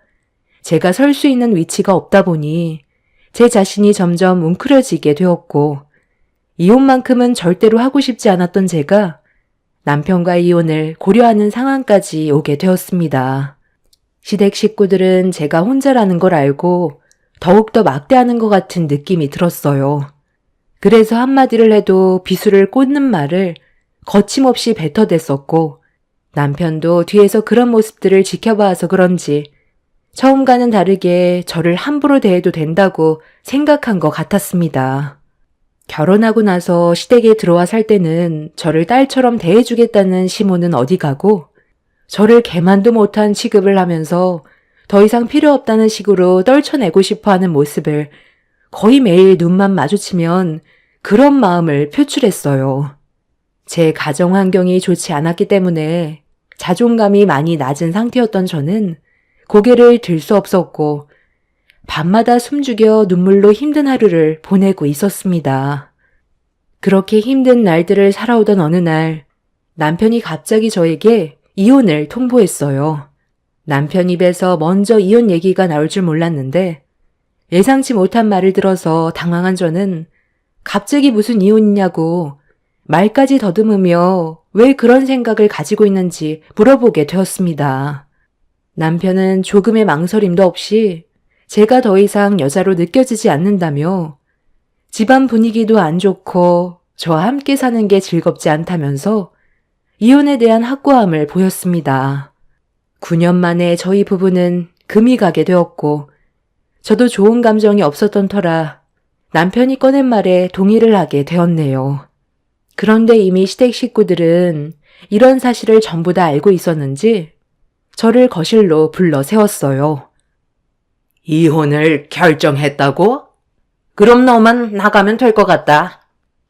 제가 설 수 있는 위치가 없다 보니 제 자신이 점점 웅크려지게 되었고 이혼만큼은 절대로 하고 싶지 않았던 제가 남편과의 이혼을 고려하는 상황까지 오게 되었습니다. 시댁 식구들은 제가 혼자라는 걸 알고 더욱더 막대하는 것 같은 느낌이 들었어요. 그래서 한마디를 해도 비수를 꽂는 말을 거침없이 뱉어댔었고 남편도 뒤에서 그런 모습들을 지켜봐서 그런지 처음과는 다르게 저를 함부로 대해도 된다고 생각한 것 같았습니다. 결혼하고 나서 시댁에 들어와 살 때는 저를 딸처럼 대해주겠다는 시모는 어디 가고 저를 개만도 못한 취급을 하면서 더 이상 필요 없다는 식으로 떨쳐내고 싶어하는 모습을 거의 매일 눈만 마주치면 그런 마음을 표출했어요. 제 가정 환경이 좋지 않았기 때문에 자존감이 많이 낮은 상태였던 저는 고개를 들 수 없었고 밤마다 숨죽여 눈물로 힘든 하루를 보내고 있었습니다. 그렇게 힘든 날들을 살아오던 어느 날 남편이 갑자기 저에게 이혼을 통보했어요. 남편 입에서 먼저 이혼 얘기가 나올 줄 몰랐는데 예상치 못한 말을 들어서 당황한 저는 갑자기 무슨 이혼이냐고 말까지 더듬으며 왜 그런 생각을 가지고 있는지 물어보게 되었습니다. 남편은 조금의 망설임도 없이 제가 더 이상 여자로 느껴지지 않는다며 집안 분위기도 안 좋고 저와 함께 사는 게 즐겁지 않다면서 이혼에 대한 확고함을 보였습니다. 9년 만에 저희 부부는 금이 가게 되었고 저도 좋은 감정이 없었던 터라 남편이 꺼낸 말에 동의를 하게 되었네요. 그런데 이미 시댁 식구들은 이런 사실을 전부 다 알고 있었는지 저를 거실로 불러 세웠어요.
이혼을 결정했다고? 그럼 너만 나가면 될 것 같다.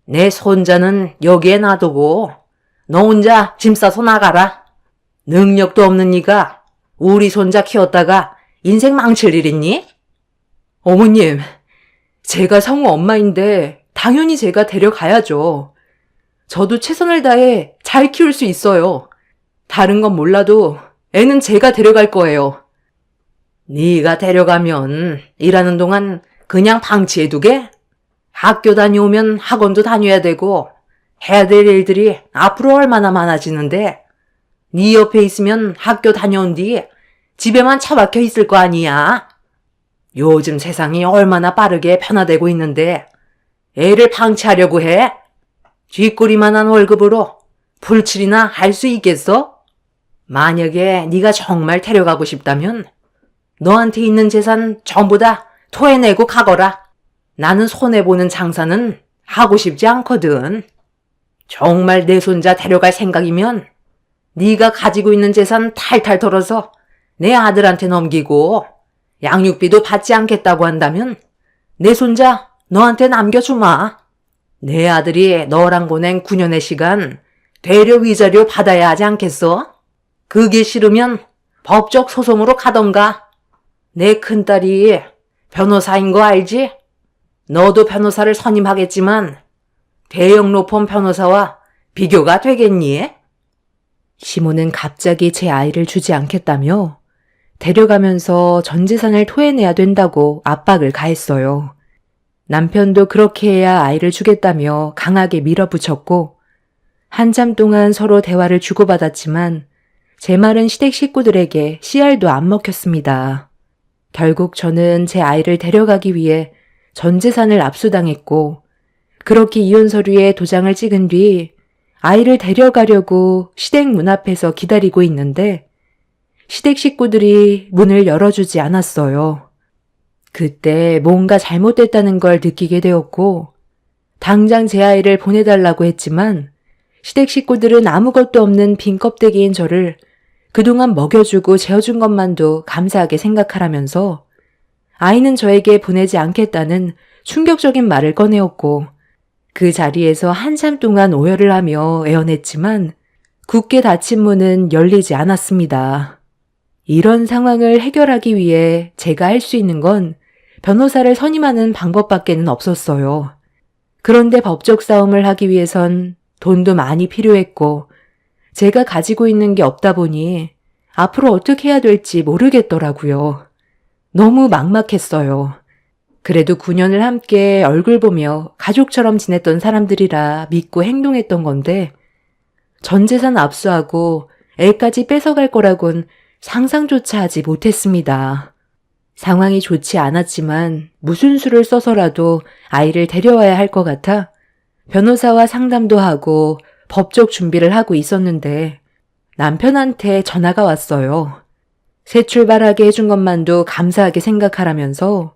내 손자는 여기에 놔두고 너 혼자 짐 싸서 나가라. 능력도 없는 네가 우리 손자 키웠다가 인생 망칠 일 있니?
어머님, 제가 성우 엄마인데 당연히 제가 데려가야죠. 저도 최선을 다해 잘 키울 수 있어요. 다른 건 몰라도 애는 제가 데려갈 거예요.
네가 데려가면 일하는 동안 그냥 방치해두게? 학교 다녀오면 학원도 다녀야 되고 해야 될 일들이 앞으로 얼마나 많아지는데 네 옆에 있으면 학교 다녀온 뒤 집에만 처박혀 있을 거 아니야. 요즘 세상이 얼마나 빠르게 변화되고 있는데 애를 방치하려고 해? 쥐꼬리만한 월급으로 불칠이나 할 수 있겠어? 만약에 네가 정말 데려가고 싶다면 너한테 있는 재산 전부 다 토해내고 가거라. 나는 손해보는 장사는 하고 싶지 않거든. 정말 내 손자 데려갈 생각이면 네가 가지고 있는 재산 탈탈 털어서 내 아들한테 넘기고 양육비도 받지 않겠다고 한다면 내 손자 너한테 남겨주마. 내 아들이 너랑 보낸 9년의 시간 되려 위자료 받아야 하지 않겠어? 그게 싫으면 법적 소송으로 가던가. 내 큰딸이 변호사인 거 알지? 너도 변호사를 선임하겠지만 대형 로펌 변호사와 비교가 되겠니?
시모는 갑자기 제 아이를 주지 않겠다며 데려가면서 전 재산을 토해내야 된다고 압박을 가했어요. 남편도 그렇게 해야 아이를 주겠다며 강하게 밀어붙였고 한참 동안 서로 대화를 주고받았지만 제 말은 시댁 식구들에게 씨알도 안 먹혔습니다. 결국 저는 제 아이를 데려가기 위해 전 재산을 압수당했고 그렇게 이혼 서류에 도장을 찍은 뒤 아이를 데려가려고 시댁 문 앞에서 기다리고 있는데 시댁 식구들이 문을 열어주지 않았어요. 그때 뭔가 잘못됐다는 걸 느끼게 되었고 당장 제 아이를 보내달라고 했지만 시댁 식구들은 아무것도 없는 빈 껍데기인 저를 그동안 먹여주고 재워준 것만도 감사하게 생각하라면서 아이는 저에게 보내지 않겠다는 충격적인 말을 꺼내었고 그 자리에서 한참 동안 오열을 하며 애원했지만 굳게 닫힌 문은 열리지 않았습니다. 이런 상황을 해결하기 위해 제가 할 수 있는 건 변호사를 선임하는 방법밖에는 없었어요. 그런데 법적 싸움을 하기 위해선 돈도 많이 필요했고 제가 가지고 있는 게 없다 보니 앞으로 어떻게 해야 될지 모르겠더라고요. 너무 막막했어요. 그래도 9년을 함께 얼굴 보며 가족처럼 지냈던 사람들이라 믿고 행동했던 건데 전 재산 압수하고 애까지 뺏어갈 거라곤 상상조차 하지 못했습니다. 상황이 좋지 않았지만 무슨 수를 써서라도 아이를 데려와야 할 것 같아 변호사와 상담도 하고 법적 준비를 하고 있었는데 남편한테 전화가 왔어요. 새 출발하게 해준 것만도 감사하게 생각하라면서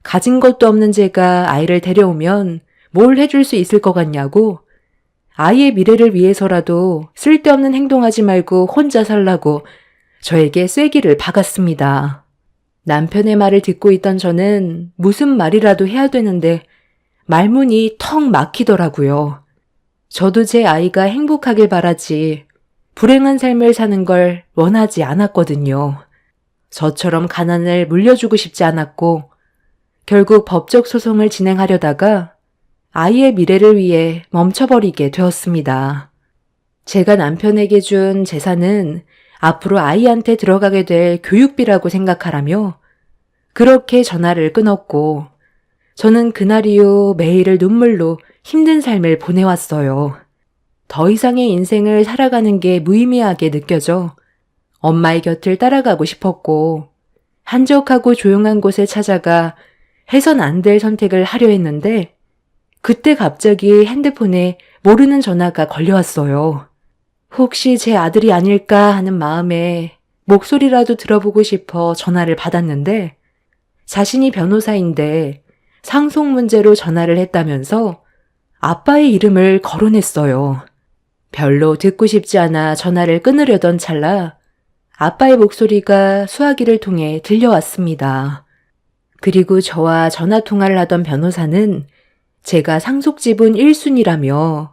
가진 것도 없는 제가 아이를 데려오면 뭘 해줄 수 있을 것 같냐고, 아이의 미래를 위해서라도 쓸데없는 행동하지 말고 혼자 살라고 저에게 쐐기를 박았습니다. 남편의 말을 듣고 있던 저는 무슨 말이라도 해야 되는데 말문이 턱 막히더라고요. 저도 제 아이가 행복하길 바라지 불행한 삶을 사는 걸 원하지 않았거든요. 저처럼 가난을 물려주고 싶지 않았고 결국 법적 소송을 진행하려다가 아이의 미래를 위해 멈춰버리게 되었습니다. 제가 남편에게 준 재산은 앞으로 아이한테 들어가게 될 교육비라고 생각하라며 그렇게 전화를 끊었고 저는 그날 이후 매일을 눈물로 힘든 삶을 보내왔어요. 더 이상의 인생을 살아가는 게 무의미하게 느껴져 엄마의 곁을 따라가고 싶었고 한적하고 조용한 곳에 찾아가 해선 안 될 선택을 하려 했는데 그때 갑자기 핸드폰에 모르는 전화가 걸려왔어요. 혹시 제 아들이 아닐까 하는 마음에 목소리라도 들어보고 싶어 전화를 받았는데 자신이 변호사인데 상속 문제로 전화를 했다면서 아빠의 이름을 거론했어요. 별로 듣고 싶지 않아 전화를 끊으려던 찰나 아빠의 목소리가 수화기를 통해 들려왔습니다. 그리고 저와 전화 통화를 하던 변호사는 제가 상속 지분 1순위라며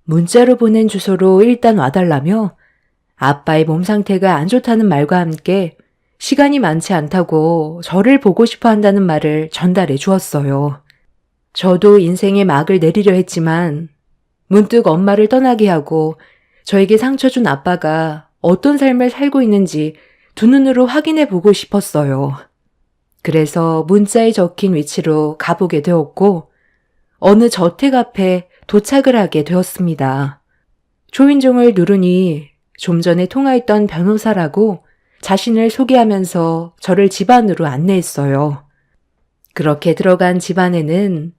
문자로 보낸 주소로 일단 와달라며 아빠의 몸 상태가 안 좋다는 말과 함께 시간이 많지 않다고 저를 보고 싶어 한다는 말을 전달해 주었어요. 저도 인생의 막을 내리려 했지만 문득 엄마를 떠나게 하고 저에게 상처 준 아빠가 어떤 삶을 살고 있는지 두 눈으로 확인해 보고 싶었어요. 그래서 문자에 적힌 위치로 가보게 되었고 어느 저택 앞에 도착을 하게 되었습니다. 초인종을 누르니 좀 전에 통화했던 변호사라고 자신을 소개하면서 저를 집 안으로 안내했어요. 그렇게 들어간 집 안에는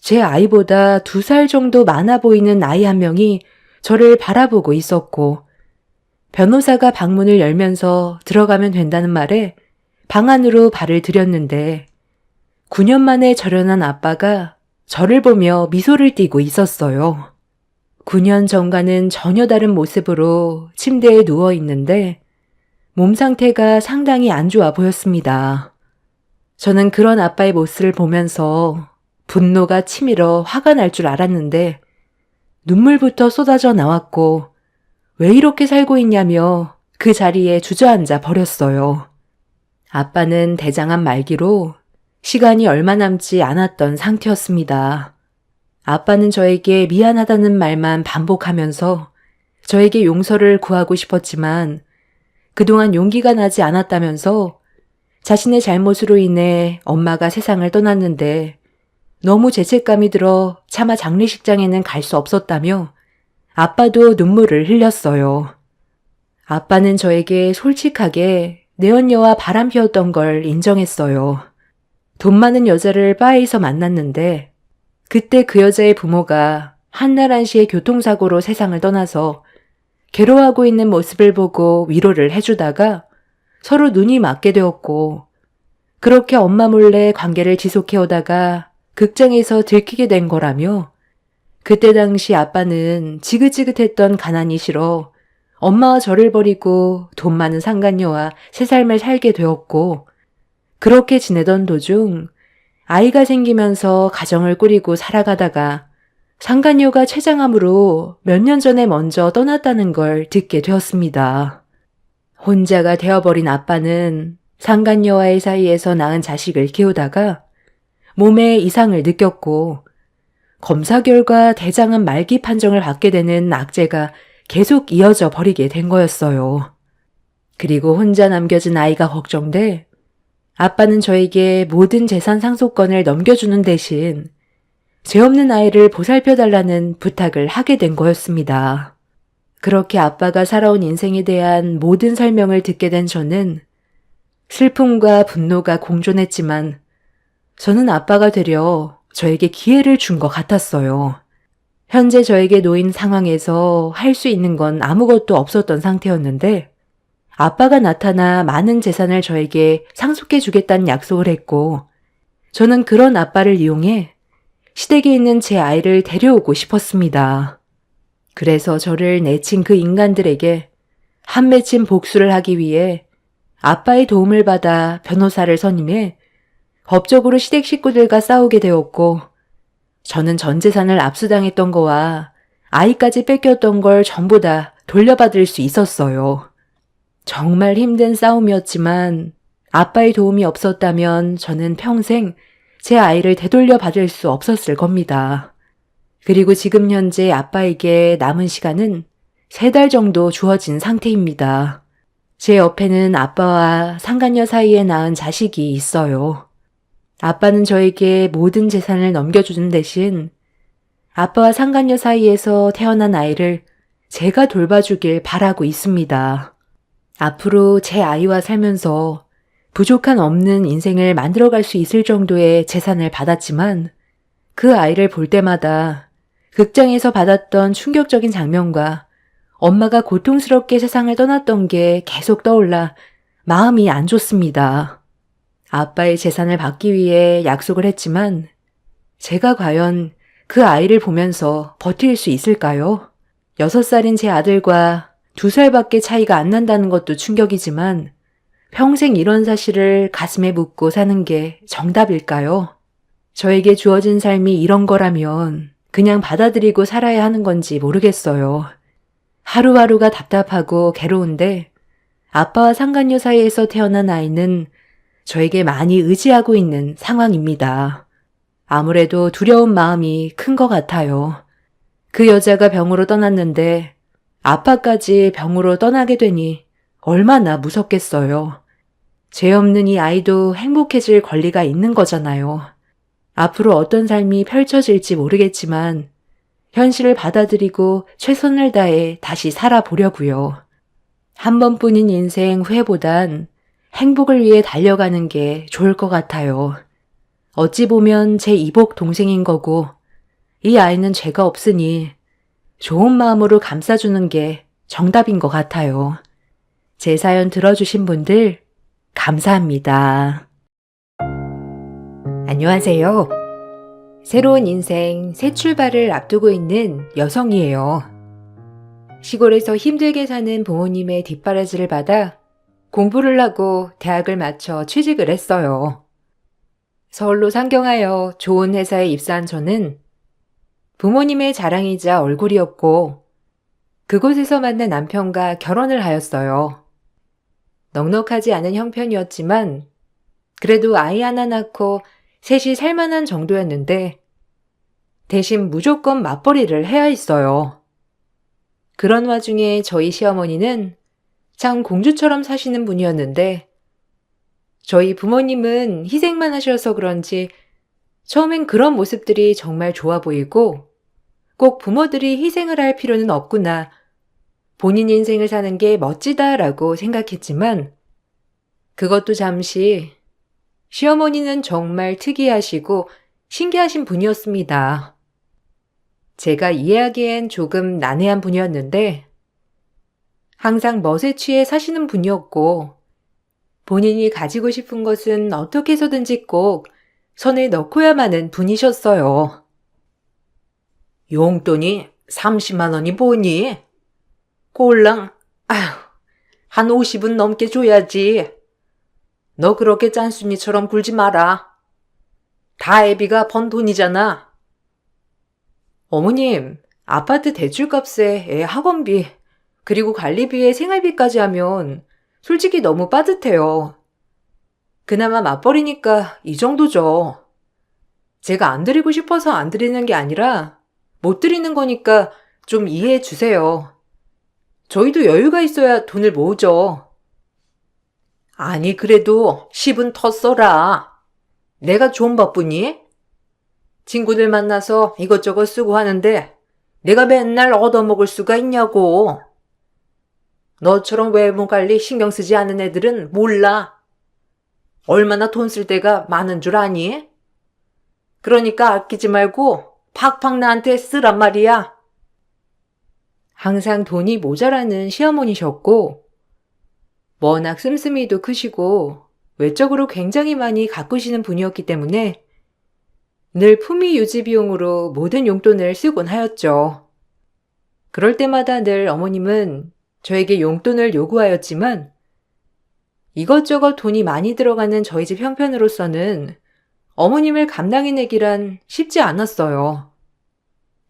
제 아이보다 2살 정도 많아 보이는 아이 한 명이 저를 바라보고 있었고 변호사가 방문을 열면서 들어가면 된다는 말에 방 안으로 발을 들였는데 9년 만에 절연한 아빠가 저를 보며 미소를 띠고 있었어요. 9년 전과는 전혀 다른 모습으로 침대에 누워 있는데 몸 상태가 상당히 안 좋아 보였습니다. 저는 그런 아빠의 모습을 보면서 분노가 치밀어 화가 날 줄 알았는데 눈물부터 쏟아져 나왔고 왜 이렇게 살고 있냐며 그 자리에 주저앉아 버렸어요. 아빠는 대장암 말기로 시간이 얼마 남지 않았던 상태였습니다. 아빠는 저에게 미안하다는 말만 반복하면서 저에게 용서를 구하고 싶었지만 그동안 용기가 나지 않았다면서 자신의 잘못으로 인해 엄마가 세상을 떠났는데 너무 죄책감이 들어 차마 장례식장에는 갈 수 없었다며 아빠도 눈물을 흘렸어요. 아빠는 저에게 솔직하게 내연녀와 바람 피웠던 걸 인정했어요. 돈 많은 여자를 바에서 만났는데 그때 그 여자의 부모가 한날 한시에 교통사고로 세상을 떠나서 괴로워하고 있는 모습을 보고 위로를 해주다가 서로 눈이 맞게 되었고 그렇게 엄마 몰래 관계를 지속해오다가 극장에서 들키게 된 거라며 그때 당시 아빠는 지긋지긋했던 가난이 싫어 엄마와 저를 버리고 돈 많은 상간녀와 새 삶을 살게 되었고 그렇게 지내던 도중 아이가 생기면서 가정을 꾸리고 살아가다가 상간녀가 췌장암으로 몇 년 전에 먼저 떠났다는 걸 듣게 되었습니다. 혼자가 되어버린 아빠는 상간녀와의 사이에서 낳은 자식을 키우다가 몸에 이상을 느꼈고 검사 결과 대장암 말기 판정을 받게 되는 악재가 계속 이어져 버리게 된 거였어요. 그리고 혼자 남겨진 아이가 걱정돼 아빠는 저에게 모든 재산 상속권을 넘겨주는 대신 죄 없는 아이를 보살펴달라는 부탁을 하게 된 거였습니다. 그렇게 아빠가 살아온 인생에 대한 모든 설명을 듣게 된 저는 슬픔과 분노가 공존했지만 저는 아빠가 되려 저에게 기회를 준 것 같았어요. 현재 저에게 놓인 상황에서 할 수 있는 건 아무것도 없었던 상태였는데 아빠가 나타나 많은 재산을 저에게 상속해 주겠다는 약속을 했고 저는 그런 아빠를 이용해 시댁에 있는 제 아이를 데려오고 싶었습니다. 그래서 저를 내친 그 인간들에게 한 맺힌 복수를 하기 위해 아빠의 도움을 받아 변호사를 선임해 법적으로 시댁 식구들과 싸우게 되었고 저는 전 재산을 압수당했던 거와 아이까지 뺏겼던 걸 전부 다 돌려받을 수 있었어요. 정말 힘든 싸움이었지만 아빠의 도움이 없었다면 저는 평생 제 아이를 되돌려 받을 수 없었을 겁니다. 그리고 지금 현재 아빠에게 남은 시간은 3달 정도 주어진 상태입니다. 제 옆에는 아빠와 상간녀 사이에 낳은 자식이 있어요. 아빠는 저에게 모든 재산을 넘겨주는 대신 아빠와 상간녀 사이에서 태어난 아이를 제가 돌봐주길 바라고 있습니다. 앞으로 제 아이와 살면서 부족한 없는 인생을 만들어갈 수 있을 정도의 재산을 받았지만 그 아이를 볼 때마다 극장에서 받았던 충격적인 장면과 엄마가 고통스럽게 세상을 떠났던 게 계속 떠올라 마음이 안 좋습니다. 아빠의 재산을 받기 위해 약속을 했지만 제가 과연 그 아이를 보면서 버틸 수 있을까요? 6살인 제 아들과 2살밖에 차이가 안 난다는 것도 충격이지만 평생 이런 사실을 가슴에 묻고 사는 게 정답일까요? 저에게 주어진 삶이 이런 거라면 그냥 받아들이고 살아야 하는 건지 모르겠어요. 하루하루가 답답하고 괴로운데 아빠와 상간녀 사이에서 태어난 아이는 저에게 많이 의지하고 있는 상황입니다. 아무래도 두려운 마음이 큰 것 같아요. 그 여자가 병으로 떠났는데 아빠까지 병으로 떠나게 되니 얼마나 무섭겠어요. 죄 없는 이 아이도 행복해질 권리가 있는 거잖아요. 앞으로 어떤 삶이 펼쳐질지 모르겠지만 현실을 받아들이고 최선을 다해 다시 살아보려고요. 한 번뿐인 인생 후회보단 행복을 위해 달려가는 게 좋을 것 같아요. 어찌 보면 제 이복 동생인 거고 이 아이는 죄가 없으니 좋은 마음으로 감싸주는 게 정답인 것 같아요. 제 사연 들어주신 분들 감사합니다. 안녕하세요. 새로운 인생, 새 출발을 앞두고 있는 여성이에요. 시골에서 힘들게 사는 부모님의 뒷바라지를 받아 공부를 하고 대학을 마쳐 취직을 했어요. 서울로 상경하여 좋은 회사에 입사한 저는 부모님의 자랑이자 얼굴이었고 그곳에서 만난 남편과 결혼을 하였어요. 넉넉하지 않은 형편이었지만 그래도 아이 하나 낳고 셋이 살만한 정도였는데 대신 무조건 맞벌이를 해야 했어요. 그런 와중에 저희 시어머니는 참 공주처럼 사시는 분이었는데 저희 부모님은 희생만 하셔서 그런지 처음엔 그런 모습들이 정말 좋아 보이고 꼭 부모들이 희생을 할 필요는 없구나. 본인 인생을 사는 게 멋지다라고 생각했지만 그것도 잠시 시어머니는 정말 특이하시고 신기하신 분이었습니다. 제가 이해하기엔 조금 난해한 분이었는데 항상 멋에 취해 사시는 분이었고 본인이 가지고 싶은 것은 어떻게 해서든지 꼭 손에 넣고야만 하는 분이셨어요.
용돈이 30만 원이 뭐니? 꼴랑, 한 50은 넘게 줘야지. 너 그렇게 짠순이처럼 굴지 마라. 다 애비가 번 돈이잖아.
어머님, 아파트 대출값에 애 학원비, 그리고 관리비에 생활비까지 하면 솔직히 너무 빠듯해요. 그나마 맞벌이니까 이 정도죠. 제가 안 드리고 싶어서 안 드리는 게 아니라 못 드리는 거니까 좀 이해해 주세요. 저희도 여유가 있어야 돈을 모으죠.
아니 그래도 10은 텄어라. 내가 좀 바쁘니? 친구들 만나서 이것저것 쓰고 하는데 내가 맨날 얻어먹을 수가 있냐고. 너처럼 외모 관리 신경 쓰지 않는 애들은 몰라. 얼마나 돈 쓸 데가 많은 줄 아니? 그러니까 아끼지 말고 팍팍 나한테 쓰란 말이야.
항상 돈이 모자라는 시어머니셨고, 워낙 씀씀이도 크시고, 외적으로 굉장히 많이 가꾸시는 분이었기 때문에 늘 품위 유지 비용으로 모든 용돈을 쓰곤 하였죠. 그럴 때마다 늘 어머님은 저에게 용돈을 요구하였지만 이것저것 돈이 많이 들어가는 저희 집 형편으로서는 어머님을 감당해내기란 쉽지 않았어요.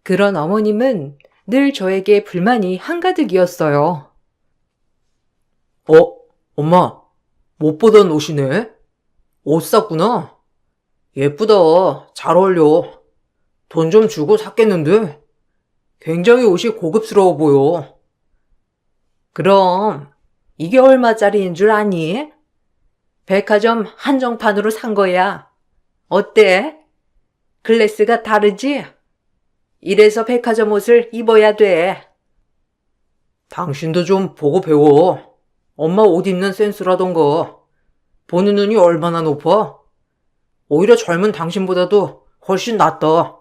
그런 어머님은 늘 저에게 불만이 한가득이었어요.
엄마, 못 보던 옷이네? 옷 샀구나. 예쁘다. 잘 어울려. 돈 좀 주고 샀겠는데? 굉장히 옷이 고급스러워 보여.
그럼 이게 얼마짜리인 줄 아니? 백화점 한정판으로 산 거야. 어때? 클래스가 다르지? 이래서 백화점 옷을 입어야 돼.
당신도 좀 보고 배워. 엄마 옷 입는 센스라던가. 보는 눈이 얼마나 높아? 오히려 젊은 당신보다도 훨씬 낫다.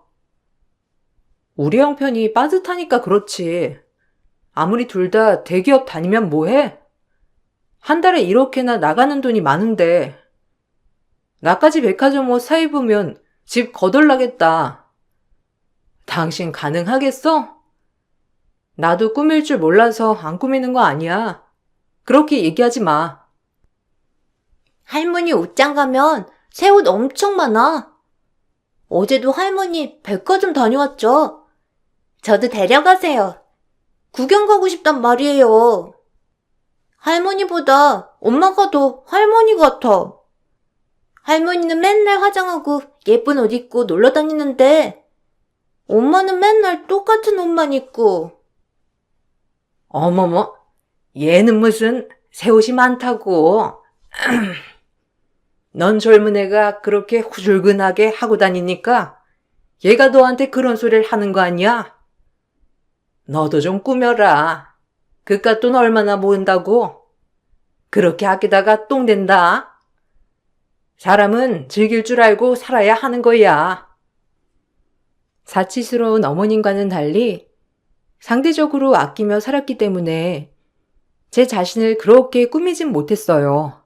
우리 형편이 빠듯하니까 그렇지. 아무리 둘 다 대기업 다니면 뭐해? 한 달에 이렇게나 나가는 돈이 많은데 나까지 백화점 옷 사입으면 집 거덜나겠다. 당신 가능하겠어? 나도 꾸밀 줄 몰라서 안 꾸미는 거 아니야. 그렇게 얘기하지 마.
할머니 옷장 가면 새 옷 엄청 많아. 어제도 할머니 백화점 다녀왔죠. 저도 데려가세요. 구경 가고 싶단 말이에요. 할머니보다 엄마가 더 할머니 같아. 할머니는 맨날 화장하고 예쁜 옷 입고 놀러 다니는데 엄마는 맨날 똑같은 옷만 입고.
어머머, 얘는 무슨 새 옷이 많다고. 넌 젊은 애가 그렇게 후줄근하게 하고 다니니까 얘가 너한테 그런 소리를 하는 거 아니야? 너도 좀 꾸며라. 그깟 돈 얼마나 모은다고? 그렇게 아끼다가 똥 된다. 사람은 즐길 줄 알고 살아야 하는 거야. 사치스러운 어머님과는 달리 상대적으로 아끼며 살았기 때문에 제 자신을 그렇게 꾸미진 못했어요.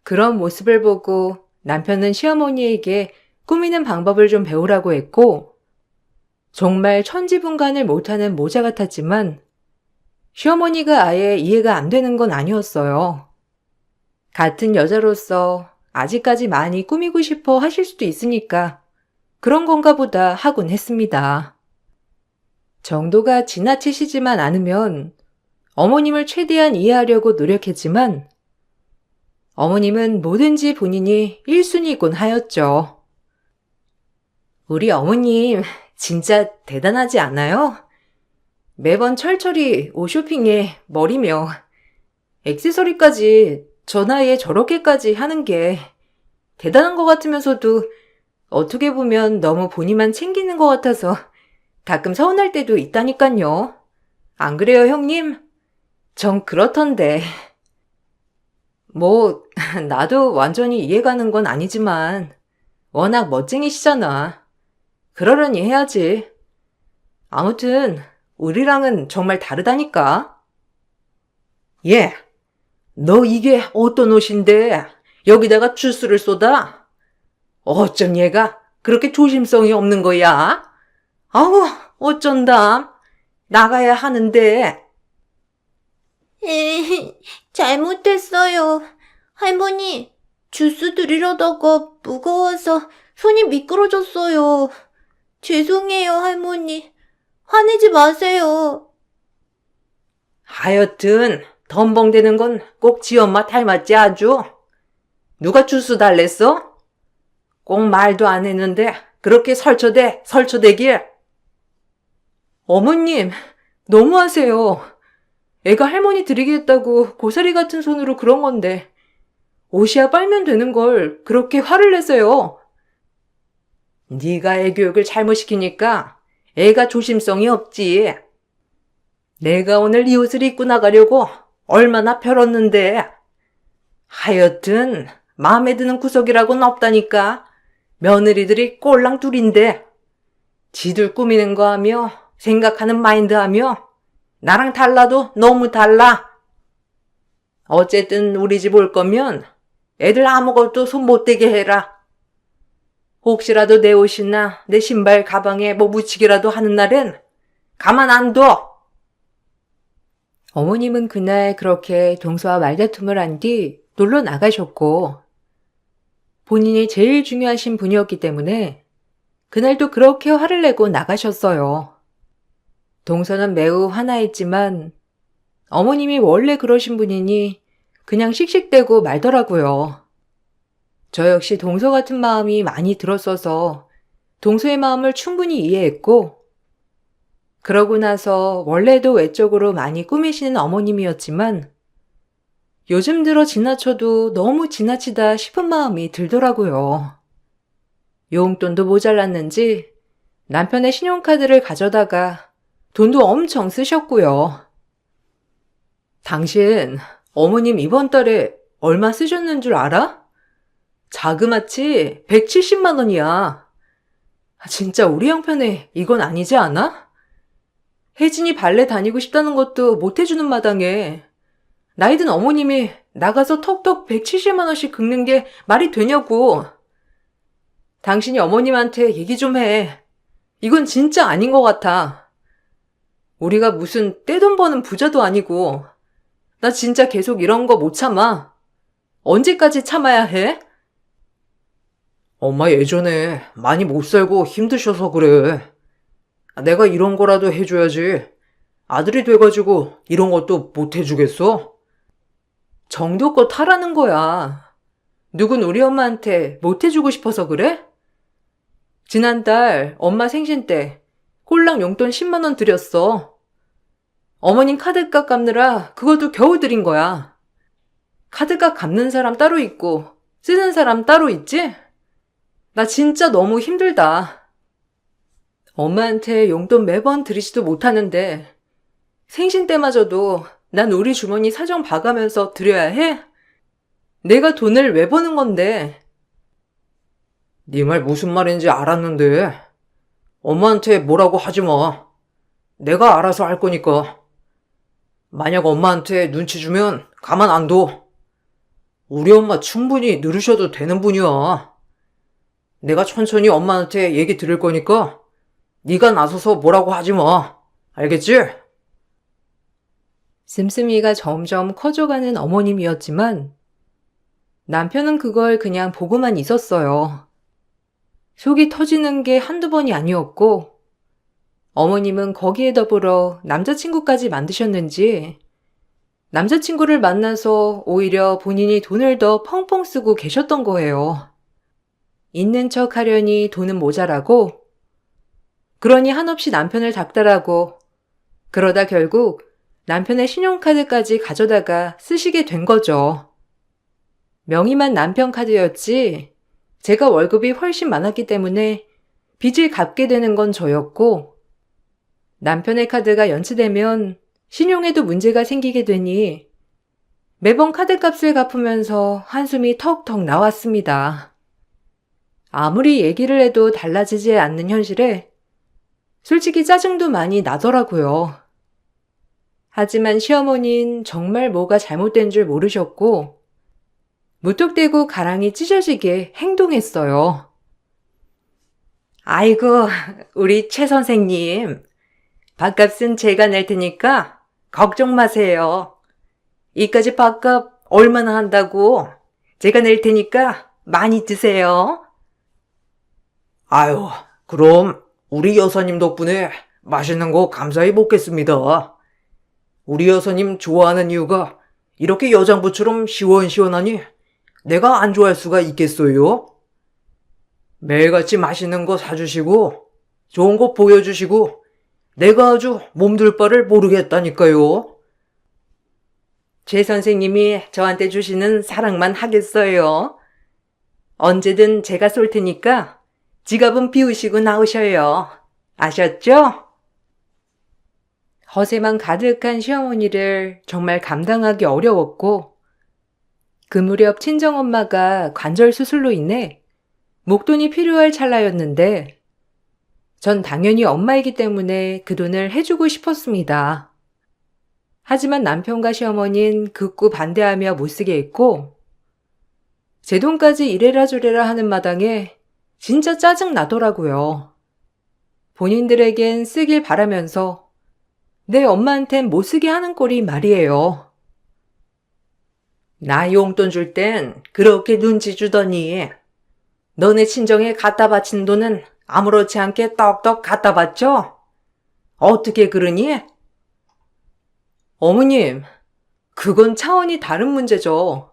그런 모습을 보고 남편은 시어머니에게 꾸미는 방법을 좀 배우라고 했고, 정말 천지분간을 못하는 모자 같았지만 시어머니가 아예 이해가 안 되는 건 아니었어요. 같은 여자로서 아직까지 많이 꾸미고 싶어 하실 수도 있으니까 그런 건가 보다 하곤 했습니다. 정도가 지나치시지만 않으면 어머님을 최대한 이해하려고 노력했지만 어머님은 뭐든지 본인이 1순위곤 하였죠. 우리 어머님 진짜 대단하지 않아요? 매번 철철이 옷 쇼핑에 머리며 액세서리까지 저 나이에 저렇게까지 하는 게 대단한 것 같으면서도 어떻게 보면 너무 본인만 챙기는 것 같아서 가끔 서운할 때도 있다니깐요. 안 그래요, 형님? 전 그렇던데. 뭐 나도 완전히 이해가는 건 아니지만 워낙 멋쟁이시잖아. 그러려니 해야지. 아무튼 우리랑은 정말 다르다니까.
예, 너 이게 어떤 옷인데 여기다가 주스를 쏟아? 어쩜 얘가 그렇게 조심성이 없는 거야? 아우, 어쩐담. 나가야 하는데.
잘못했어요. 할머니, 주스 드리려다가 무거워서 손이 미끄러졌어요. 죄송해요, 할머니. 화내지 마세요.
하여튼 덤벙대는 건 꼭 지 엄마 닮았지 아주. 누가 주스 달랬어? 꼭 말도 안 했는데 그렇게 설쳐대길.
어머님, 너무하세요. 애가 할머니 드리겠다고 고사리 같은 손으로 그런 건데 옷이야 빨면 되는 걸 그렇게 화를 내세요.
네가 애 교육을 잘못 시키니까 애가 조심성이 없지. 내가 오늘 이 옷을 입고 나가려고 얼마나 펴렀는데. 하여튼 마음에 드는 구석이라고는 없다니까. 며느리들이 꼴랑 둘인데. 지들 꾸미는 거 하며 생각하는 마인드 하며 나랑 달라도 너무 달라. 어쨌든 우리 집 올 거면 애들 아무것도 손 못 대게 해라. 혹시라도 내 옷이나 내 신발 가방에 뭐 묻히기라도 하는 날엔 가만 안 둬.
어머님은 그날 그렇게 동서와 말다툼을 한 뒤 놀러 나가셨고, 본인이 제일 중요하신 분이었기 때문에 그날도 그렇게 화를 내고 나가셨어요. 동서는 매우 화나했지만 어머님이 원래 그러신 분이니 그냥 씩씩대고 말더라고요. 저 역시 동서 같은 마음이 많이 들었어서 동서의 마음을 충분히 이해했고, 그러고 나서 원래도 외적으로 많이 꾸미시는 어머님이었지만 요즘 들어 지나쳐도 너무 지나치다 싶은 마음이 들더라고요. 용돈도 모자랐는지 남편의 신용카드를 가져다가 돈도 엄청 쓰셨고요.
당신 어머님 이번 달에 얼마 쓰셨는 줄 알아? 자그마치 170만 원이야. 진짜 우리 형편에 이건 아니지 않아? 혜진이 발레 다니고 싶다는 것도 못 해주는 마당에 나이든 어머님이 나가서 턱턱 170만 원씩 긁는 게 말이 되냐고. 당신이 어머님한테 얘기 좀 해. 이건 진짜 아닌 것 같아. 우리가 무슨 떼돈 버는 부자도 아니고 나 진짜 계속 이런 거 못 참아. 언제까지 참아야 해? 엄마 예전에 많이 못 살고 힘드셔서 그래. 내가 이런 거라도 해줘야지. 아들이 돼가지고 이런 것도 못 해주겠어? 정도껏 하라는 거야. 누군 우리 엄마한테 못 해주고 싶어서 그래? 지난달 엄마 생신 때 홀랑 용돈 10만 원 드렸어. 어머님 카드값 갚느라 그것도 겨우 드린 거야. 카드값 갚는 사람 따로 있고 쓰는 사람 따로 있지? 나 진짜 너무 힘들다. 엄마한테 용돈 매번 드리지도 못하는데 생신 때마저도 난 우리 주머니 사정 봐가면서 드려야 해? 내가 돈을 왜 버는 건데? 네 말 무슨 말인지 알았는데 엄마한테 뭐라고 하지 마. 내가 알아서 할 거니까. 만약 엄마한테 눈치 주면 가만 안 둬. 우리 엄마 충분히 누르셔도 되는 분이야. 내가 천천히 엄마한테 얘기 들을 거니까 네가 나서서 뭐라고 하지 마. 알겠지?
씀씀이가 점점 커져가는 어머님이었지만 남편은 그걸 그냥 보고만 있었어요. 속이 터지는 게 한두 번이 아니었고, 어머님은 거기에 더불어 남자친구까지 만드셨는지 남자친구를 만나서 오히려 본인이 돈을 더 펑펑 쓰고 계셨던 거예요. 있는 척 하려니 돈은 모자라고, 그러니 한없이 남편을 닥달하고, 그러다 결국 남편의 신용카드까지 가져다가 쓰시게 된 거죠. 명의만 남편 카드였지 제가 월급이 훨씬 많았기 때문에 빚을 갚게 되는 건 저였고, 남편의 카드가 연체되면 신용에도 문제가 생기게 되니 매번 카드값을 갚으면서 한숨이 턱턱 나왔습니다. 아무리 얘기를 해도 달라지지 않는 현실에 솔직히 짜증도 많이 나더라고요. 하지만 시어머니는 정말 뭐가 잘못된 줄 모르셨고 무턱대고 가랑이 찢어지게 행동했어요.
아이고, 우리 최 선생님. 밥값은 제가 낼 테니까 걱정 마세요. 이까지 밥값 얼마나 한다고? 제가 낼 테니까 많이 드세요. 아유, 그럼 우리 여사님 덕분에 맛있는 거 감사히 먹겠습니다. 우리 여사님 좋아하는 이유가 이렇게 여장부처럼 시원시원하니 내가 안 좋아할 수가 있겠어요? 매일같이 맛있는 거 사주시고 좋은 거 보여주시고 내가 아주 몸둘 바를 모르겠다니까요. 최 선생님이 저한테 주시는 사랑만 하겠어요. 언제든 제가 쏠 테니까 지갑은 비우시고 나오셔요. 아셨죠?
허세만 가득한 시어머니를 정말 감당하기 어려웠고, 그 무렵 친정엄마가 관절 수술로 인해 목돈이 필요할 찰나였는데
전 당연히 엄마이기 때문에 그 돈을 해주고 싶었습니다. 하지만 남편과 시어머니는 극구 반대하며 못쓰게 했고, 제 돈까지 이래라 저래라 하는 마당에 진짜 짜증 나더라고요. 본인들에겐 쓰길 바라면서 내 엄마한텐 못 쓰게 하는 꼴이 말이에요.
나 용돈 줄 땐 그렇게 눈치 주더니 너네 친정에 갖다 바친 돈은 아무렇지 않게 떡떡 갖다 바쳐? 어떻게 그러니?
어머님, 그건 차원이 다른 문제죠.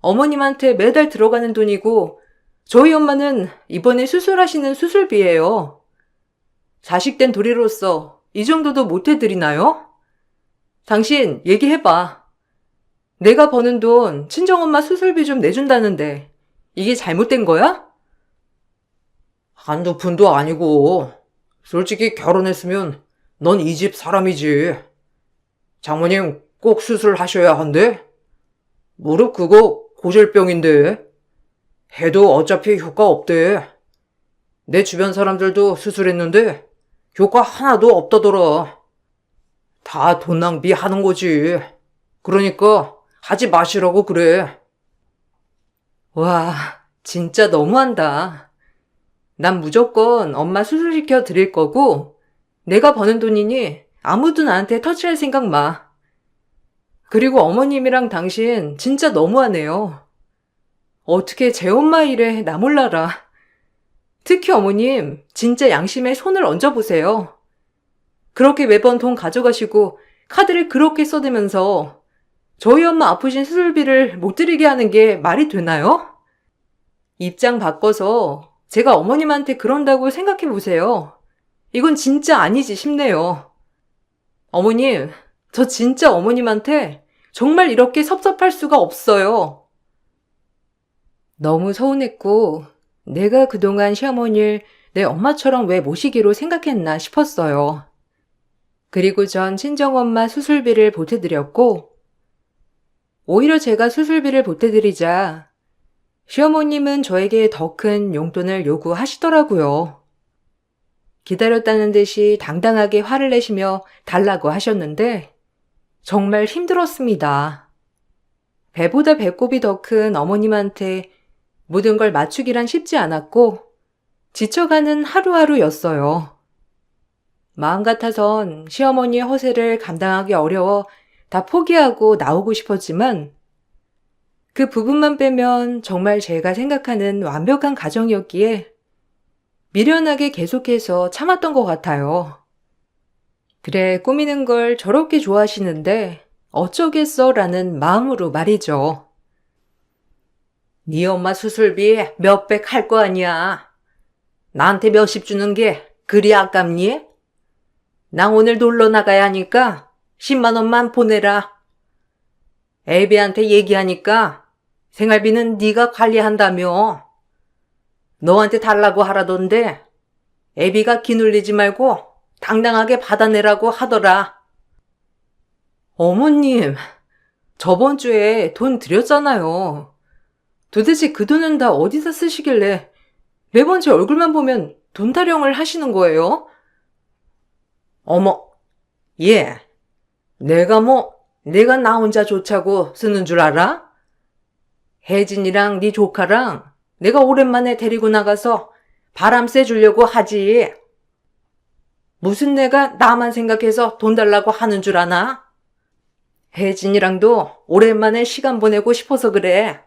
어머님한테 매달 들어가는 돈이고 저희 엄마는 이번에 수술하시는 수술비예요. 자식된 도리로서 이 정도도 못 해드리나요? 당신 얘기해봐. 내가 버는 돈 친정엄마 수술비 좀 내준다는데 이게 잘못된 거야?
한두 푼도 아니고 솔직히 결혼했으면 넌 이 집 사람이지. 장모님 꼭 수술하셔야 한대. 무릎 그거 고질병인데 해도 어차피 효과 없대. 내 주변 사람들도 수술했는데 효과 하나도 없다더라. 다 돈 낭비하는 거지. 그러니까 하지 마시라고 그래.
와, 진짜 너무한다. 난 무조건 엄마 수술시켜 드릴 거고 내가 버는 돈이니 아무도 나한테 터치할 생각 마. 그리고 어머님이랑 당신 진짜 너무하네요. 어떻게 제 엄마 일에 나 몰라라. 특히 어머님 진짜 양심에 손을 얹어보세요. 그렇게 매번 돈 가져가시고 카드를 그렇게 써대면서 저희 엄마 아프신 수술비를 못 드리게 하는 게 말이 되나요? 입장 바꿔서 제가 어머님한테 그런다고 생각해 보세요. 이건 진짜 아니지 싶네요. 어머님, 저 진짜 어머님한테 정말 이렇게 섭섭할 수가 없어요. 너무 서운했고 내가 그동안 시어머니를 내 엄마처럼 왜 모시기로 생각했나 싶었어요. 그리고 전 친정엄마 수술비를 보태드렸고 오히려 제가 수술비를 보태드리자 시어머님은 저에게 더 큰 용돈을 요구하시더라고요. 기다렸다는 듯이 당당하게 화를 내시며 달라고 하셨는데 정말 힘들었습니다. 배보다 배꼽이 더 큰 어머님한테 모든 걸 맞추기란 쉽지 않았고 지쳐가는 하루하루였어요. 마음 같아선 시어머니의 허세를 감당하기 어려워 다 포기하고 나오고 싶었지만 그 부분만 빼면 정말 제가 생각하는 완벽한 가정이었기에 미련하게 계속해서 참았던 것 같아요. 그래, 꾸미는 걸 저렇게 좋아하시는데 어쩌겠어 라는 마음으로 말이죠.
네 엄마 수술비 몇백 할 거 아니야. 나한테 몇십 주는 게 그리 아깝니? 나 오늘 놀러 나가야 하니까 10만 원만 보내라. 애비한테 얘기하니까 생활비는 네가 관리한다며. 너한테 달라고 하라던데 애비가 기눌리지 말고 당당하게 받아내라고 하더라.
어머님, 저번 주에 돈 드렸잖아요. 도대체 그 돈은 다 어디서 쓰시길래 매번 제 얼굴만 보면 돈 타령을 하시는 거예요?
어머, 내가 나 혼자 좋자고 쓰는 줄 알아? 혜진이랑 네 조카랑 내가 오랜만에 데리고 나가서 바람 쐬주려고 하지. 무슨 내가 나만 생각해서 돈 달라고 하는 줄 아나? 혜진이랑도 오랜만에 시간 보내고 싶어서 그래.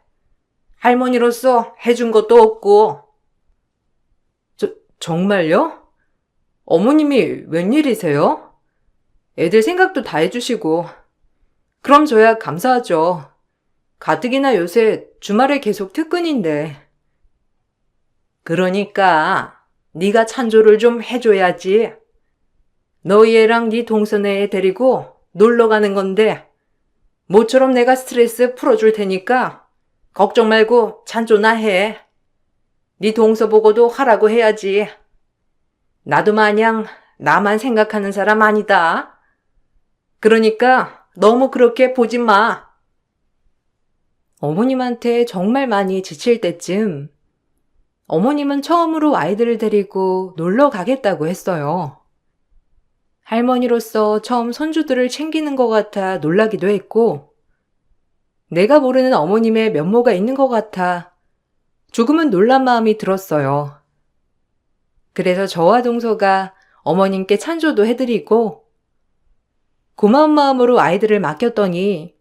할머니로서 해준 것도 없고.
정말요? 어머님이 웬일이세요? 애들 생각도 다 해주시고. 그럼 저야 감사하죠. 가뜩이나 요새 주말에 계속 특근인데.
그러니까 네가 찬조를 좀 해줘야지. 너희 애랑 네 동서네 애 데리고 놀러 가는 건데 모처럼 내가 스트레스 풀어줄 테니까 걱정 말고 찬조나 해. 네 동서 보고도 하라고 해야지. 나도 마냥 나만 생각하는 사람 아니다. 그러니까 너무 그렇게 보지 마.
어머님한테 정말 많이 지칠 때쯤 어머님은 처음으로 아이들을 데리고 놀러 가겠다고 했어요. 할머니로서 처음 손주들을 챙기는 것 같아 놀라기도 했고, 내가 모르는 어머님의 면모가 있는 것 같아 조금은 놀란 마음이 들었어요. 그래서 저와 동서가 어머님께 찬조도 해드리고, 고마운 마음으로 아이들을 맡겼더니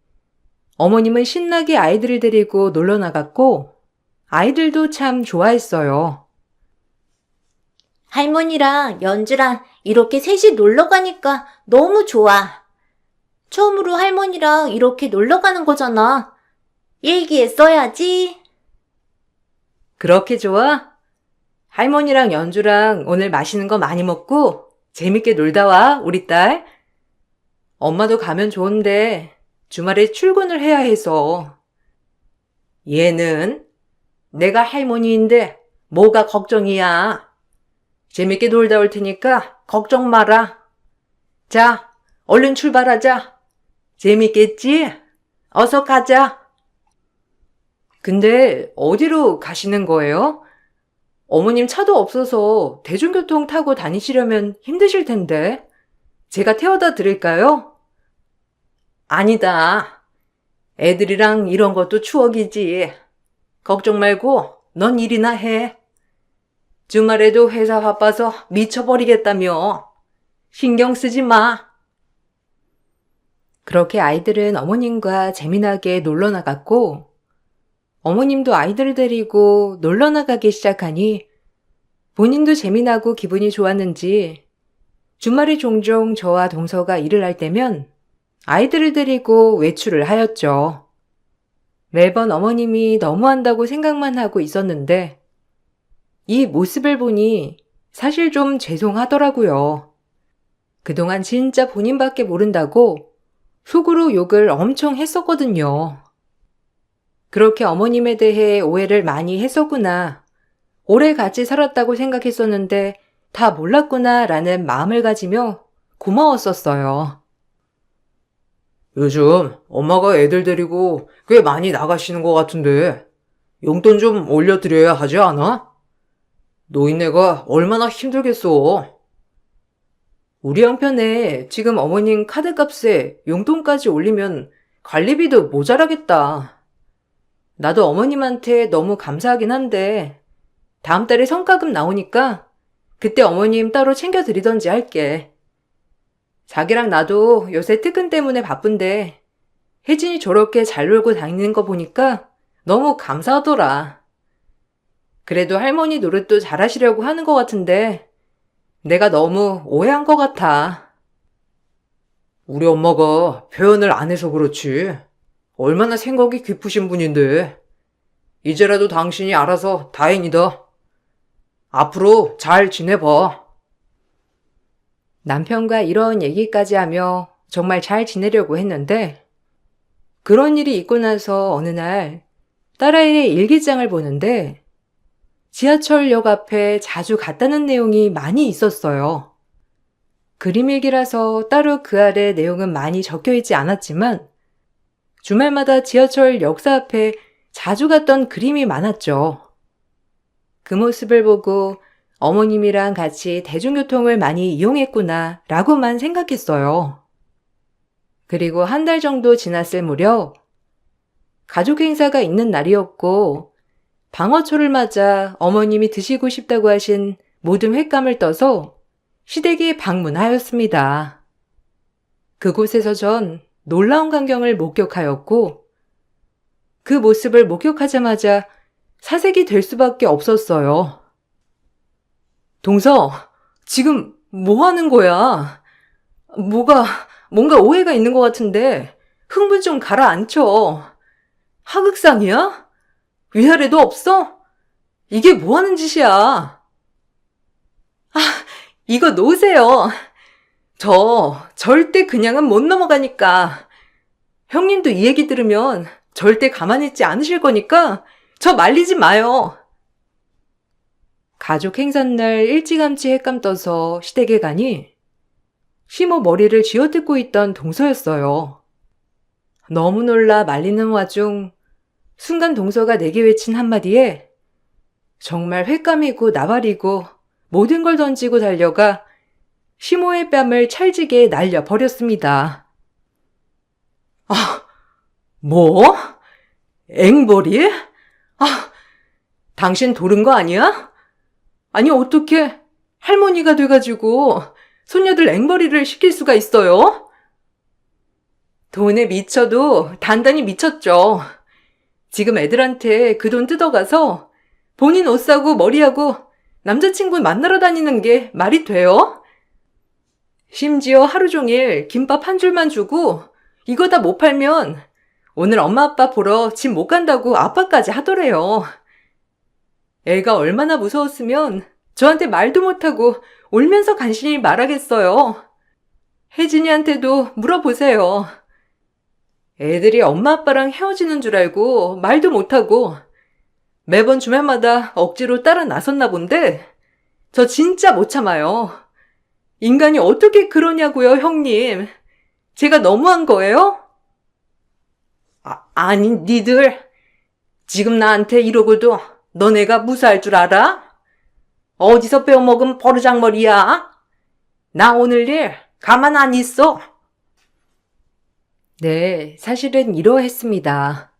어머님은 신나게 아이들을 데리고 놀러 나갔고, 아이들도 참 좋아했어요.
할머니랑 연주랑 이렇게 셋이 놀러 가니까 너무 좋아. 처음으로 할머니랑 이렇게 놀러 가는 거잖아. 얘기했어야지.
그렇게 좋아? 할머니랑 연주랑 오늘 맛있는 거 많이 먹고 재밌게 놀다 와, 우리 딸. 엄마도 가면 좋은데 주말에 출근을 해야 해서. 얘는 내가 할머니인데 뭐가 걱정이야. 재밌게 놀다 올 테니까 걱정 마라. 자, 얼른 출발하자. 재밌겠지? 어서 가자. 근데 어디로 가시는 거예요? 어머님 차도 없어서 대중교통 타고 다니시려면 힘드실 텐데. 제가 태워다 드릴까요? 아니다. 애들이랑 이런 것도 추억이지. 걱정 말고 넌 일이나 해. 주말에도 회사 바빠서 미쳐버리겠다며. 신경 쓰지 마. 그렇게 아이들은 어머님과 재미나게 놀러 나갔고, 어머님도 아이들을 데리고 놀러 나가기 시작하니 본인도 재미나고 기분이 좋았는지 주말에 종종 저와 동서가 일을 할 때면 아이들을 데리고 외출을 하였죠. 매번 어머님이 너무한다고 생각만 하고 있었는데 이 모습을 보니 사실 좀 죄송하더라고요. 그동안 진짜 본인밖에 모른다고 속으로 욕을 엄청 했었거든요. 그렇게 어머님에 대해 오해를 많이 했었구나. 오래 같이 살았다고 생각했었는데 다 몰랐구나 라는 마음을 가지며 고마웠었어요.
요즘 엄마가 애들 데리고 꽤 많이 나가시는 것 같은데 용돈 좀 올려드려야 하지 않아? 노인네가 얼마나 힘들겠어.
우리 형편에 지금 어머님 카드값에 용돈까지 올리면 관리비도 모자라겠다. 나도 어머님한테 너무 감사하긴 한데 다음 달에 성과금 나오니까 그때 어머님 따로 챙겨드리던지 할게. 자기랑 나도 요새 특근 때문에 바쁜데 혜진이 저렇게 잘 놀고 다니는 거 보니까 너무 감사하더라. 그래도 할머니 노릇도 잘하시려고 하는 것 같은데 내가 너무 오해한 것 같아.
우리 엄마가 표현을 안 해서 그렇지. 얼마나 생각이 깊으신 분인데. 이제라도 당신이 알아서 다행이다. 앞으로 잘 지내봐.
남편과 이런 얘기까지 하며 정말 잘 지내려고 했는데 그런 일이 있고 나서 어느 날 딸아이의 일기장을 보는데 지하철역 앞에 자주 갔다는 내용이 많이 있었어요. 그림일기라서 따로 그 아래 내용은 많이 적혀 있지 않았지만 주말마다 지하철 역사 앞에 자주 갔던 그림이 많았죠. 그 모습을 보고 어머님이랑 같이 대중교통을 많이 이용했구나 라고만 생각했어요. 그리고 한 달 정도 지났을 무렵 가족 행사가 있는 날이었고 방어초를 맞아 어머님이 드시고 싶다고 하신 모든 횟감을 떠서 시댁에 방문하였습니다. 그곳에서 전 놀라운 광경을 목격하였고 그 모습을 목격하자마자 사색이 될 수밖에 없었어요. 동서, 지금 뭐 하는 거야? 뭔가 오해가 있는 것 같은데 흥분 좀 가라앉혀. 하극상이야? 위아래도 없어? 이게 뭐 하는 짓이야? 이거 놓으세요. 저 절대 그냥은 못 넘어가니까. 형님도 이 얘기 들으면 절대 가만히 있지 않으실 거니까 저 말리지 마요. 가족 행사날 일찌감치 횟감 떠서 시댁에 가니 시모 머리를 쥐어뜯고 있던 동서였어요. 너무 놀라 말리는 와중 순간 동서가 내게 외친 한마디에 정말 횟감이고 나발이고 모든 걸 던지고 달려가 시모의 뺨을 찰지게 날려버렸습니다.
뭐? 앵벌이? 당신 도른 거 아니야? 아니, 어떻게 할머니가 돼가지고 손녀들 앵벌이를 시킬 수가 있어요?
돈에 미쳐도 단단히 미쳤죠. 지금 애들한테 그 돈 뜯어가서 본인 옷 사고 머리하고 남자친구 만나러 다니는 게 말이 돼요? 심지어 하루 종일 김밥 한 줄만 주고 이거 다 못 팔면 오늘 엄마 아빠 보러 집 못 간다고 아빠까지 하더래요. 애가 얼마나 무서웠으면 저한테 말도 못하고 울면서 간신히 말하겠어요. 혜진이한테도 물어보세요. 애들이 엄마 아빠랑 헤어지는 줄 알고 말도 못하고 매번 주말마다 억지로 따라 나섰나 본데 저 진짜 못 참아요. 인간이 어떻게 그러냐고요, 형님. 제가 너무한 거예요?
아니, 니들 지금 나한테 이러고도 너네가 무사할 줄 알아? 어디서 빼어먹은 버르장머리야? 나 오늘 일 가만 안 있어.
네, 사실은 이러했습니다.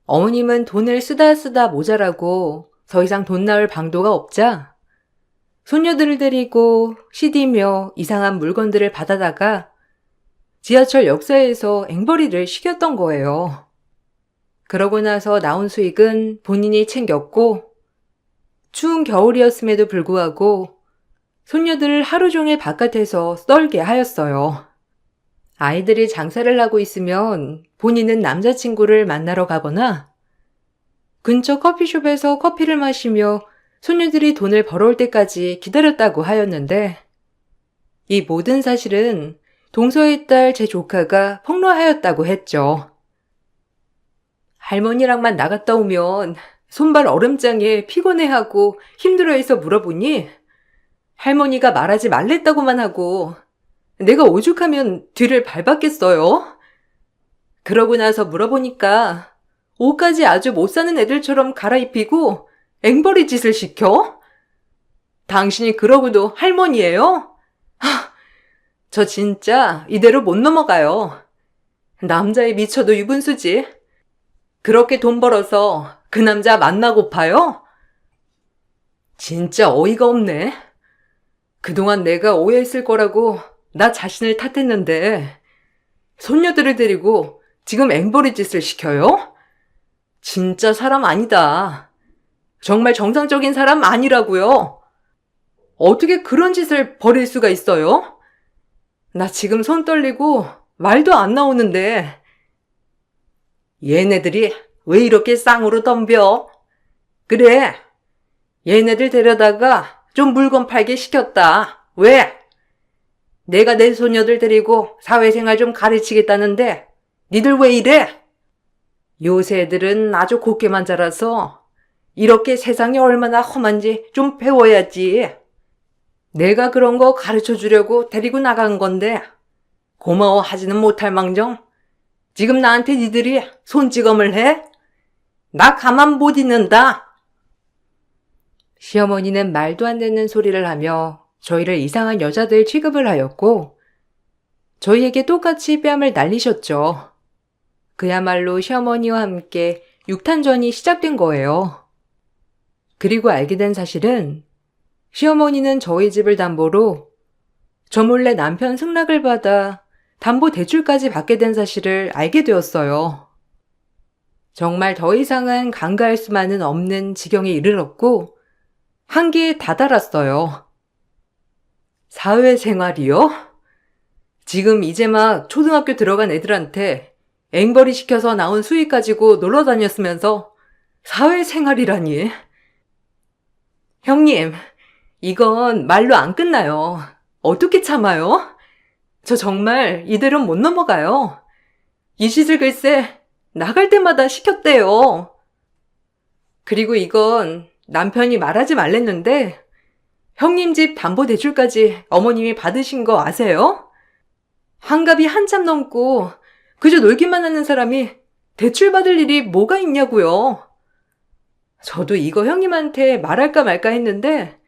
어머님은 돈을 쓰다 모자라고 더 이상 돈 나올 방도가 없자 손녀들을 데리고 CD며 이상한 물건들을 받아다가 지하철 역사에서 앵벌이를 시켰던 거예요. 그러고 나서 나온 수익은 본인이 챙겼고 추운 겨울이었음에도 불구하고 손녀들을 하루 종일 바깥에서 썰게 하였어요. 아이들이 장사를 하고 있으면 본인은 남자친구를 만나러 가거나 근처 커피숍에서 커피를 마시며 손녀들이 돈을 벌어올 때까지 기다렸다고 하였는데 이 모든 사실은 동서의 딸 제 조카가 폭로하였다고 했죠. 할머니랑만 나갔다 오면 손발 얼음장에 피곤해하고 힘들어해서 물어보니 할머니가 말하지 말랬다고만 하고 내가 오죽하면 뒤를 밟았겠어요? 그러고 나서 물어보니까 옷까지 아주 못 사는 애들처럼 갈아입히고 앵벌이 짓을 시켜? 당신이 그러고도 할머니예요? 저 진짜 이대로 못 넘어가요. 남자에 미쳐도 유분수지. 그렇게 돈 벌어서 그 남자 만나고파요? 진짜 어이가 없네. 그동안 내가 오해했을 거라고 나 자신을 탓했는데 손녀들을 데리고 지금 앵벌이 짓을 시켜요? 진짜 사람 아니다. 정말 정상적인 사람 아니라고요. 어떻게 그런 짓을 벌일 수가 있어요? 나 지금 손 떨리고 말도 안 나오는데 얘네들이 왜 이렇게 쌍으로 덤벼? 그래, 얘네들 데려다가 좀 물건 팔게 시켰다. 왜? 내가 내 소녀들 데리고 사회생활 좀 가르치겠다는데 니들 왜 이래? 요새 애들은 아주 곱게만 자라서 이렇게 세상이 얼마나 험한지 좀 배워야지. 내가 그런 거 가르쳐 주려고 데리고 나간 건데 고마워하지는 못할 망정 지금 나한테 니들이 손찌검을 해? 나 가만 못 있는다. 시어머니는 말도 안 되는 소리를 하며 저희를 이상한 여자들 취급을 하였고 저희에게 똑같이 뺨을 날리셨죠. 그야말로 시어머니와 함께 육탄전이 시작된 거예요. 그리고 알게 된 사실은 시어머니는 저희 집을 담보로 저 몰래 남편 승낙을 받아 담보 대출까지 받게 된 사실을 알게 되었어요. 정말 더 이상은 간과할 수만은 없는 지경에 이르렀고 한계에 다다랐어요. 사회생활이요? 지금 이제 막 초등학교 들어간 애들한테 앵벌이 시켜서 나온 수익 가지고 놀러 다녔으면서 사회생활이라니. 형님, 이건 말로 안 끝나요. 어떻게 참아요? 저 정말 이대로 못 넘어가요. 이 짓을 글쎄 나갈 때마다 시켰대요. 그리고 이건 남편이 말하지 말랬는데 형님 집 담보대출까지 어머님이 받으신 거 아세요? 환갑이 한참 넘고 그저 놀기만 하는 사람이 대출 받을 일이 뭐가 있냐고요. 저도 이거 형님한테 말할까 말까 했는데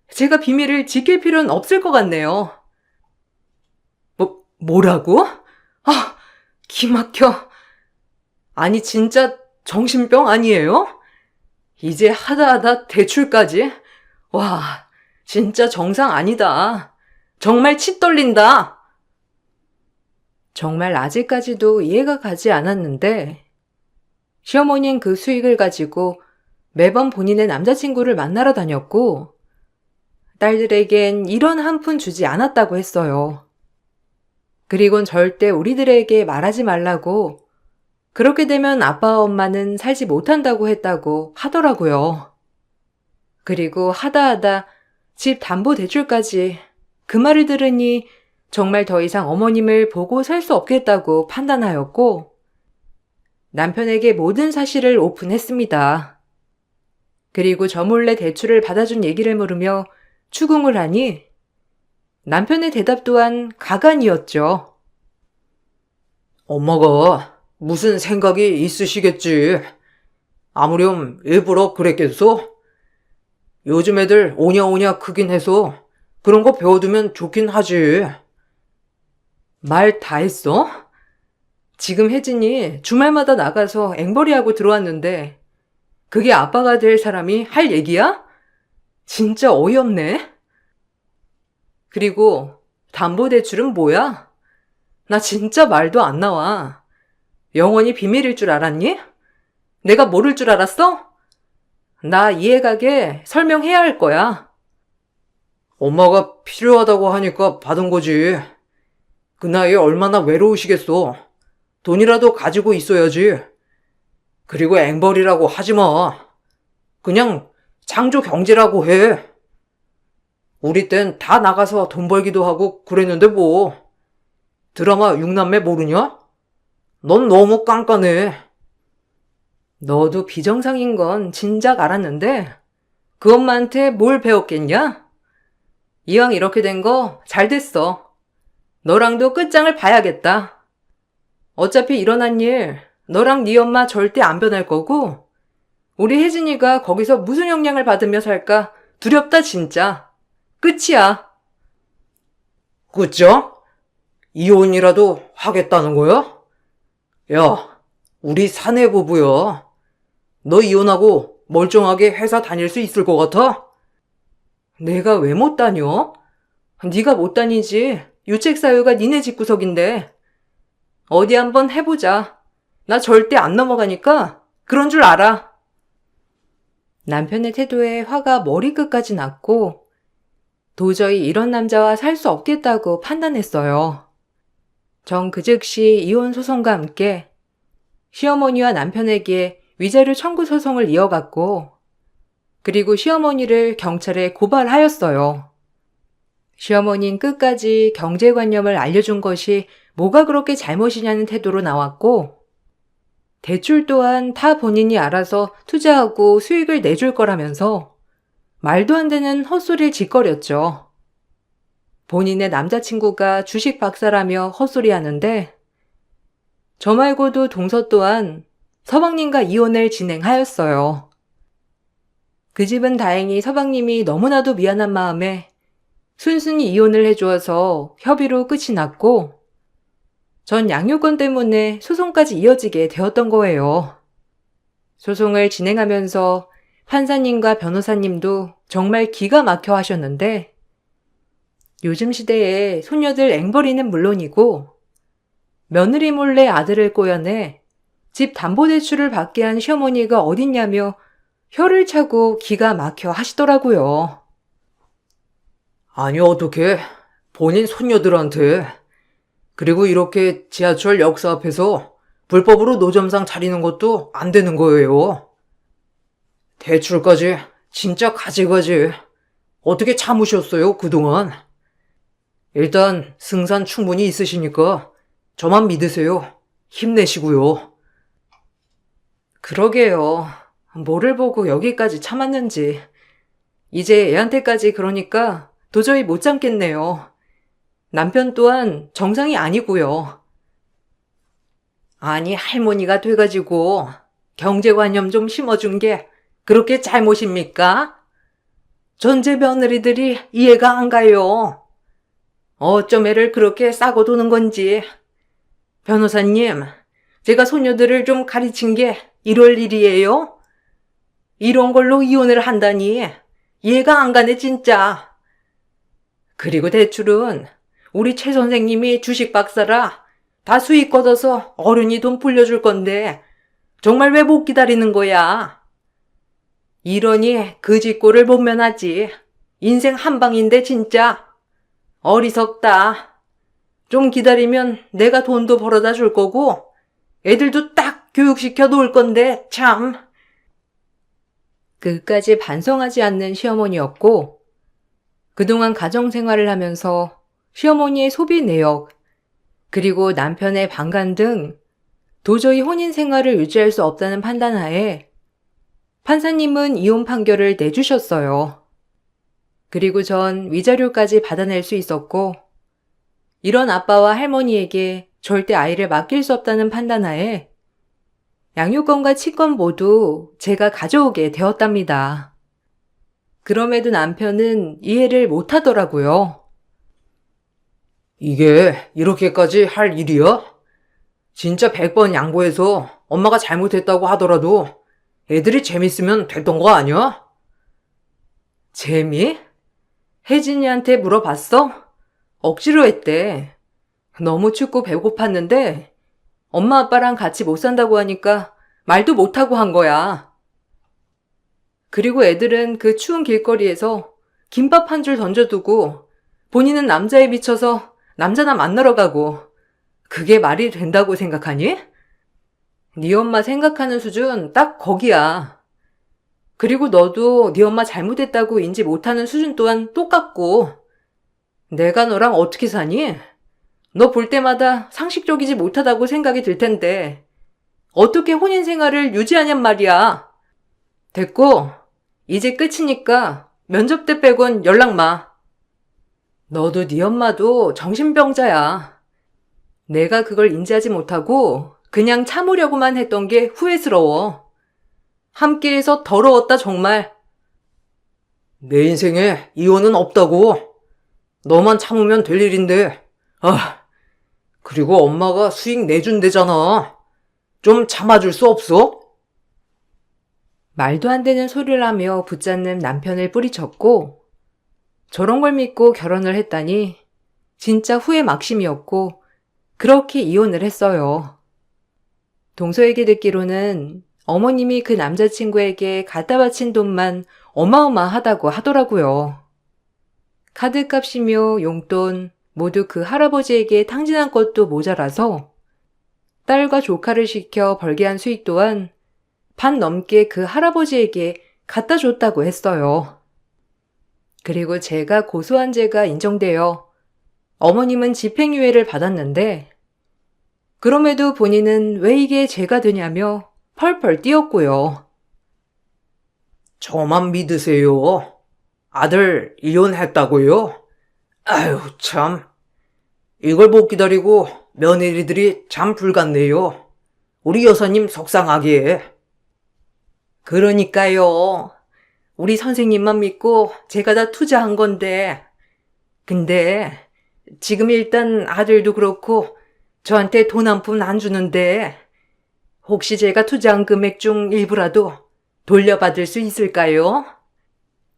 제가 비밀을 지킬 필요는 없을 것 같네요. 뭐라고? 아, 기막혀. 아니, 진짜 정신병 아니에요? 이제 하다 대출까지? 와, 진짜 정상 아니다. 정말 치 떨린다. 정말 아직까지도 이해가 가지 않았는데 시어머니는 그 수익을 가지고 매번 본인의 남자친구를 만나러 다녔고 딸들에겐 1원 한 푼 주지 않았다고 했어요. 그리곤 절대 우리들에게 말하지 말라고 그렇게 되면 아빠와 엄마는 살지 못한다고 했다고 하더라고요. 그리고 하다 집 담보 대출까지 그 말을 들으니 정말 더 이상 어머님을 보고 살 수 없겠다고 판단하였고 남편에게 모든 사실을 오픈했습니다. 그리고 저 몰래 대출을 받아준 얘기를 물으며 추궁을 하니 남편의 대답 또한 가관이었죠.
엄마가 무슨 생각이 있으시겠지. 아무렴 일부러 그랬겠소? 요즘 애들 오냐오냐 크긴 해서 그런 거 배워두면 좋긴 하지.
말 다 했어? 지금 혜진이 주말마다 나가서 앵벌이하고 들어왔는데 그게 아빠가 될 사람이 할 얘기야? 진짜 어이없네. 그리고 담보대출은 뭐야? 나 진짜 말도 안 나와. 영원히 비밀일 줄 알았니? 내가 모를 줄 알았어? 나 이해가게 설명해야 할 거야.
엄마가 필요하다고 하니까 받은 거지. 그 나이에 얼마나 외로우시겠어. 돈이라도 가지고 있어야지. 그리고 앵벌이라고 하지 마. 그냥 창조 경제라고 해. 우리 땐 다 나가서 돈 벌기도 하고 그랬는데 뭐. 드라마 6남매 모르냐? 넌 너무 깐깐해.
너도 비정상인 건 진작 알았는데 그 엄마한테 뭘 배웠겠냐? 이왕 이렇게 된 거 잘 됐어. 너랑도 끝장을 봐야겠다. 어차피 일어난 일 너랑 네 엄마 절대 안 변할 거고 우리 혜진이가 거기서 무슨 영향을 받으며 살까 두렵다 진짜. 끝이야.
그죠? 이혼이라도 하겠다는 거야? 야, 우리 사내 부부야. 너 이혼하고 멀쩡하게 회사 다닐 수 있을 것 같아?
내가 왜 못 다녀? 네가 못 다니지. 유책사유가 니네 집구석인데. 어디 한번 해보자. 나 절대 안 넘어가니까 그런 줄 알아. 남편의 태도에 화가 머리끝까지 났고 도저히 이런 남자와 살 수 없겠다고 판단했어요. 전 그 즉시 이혼 소송과 함께 시어머니와 남편에게 위자료 청구 소송을 이어갔고 그리고 시어머니를 경찰에 고발하였어요. 시어머니는 끝까지 경제관념을 알려준 것이 뭐가 그렇게 잘못이냐는 태도로 나왔고 대출 또한 다 본인이 알아서 투자하고 수익을 내줄 거라면서 말도 안 되는 헛소리를 짓거렸죠. 본인의 남자친구가 주식 박사라며 헛소리하는데 저 말고도 동서 또한 서방님과 이혼을 진행하였어요. 그 집은 다행히 서방님이 너무나도 미안한 마음에 순순히 이혼을 해주어서 협의로 끝이 났고 전 양육권 때문에 소송까지 이어지게 되었던 거예요. 소송을 진행하면서 판사님과 변호사님도 정말 기가 막혀 하셨는데 요즘 시대에 소녀들 앵벌이는 물론이고 며느리 몰래 아들을 꼬여내 집 담보대출을 받게 한 시어머니가 어딨냐며 혀를 차고 기가 막혀 하시더라고요.
아니, 어떻게 본인 손녀들한테 그리고 이렇게 지하철 역사 앞에서 불법으로 노점상 차리는 것도 안 되는 거예요. 대출까지 진짜 가지가지. 어떻게 참으셨어요, 그동안? 일단 승산 충분히 있으시니까 저만 믿으세요. 힘내시고요.
그러게요. 뭐를 보고 여기까지 참았는지. 이제 애한테까지 그러니까 도저히 못 참겠네요. 남편 또한 정상이 아니고요. 아니 할머니가 돼가지고 경제관념 좀 심어준 게
그렇게 잘못입니까? 전제 며느리들이 이해가 안 가요. 어쩜 애를 그렇게 싸고 도는 건지. 변호사님, 제가 소녀들을 좀 가르친 게 이럴 일이에요? 이런 걸로 이혼을 한다니 이해가 안 가네 진짜. 그리고 대출은 우리 최 선생님이 주식 박사라 다 수익 걷어서 어른이 돈 불려줄 건데 정말 왜 못 기다리는 거야? 이러니 그 짓꼴을 못 면하지. 인생 한 방인데 진짜. 어리석다. 좀 기다리면 내가 돈도 벌어다 줄 거고 애들도 딱 교육시켜 놓을 건데 참.
끝까지 반성하지 않는 시어머니였고, 그동안 가정생활을 하면서 시어머니의 소비 내역, 그리고 남편의 방관 등 도저히 혼인 생활을 유지할 수 없다는 판단하에 판사님은 이혼 판결을 내주셨어요. 그리고 전 위자료까지 받아낼 수 있었고, 이런 아빠와 할머니에게 절대 아이를 맡길 수 없다는 판단하에 양육권과 치권 모두 제가 가져오게 되었답니다. 그럼에도 남편은 이해를 못하더라고요.
이게 이렇게까지 할 일이야? 진짜 100번 양보해서 엄마가 잘못했다고 하더라도 애들이 재밌으면 됐던 거 아니야?
재미? 혜진이한테 물어봤어? 억지로 했대. 너무 춥고 배고팠는데 엄마 아빠랑 같이 못 산다고 하니까 말도 못하고 한 거야. 그리고 애들은 그 추운 길거리에서 김밥 한 줄 던져두고 본인은 남자에 미쳐서 남자나 만나러 가고, 그게 말이 된다고 생각하니? 네 엄마 생각하는 수준 딱 거기야. 그리고 너도 네 엄마 잘못했다고 인지 못하는 수준 또한 똑같고, 내가 너랑 어떻게 사니? 너 볼 때마다 상식적이지 못하다고 생각이 들 텐데 어떻게 혼인 생활을 유지하냔 말이야. 됐고, 이제 끝이니까 면접 때 빼곤 연락 마. 너도 네 엄마도 정신병자야. 내가 그걸 인지하지 못하고 그냥 참으려고만 했던 게 후회스러워. 함께해서 더러웠다 정말.
내 인생에 이혼은 없다고. 너만 참으면 될 일인데. 그리고 엄마가 수익 내준대잖아. 좀 참아줄 수 없어?
말도 안 되는 소리를 하며 붙잡는 남편을 뿌리쳤고, 저런 걸 믿고 결혼을 했다니 진짜 후회 막심이었고 그렇게 이혼을 했어요. 동서에게 듣기로는 어머님이 그 남자친구에게 갖다 바친 돈만 어마어마하다고 하더라고요. 카드값이며 용돈 모두 그 할아버지에게 탕진한 것도 모자라서 딸과 조카를 시켜 벌게 한 수익 또한 반 넘게 그 할아버지에게 갖다 줬다고 했어요. 그리고 제가 고소한 죄가 인정되어 어머님은 집행유예를 받았는데, 그럼에도 본인은 왜 이게 죄가 되냐며 펄펄 뛰었고요.
저만 믿으세요. 아들 이혼했다고요? 아유 참. 이걸 못 기다리고 며느리들이 참 불같네요. 우리 여사님 속상하게.
그러니까요. 우리 선생님만 믿고 제가 다 투자한 건데. 근데 지금 일단 아들도 그렇고 저한테 돈 한 푼 안 주는데 혹시 제가 투자한 금액 중 일부라도 돌려받을 수 있을까요?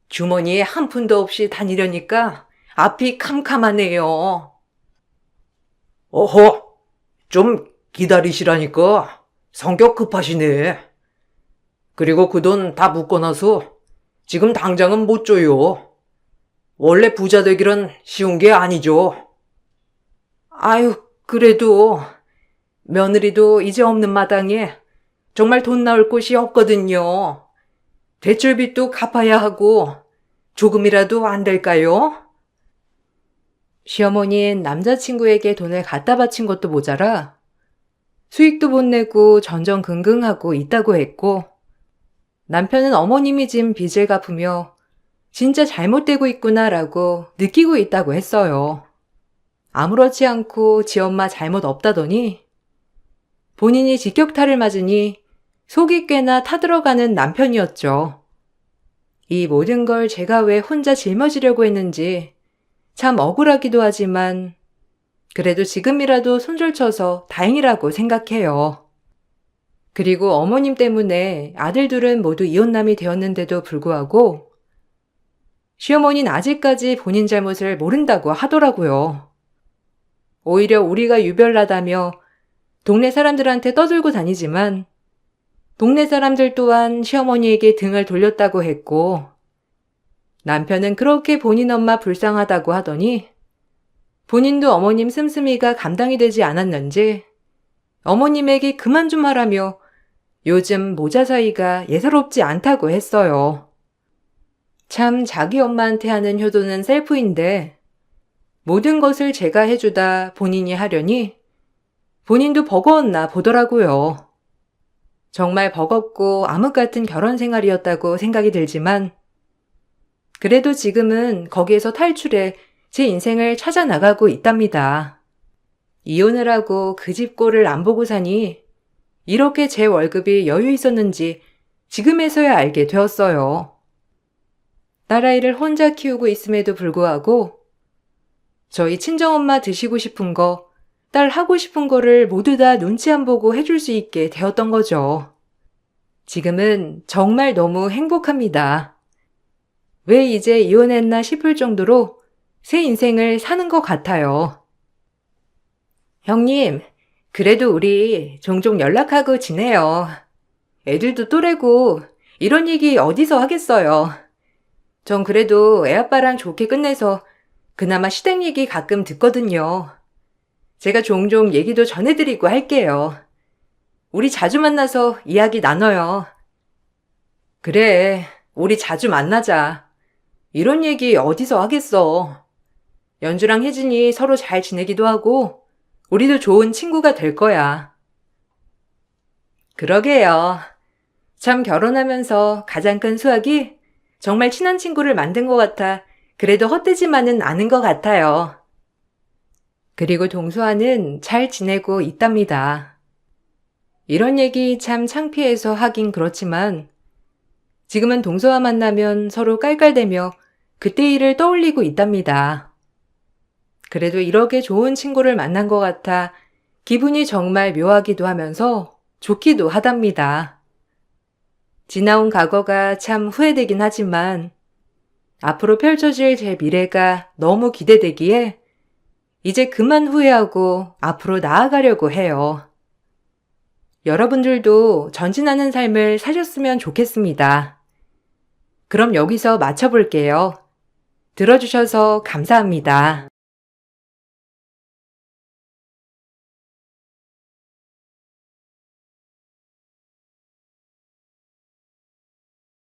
주머니에 한 푼도 없이 다니려니까 앞이 캄캄하네요.
어허, 좀 기다리시라니까. 성격 급하시네. 그리고 그 돈 다 묶어놔서 지금 당장은 못 줘요. 원래 부자 되기란 쉬운 게 아니죠.
아유, 그래도 며느리도 이제 없는 마당에 정말 돈 나올 곳이 없거든요. 대출빚도 갚아야 하고 조금이라도 안 될까요? 시어머니는 남자친구에게 돈을 갖다 바친 것도 모자라 수익도 못 내고 전전긍긍하고 있다고 했고, 남편은 어머님이 진 빚을 갚으며 진짜 잘못되고 있구나라고 느끼고 있다고 했어요. 아무렇지 않고 지 엄마 잘못 없다더니 본인이 직격탄을 맞으니 속이 꽤나 타들어가는 남편이었죠. 이 모든 걸 제가 왜 혼자 짊어지려고 했는지 참 억울하기도 하지만 그래도 지금이라도 손절쳐서 다행이라고 생각해요. 그리고 어머님 때문에 아들들은 모두 이혼남이 되었는데도 불구하고 시어머니는 아직까지 본인 잘못을 모른다고 하더라고요. 오히려 우리가 유별나다며 동네 사람들한테 떠들고 다니지만 동네 사람들 또한 시어머니에게 등을 돌렸다고 했고 남편은 그렇게 본인 엄마 불쌍하다고 하더니 본인도 어머님 씀씀이가 감당이 되지 않았는지 어머님에게 그만 좀 하라며 요즘 모자 사이가 예사롭지 않다고 했어요. 참 자기 엄마한테 하는 효도는 셀프인데 모든 것을 제가 해주다 본인이 하려니 본인도 버거웠나 보더라고요. 정말 버겁고 암흑 같은 결혼 생활이었다고 생각이 들지만 그래도 지금은 거기에서 탈출해 제 인생을 찾아 나가고 있답니다. 이혼을 하고 그 집 꼴을 안 보고 사니 이렇게 제 월급이 여유 있었는지 지금에서야 알게 되었어요. 딸아이를 혼자 키우고 있음에도 불구하고 저희 친정엄마 드시고 싶은 거, 딸 하고 싶은 거를 모두 다 눈치 안 보고 해줄 수 있게 되었던 거죠. 지금은 정말 너무 행복합니다. 왜 이제 이혼했나 싶을 정도로 새 인생을 사는 것 같아요. 형님, 그래도 우리 종종 연락하고 지내요. 애들도 또래고 이런 얘기 어디서 하겠어요. 전 그래도 애아빠랑 좋게 끝내서 그나마 시댁 얘기 가끔 듣거든요. 제가 종종 얘기도 전해드리고 할게요. 우리 자주 만나서 이야기 나눠요. 그래, 우리 자주 만나자. 이런 얘기 어디서 하겠어. 연주랑 혜진이 서로 잘 지내기도 하고 우리도 좋은 친구가 될 거야. 그러게요. 참 결혼하면서 가장 큰 수확이 정말 친한 친구를 만든 것 같아 그래도 헛되지만은 않은 것 같아요. 그리고 동수아는 잘 지내고 있답니다. 이런 얘기 참 창피해서 하긴 그렇지만 지금은 동서와 만나면 서로 깔깔대며 그때 일을 떠올리고 있답니다. 그래도 이렇게 좋은 친구를 만난 것 같아 기분이 정말 묘하기도 하면서 좋기도 하답니다. 지나온 과거가 참 후회되긴 하지만 앞으로 펼쳐질 제 미래가 너무 기대되기에 이제 그만 후회하고 앞으로 나아가려고 해요. 여러분들도 전진하는 삶을 사셨으면 좋겠습니다. 그럼 여기서 마쳐볼게요. 들어주셔서 감사합니다.